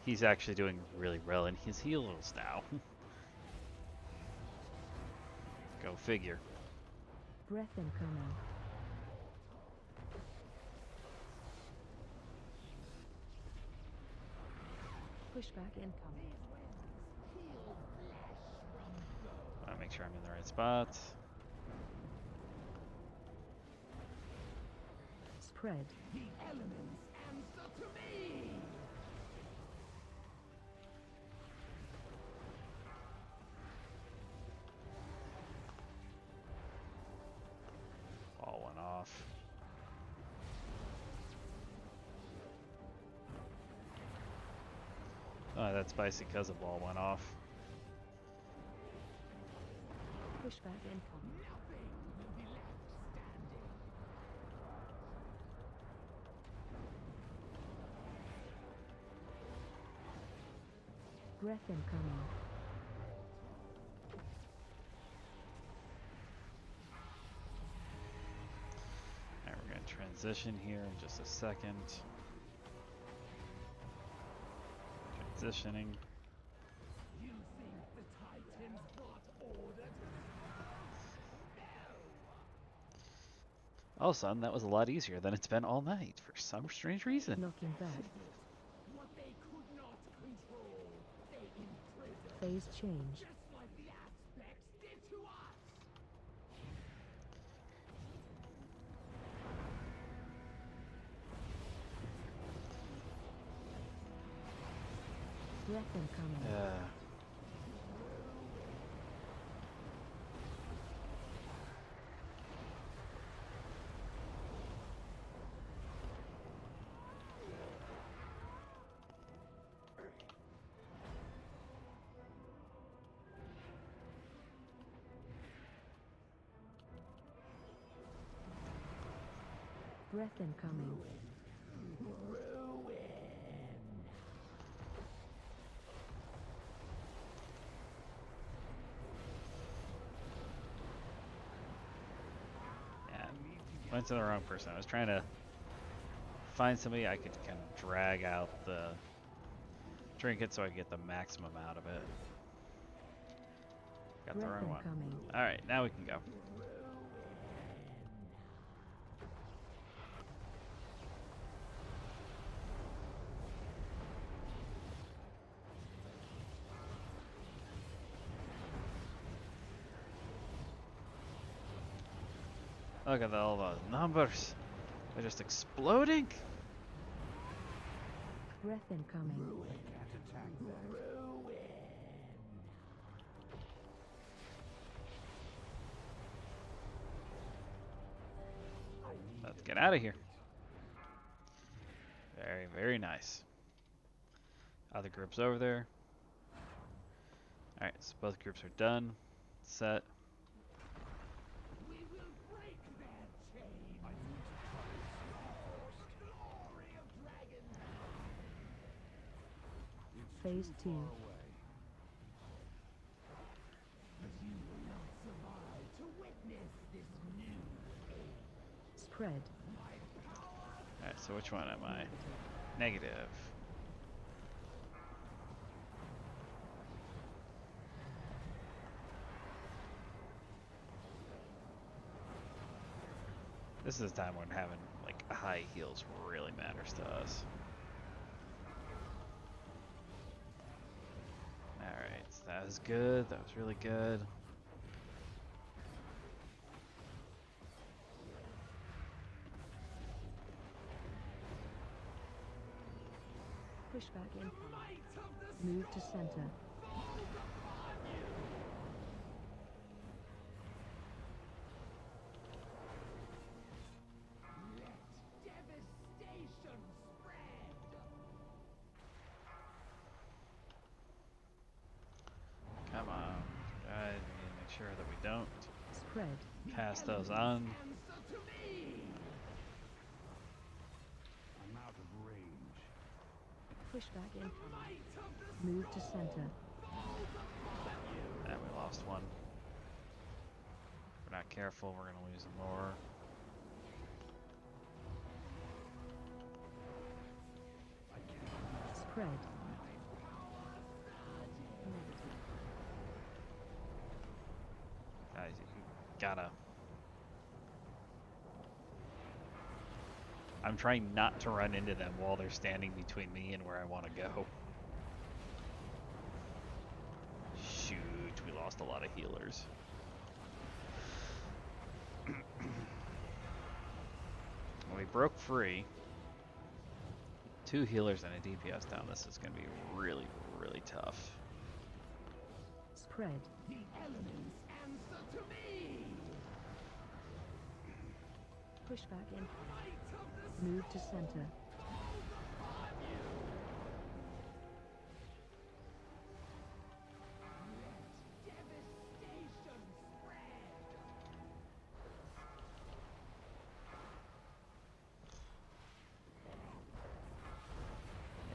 he's actually doing really well in his heals now. Go figure. Breath incoming. Pushback incoming. I want to make sure I'm in the right spot. Spread. The elements answer to me! All went off. Oh, that's spicy because a ball went off. Pushback incoming. Nothing will be left standing. Breath incoming. Alright, we're going to transition here in just a second. Transitioning. You think the Titans brought order to All of a sudden, that was a lot easier than it's been all night for some strange reason. Knocking back. what they could not control? They imprisoned, Phase change. just like the aspects did to us. Breath incoming. Breath incoming. Yeah, went to the wrong person. I was trying to find somebody I could kind of drag out the trinket so I could get the maximum out of it. Got the Breath wrong one. incoming. Alright, now we can go. Look at all the numbers. They're just exploding. Breath incoming. Let's get out of here. Very, very nice. Other groups over there. Alright, so both groups are done. Set. We will break their chain. I need to glory of Dragon. Phase 2. But you will not survive to witness this new Spread. Alright, so which one am I? Negative. This is the time when having like high heals really matters to us. Alright, so that was good. That was really good. Push back in. Move to center. devastation spread. Come on. I need to make sure that we don't Spread. pass those on. Answer to me. I'm out of range. Push back in. Might of the Move to center. And we lost one. If we're not careful, we're gonna lose more. Spread. Guys, you gotta. I'm trying not to run into them while they're standing between me and where I want to go. Shoot, we lost a lot of healers. When we broke free, 2 healers and a DPS down, this is going to be really, really tough. Spread. The elements answer to me. Push back in. Might of the Move to center. devastation spread.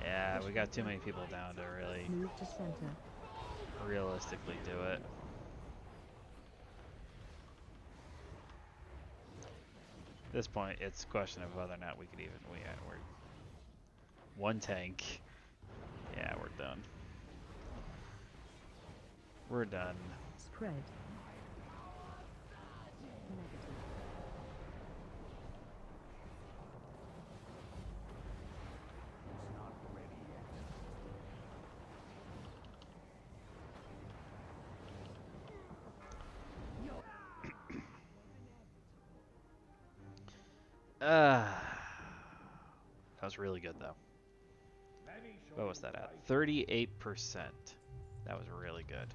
Yeah, we got too many people down to really Move to center. realistically do it. At this point, it's a question of whether or not we could even. We're one tank. Yeah, we're done. We're done. Spread. Negative. It's not ready yet. That was really good though. What was that at? 38%. That was really good.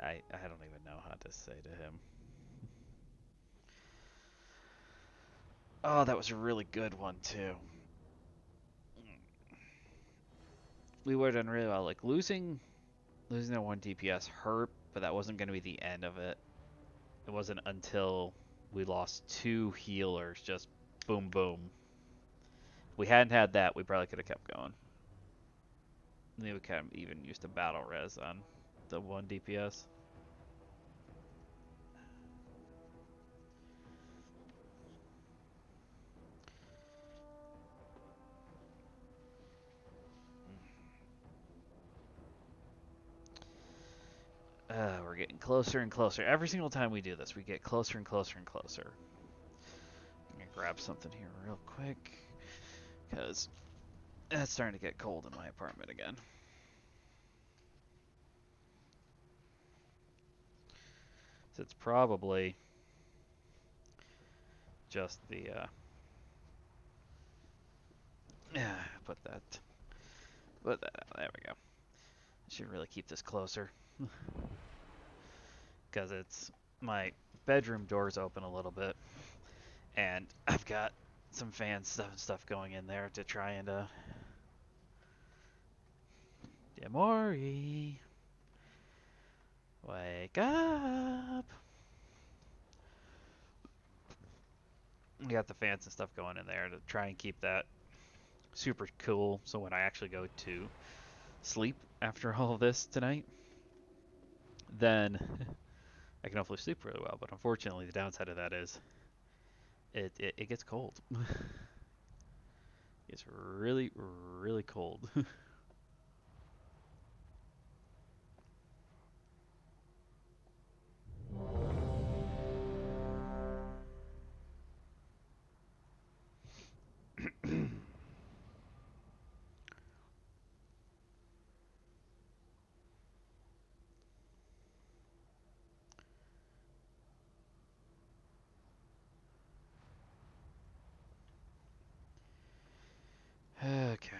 I don't even know how to say to him. Oh, that was a really good one too. We would have done really well. Like losing that one DPS hurt, but that wasn't going to be the end of it. It wasn't until we lost 2 healers, just boom, boom. If we hadn't had that, we probably could have kept going. Maybe we could have even used a battle res on the one DPS. We're getting closer and closer. Every single time we do this, we get closer and closer and closer. I'm going to grab something here real quick, because it's starting to get cold in my apartment again. So it's probably just the, put that out. There we go. I should really keep this closer. Because it's my bedroom door's open a little bit, and I've got some fan stuff going in there to try and Demori, wake up. We got the fans and stuff going in there to try and keep that super cool, so when I actually go to sleep after all of this tonight, then I can hopefully sleep really well. But unfortunately, the downside of that is it gets cold. It's really, really cold. Okay.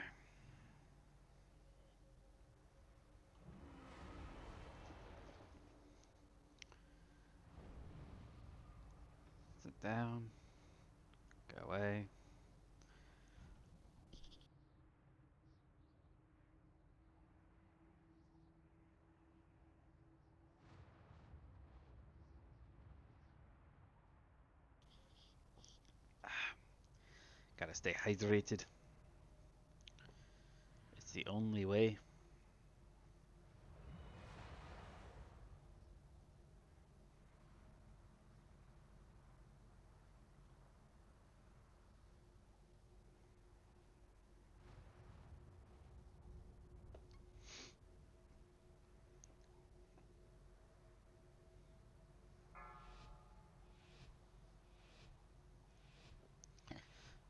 Sit down. Go away. Gotta stay hydrated. It's the only way.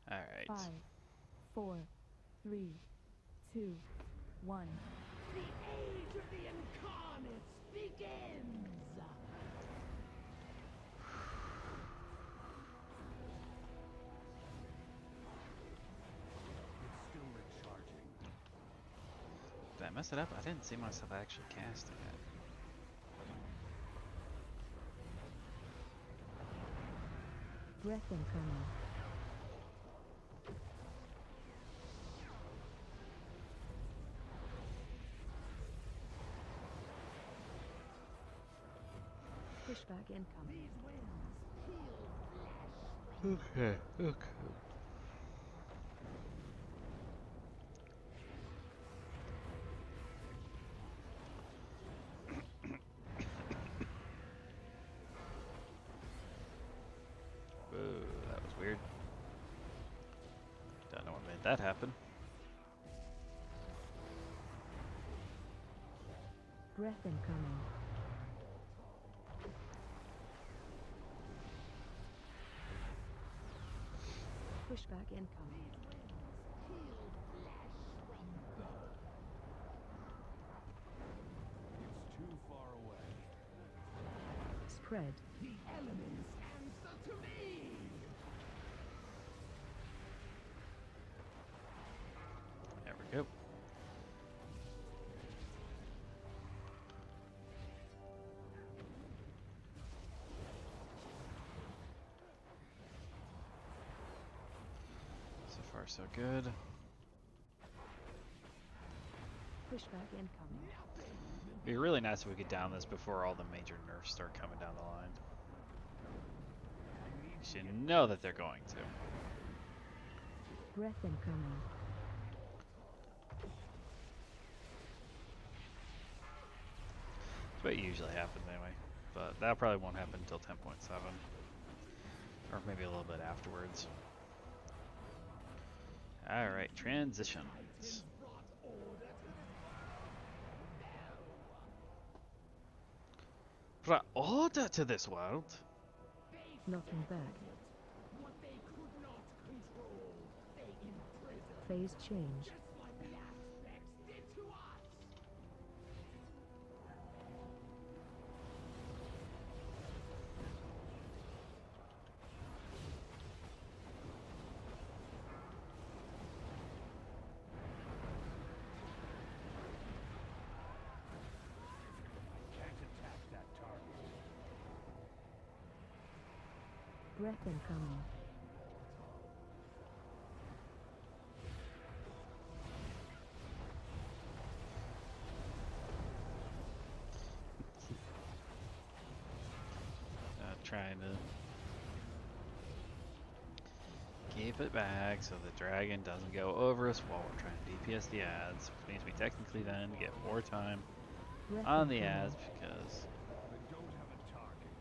All right. 5, 4, 3, 2, 1. The age of the Incarnates begins! It's still recharging. Did I mess it up? I didn't see myself actually casting it. Breath incoming. Pushback incoming. These winds heal flesh. Okay. Whoa, that Let that happen. Breath incoming. Pushback incoming. It's too far away. Spread. The elements answer to me! There we go. So far, so good. Pushback incoming. It'd be really nice if we could down this before all the major nerfs start coming down the line. You know that they're going to. Breath incoming. That's what usually happens anyway. But that probably won't happen until 10.7. Or maybe a little bit afterwards. Alright, transitions. Brought order to this world. Knocking back. Phase change. Can't attack that target. Breath incoming. Trying to keep it back so the dragon doesn't go over us while we're trying to DPS the ads, which means we technically then get more time Breath on the incoming. ads because I don't have a target.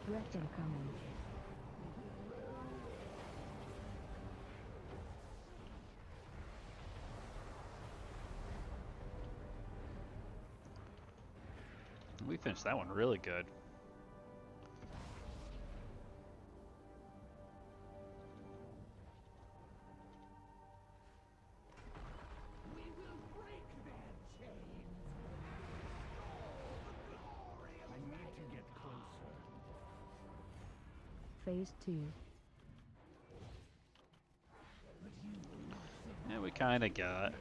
Breath incoming. we finished that one really good. I need to get closer. Phase 2. Yeah, we kind of got.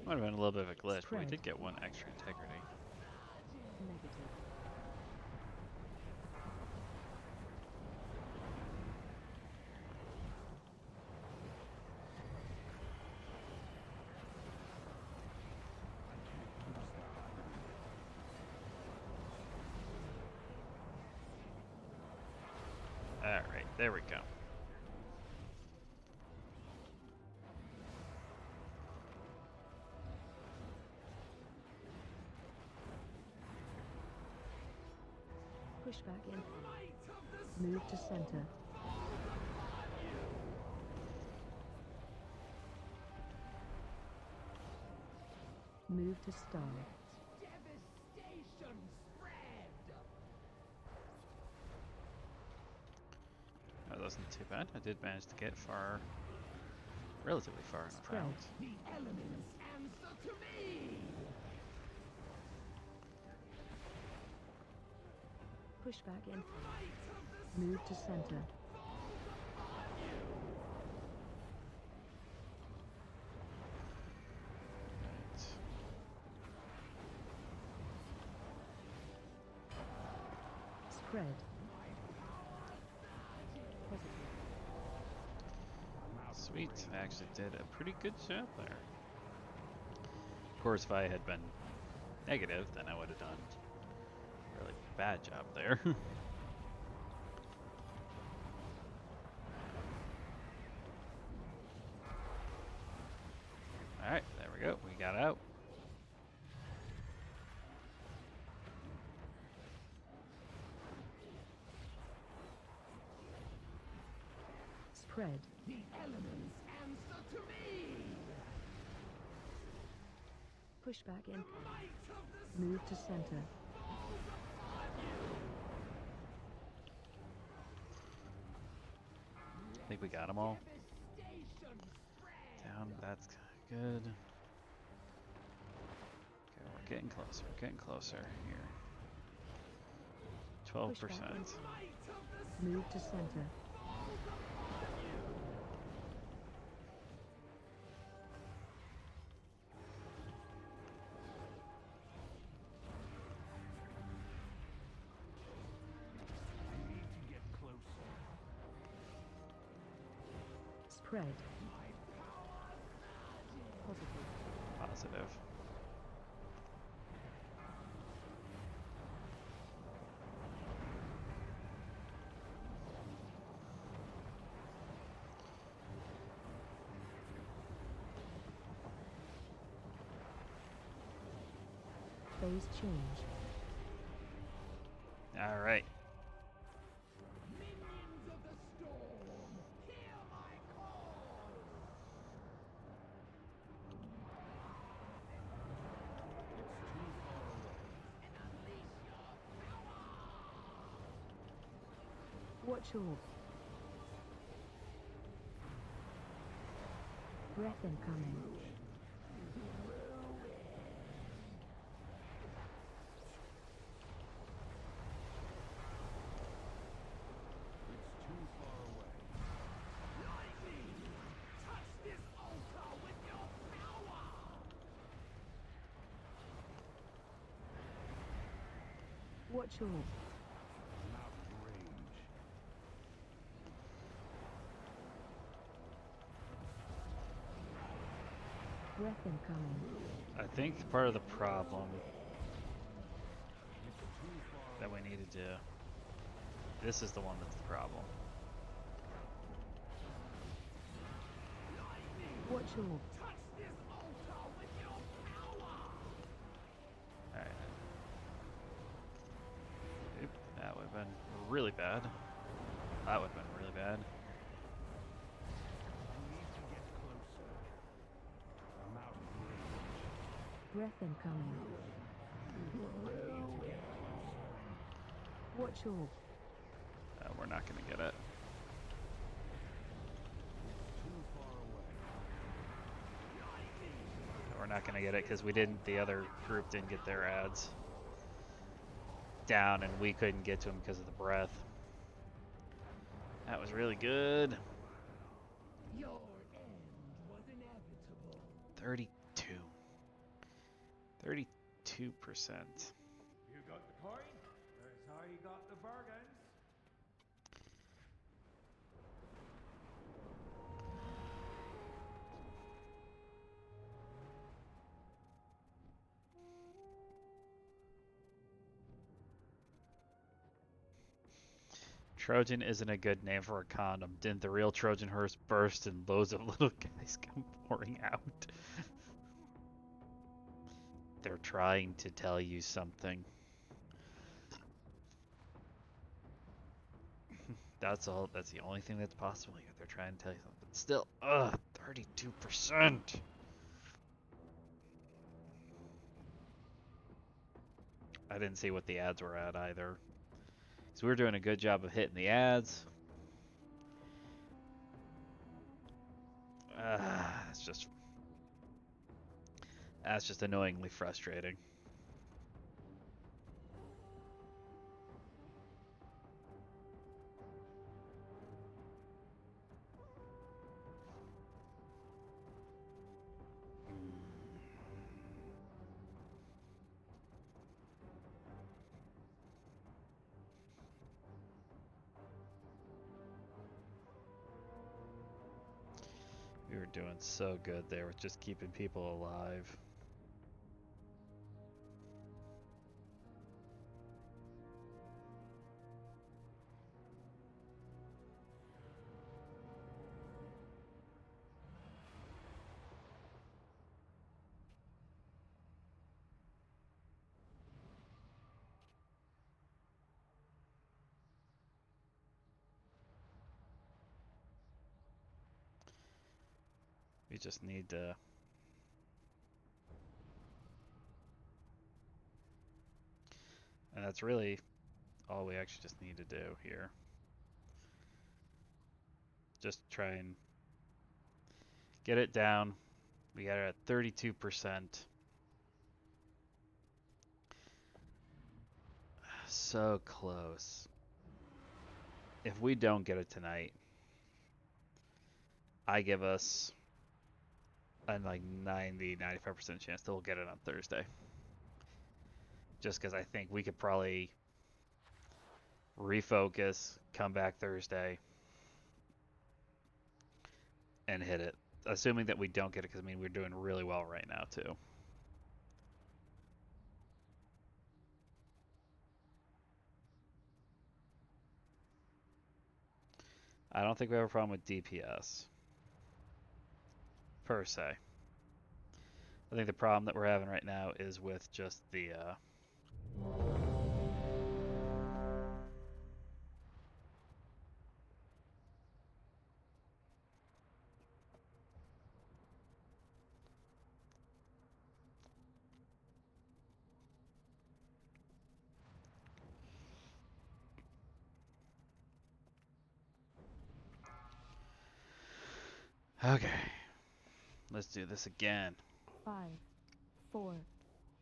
Might have been a little bit of a glitch, but we Spread. did get one extra integrity. Negative. Alright, there we go. Pushback incoming. Move to center. Move to star. That wasn't too bad. I did manage to get far, relatively far enough Spread. out. The elements answer to me! Pushback incoming. Move to center. Right. Spread. Positive. Sweet. I actually did a pretty good job there. Of course, if I had been negative, then I would have done a really bad job there. got out. Spread. The elements answer to me. Push back in. Might of the Move to center. I think we got them all. devastation spread. Down, that's good. Okay, we're getting closer, here. 12%. Push back in. Might of the Move to center. I need to get closer. Spread. Positive. Positive. Phase change. All right. Minions of the storm, hear my call. It's too far away. And unleash your power. Watch orb. Breath incoming. It's too far away. Lightning! Touch this altar with your power! Watch orb. I'm out of range. Breath incoming. I think part of the problem It's too far that we needed to... This is the one that's the problem. Watch orb. Touch this altar with your power! Alright. Oop, that would have been really bad. That would have been really bad. I need to get closer. I'm out of range. Breath incoming. Watch orb. We're not going to get it. Too far away. We're not going to get it because we didn't. The other group didn't get their ads down, and we couldn't get to them because of the breath. That was really good. Your end was inevitable. 32. 32%. You got the coin? That's how you got the bargains. Trojan isn't a good name for a condom. Didn't the real Trojan horse burst and loads of little guys come pouring out? They're trying to tell you something. That's all. That's the only thing that's possible here. They're trying to tell you something. But still, 32%. I didn't see what the ads were at either. So we were doing a good job of hitting the ads. It's just... That's just annoyingly frustrating. We were doing so good there with just keeping people alive. just need to... And that's really all we actually just need to do here. Just try and get it down. We got it at 32%. So close. If we don't get it tonight, I give us a like 90-95% chance that we'll get it on Thursday. Just because I think we could probably refocus, come back Thursday, and hit it. Assuming that we don't get it, because I mean we're doing really well right now too. I don't think we have a problem with DPS per se. I think the problem that we're having right now is with just the okay. Let's do this again. 5, 4,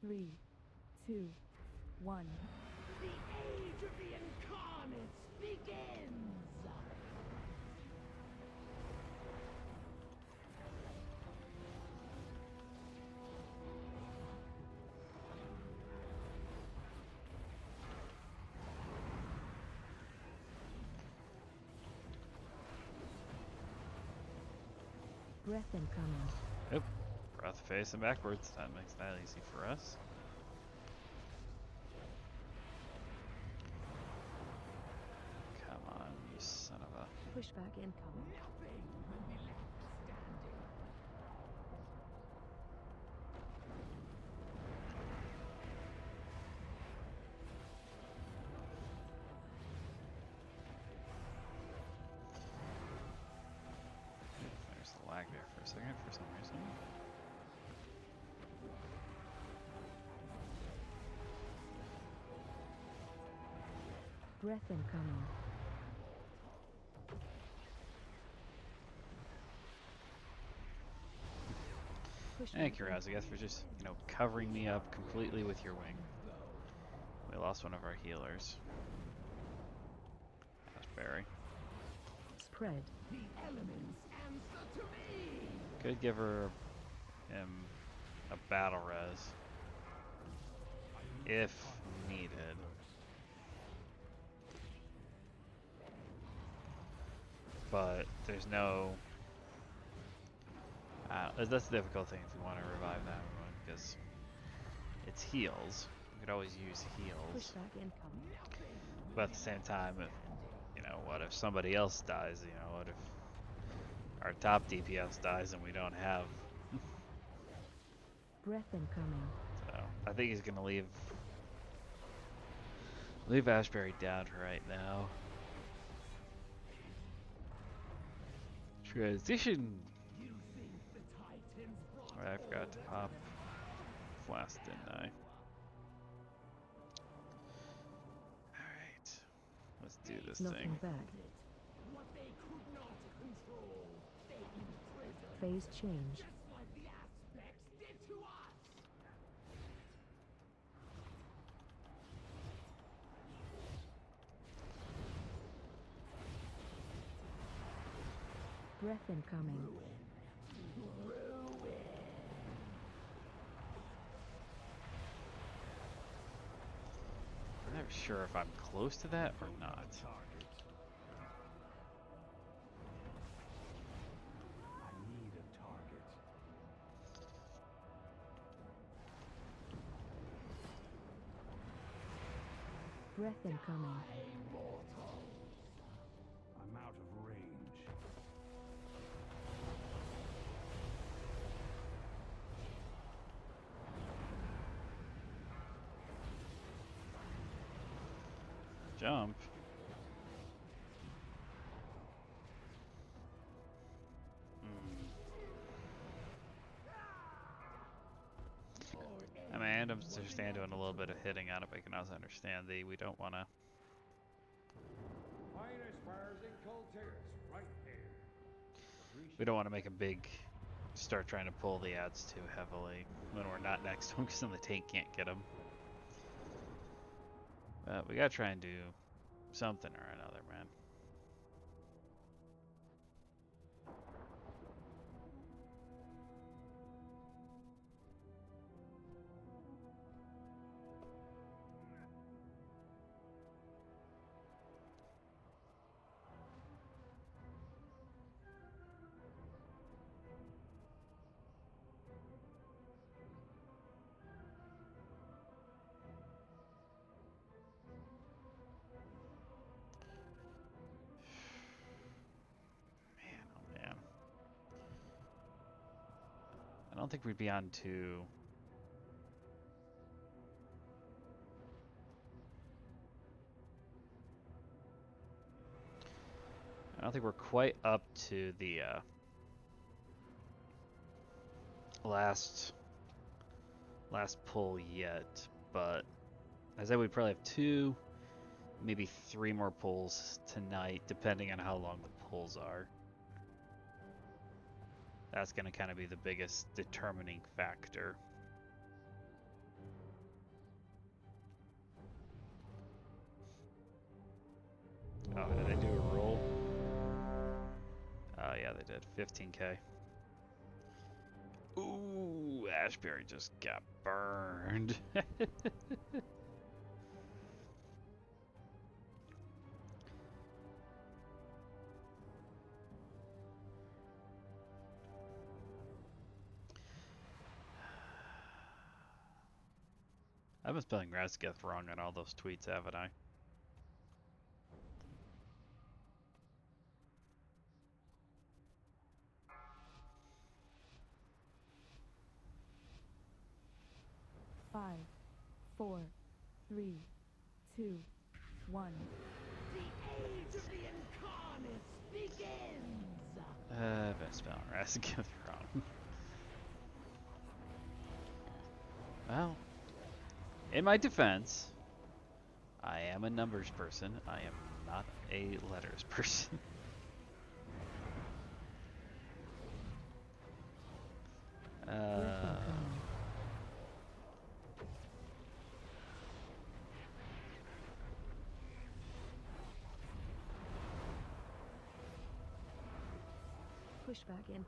3, 2, 1. The age of the Incarnates begins! Breath incoming. Yep. Breath facing backwards. That makes that easy for us. Come on, you son of a... Pushback incoming. Nothing will be left standing. There's the lag there for a second for some reason. Breath incoming. Thank you, Razegeth, for just, covering me up completely with your wing. We lost one of our healers. That's Barry. Spread. The elements answer to me! Could give him a battle res if needed. But there's no... that's the difficult thing if we want to revive that one, because it's heals. We could always use heals. Pushback incoming. But at the same time, if, what if somebody else dies? What if our top DPS dies and we don't have... Breath incoming. So, I think he's going to leave Ashbury down for right now. Transition! Oh, I forgot to pop Flask, didn't I? Alright. Let's do this Knocking thing. back. What they could not control, they imprisoned. Phase change. Just like the aspects did to us! Breath incoming. I'm never sure if I'm close to that or not. I need a target. Breath incoming. I'm out of range. Jump. understand doing a little bit of hitting on it, but I can also understand we don't want to. Finest fires in Colteris, right here. We don't want to make a big start trying to pull the ads too heavily when we're not next to them, because then the tank can't get them. But we gotta try and do something or another, man. Man. I don't think we'd be on to. I don't think we're quite up to the last pull yet, but I said we'd probably have 2, maybe 3 more pulls tonight, depending on how long the pulls are. That's going to kind of be the biggest determining factor. Oh, did they do a roll? Oh, yeah, they did. 15k. Ooh, Ashbury just got burned. I've been spelling Razegeth wrong on all those tweets, haven't I? Five, 4, 3, 2, 1. The age of the Incarnates begins! I've been spelling Razegeth wrong. Well, in my defense, I am a numbers person. I am not a letters person. Pushback incoming.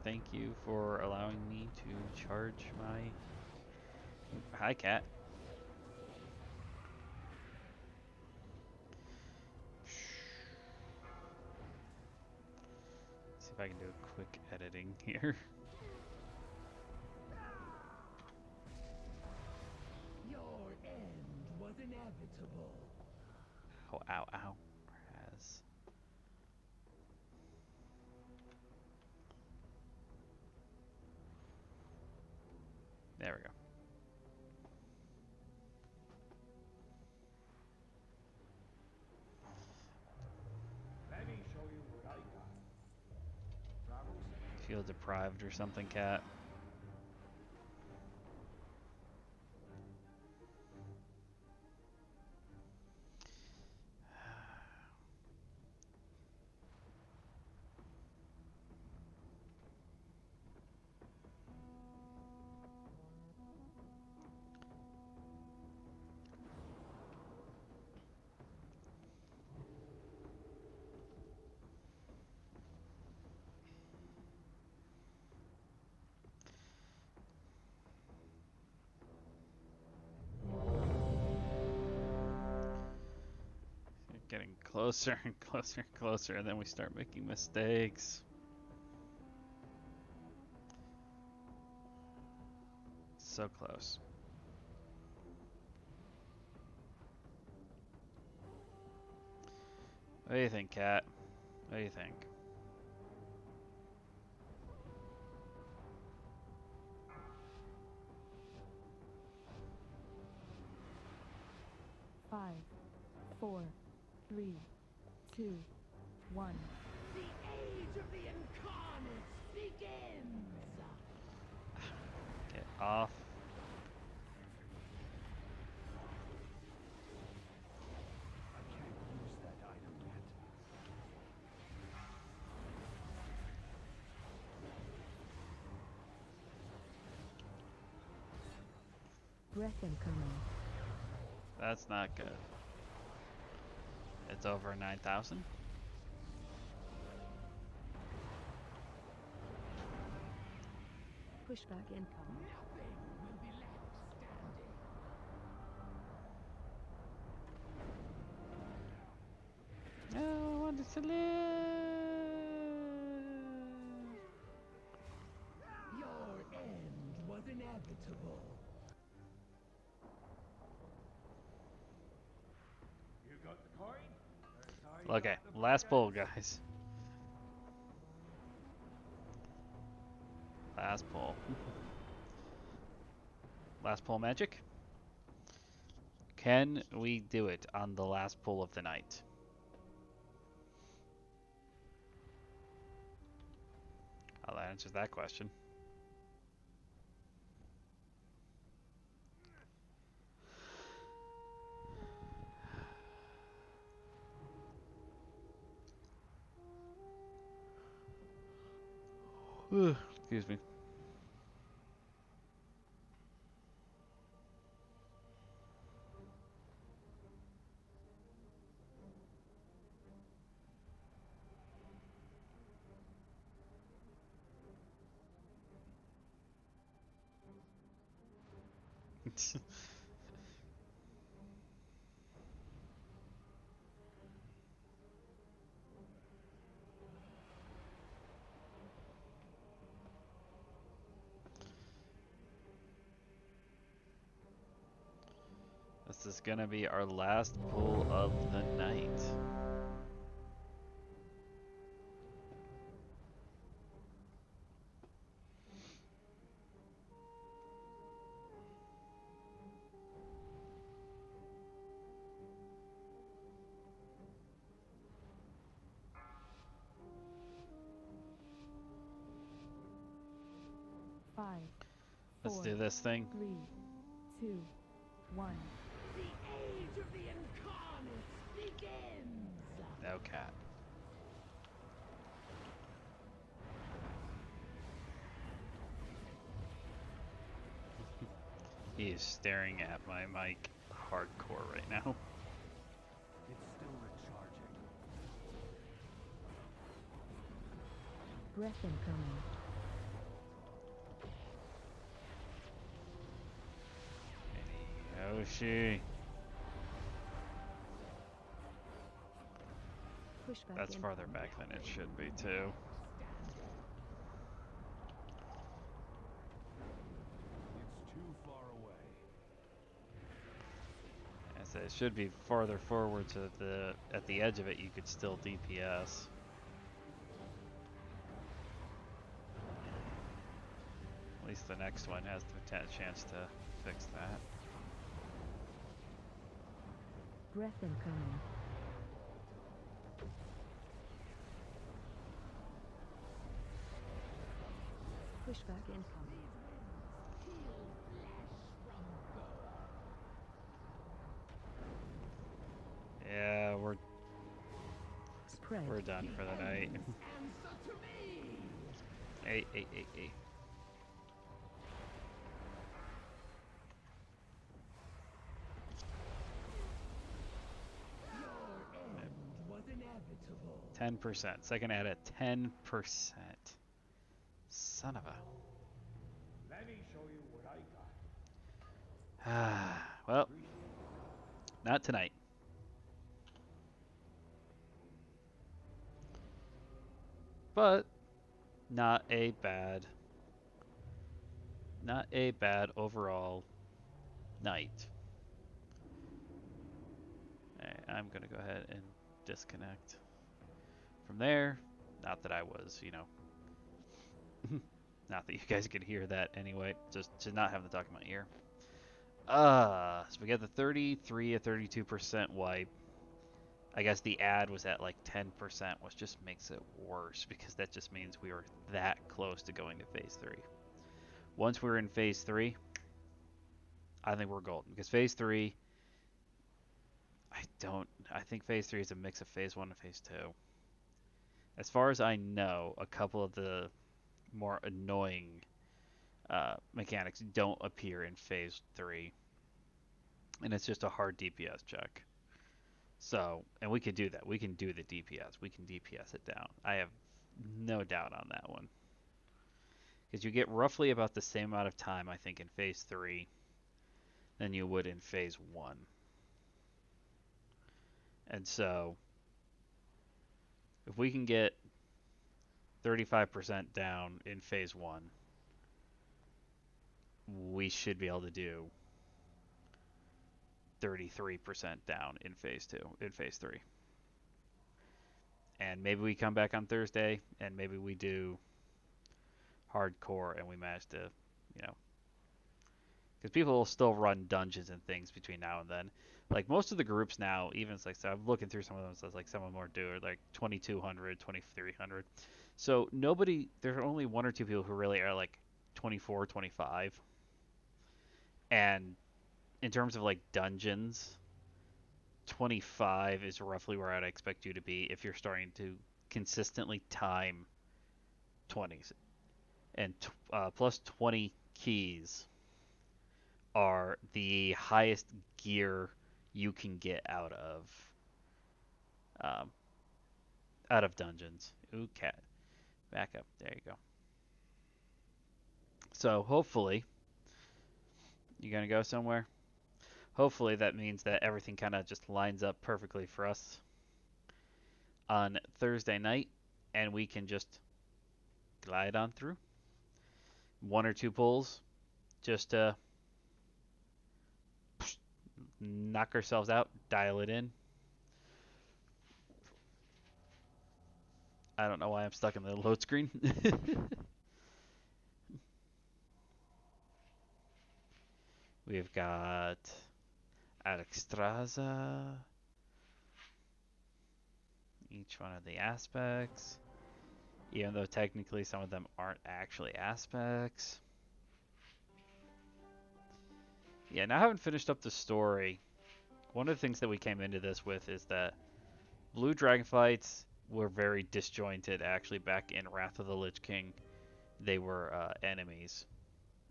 Thank you for allowing me to charge my... Hi, cat. See if I can do a quick editing here. Your end was inevitable. Oh, ow, ow. Has. There we go. Let me show you what I got. Feel deprived or something, cat? Getting closer and closer and closer, and then we start making mistakes. So close. What do you think, cat? What do you think? Five, 4, 3, 2, 1. The age of the Incarnates begins! off. I can't use that item yet. Breath incoming. That's not good. It's over 9,000. Pushback incoming. Nothing will be left standing. I wanted to live. Your end was inevitable. You got the coin? That's how you Okay, got the last pull, prize. guys. Last pull. Last pull magic. Can we do it on the last pull of the night? Well, that answers that question. Excuse me. This is gonna be our last pull of the night. Five, Let's four, do this thing. 3, 2, 1. The age of the Incarnates begins! No cat. He is staring at my mic hardcore right now. It's still recharging. Breath incoming. Yoshi. Pushback That's farther incoming. back than it should be too. It's too far away. I said it should be farther forward so that at the edge of it you could still DPS. At least the next one has the chance to fix that. Breath incoming. Pushback incoming. Yeah, Spread. we're done for the night. Answer to me! Hey. Your end was inevitable. 10%. Second ad at 10%. Son of a. Let me show you what I got. Well, not tonight. But not a bad overall night. Alright, I'm gonna go ahead and disconnect from there. Not that I was, not that you guys could hear that anyway, just to not have the talk in my ear. So we got the 33 or 32% wipe. I guess the ad was at like 10%, which just makes it worse because that just means we were that close to going to phase 3. Once we're in phase 3, I think we're golden. Because phase 3, I think phase 3 is a mix of phase 1 and phase 2. As far as I know, a couple of the more annoying mechanics don't appear in phase 3. And it's just a hard DPS check. So, and we can do that. We can do the DPS. We can DPS it down. I have no doubt on that one. Because you get roughly about the same amount of time, I think, in phase 3 than you would in phase 1. And so, if we can get 35% down in phase 1, we should be able to do 33% down in phase 2, in phase 3. And maybe we come back on Thursday, and maybe we do hardcore, and we manage to, you know, because people will still run dungeons and things between now and then. Like most of the groups now, even it's like, so I'm looking through some of them, so it's like some of them are doing like 2200, 2300. So nobody, there are only one or two people who really are like 24, 25. And in terms of like dungeons, 25 is roughly where I'd expect you to be if you're starting to consistently time 20s. And plus 20 keys are the highest gear you can get out of dungeons. Ooh, cat. Back up. There you go. So hopefully, you gonna go somewhere? Hopefully that means that everything kind of just lines up perfectly for us on Thursday night, and we can just glide on through. One or two pulls, just to knock ourselves out, dial it in. I don't know why I'm stuck in the load screen. We've got Alexstrasza. Each one of the aspects. Even though technically some of them aren't actually aspects. Yeah, now I haven't finished up the story. One of the things that we came into this with is that blue dragonflights were very disjointed actually back in Wrath of the Lich King. They were enemies.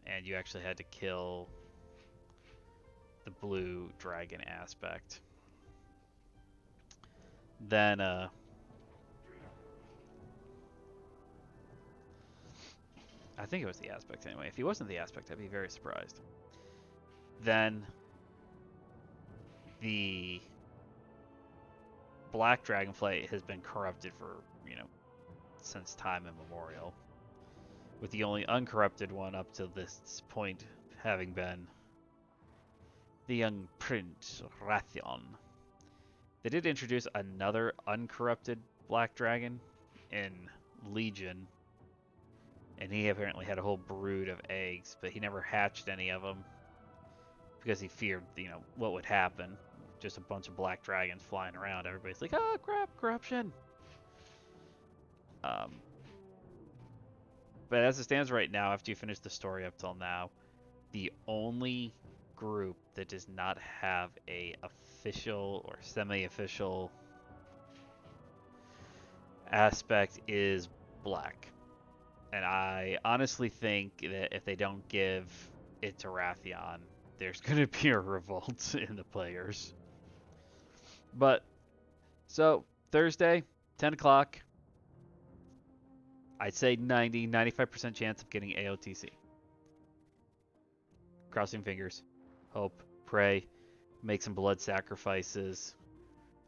And you actually had to kill the blue dragon aspect. Then I think it was the aspect anyway. If he wasn't the aspect, I'd be very surprised. Then the black dragonflight has been corrupted for, since time immemorial. With the only uncorrupted one up to this point having been the young Prince Rathion. They did introduce another uncorrupted black dragon in Legion, and he apparently had a whole brood of eggs, but he never hatched any of them because he feared, what would happen. Just a bunch of black dragons flying around. Everybody's like, oh crap, corruption. But as it stands right now, after you finish the story up till now, the only group that does not have a official or semi-official aspect is black. And I honestly think that if they don't give it to Rathion, there's going to be a revolt in the players. But, so, Thursday, 10 o'clock, I'd say 95% chance of getting AOTC. Crossing fingers, hope, pray, make some blood sacrifices,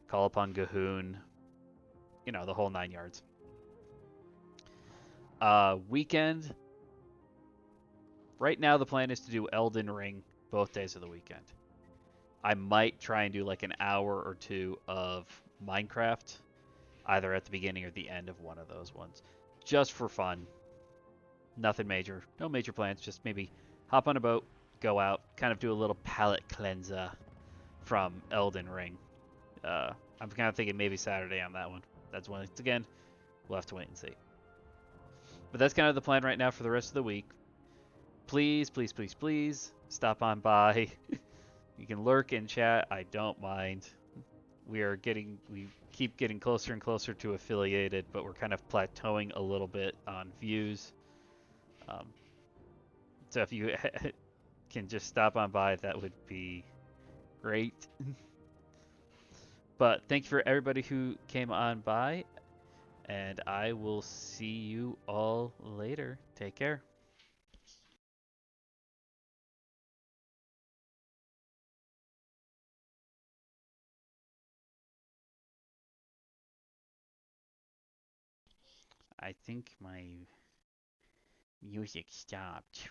call upon Gahoon, the whole 9 yards. Weekend, right now the plan is to do Elden Ring both days of the weekend. I might try and do like an hour or two of Minecraft, either at the beginning or the end of one of those ones, just for fun. Nothing major, no major plans, just maybe hop on a boat, go out, kind of do a little palate cleanser from Elden Ring. I'm kind of thinking maybe Saturday on that one. That's when, again, we'll have to wait and see. But that's kind of the plan right now for the rest of the week. please, please, please, please stop on by. You can lurk and chat. I don't mind. We keep getting closer and closer to affiliated, but we're kind of plateauing a little bit on views. So if you can just stop on by, that would be great. But thank you for everybody who came on by, and I will see you all later. Take care. I think my music stopped.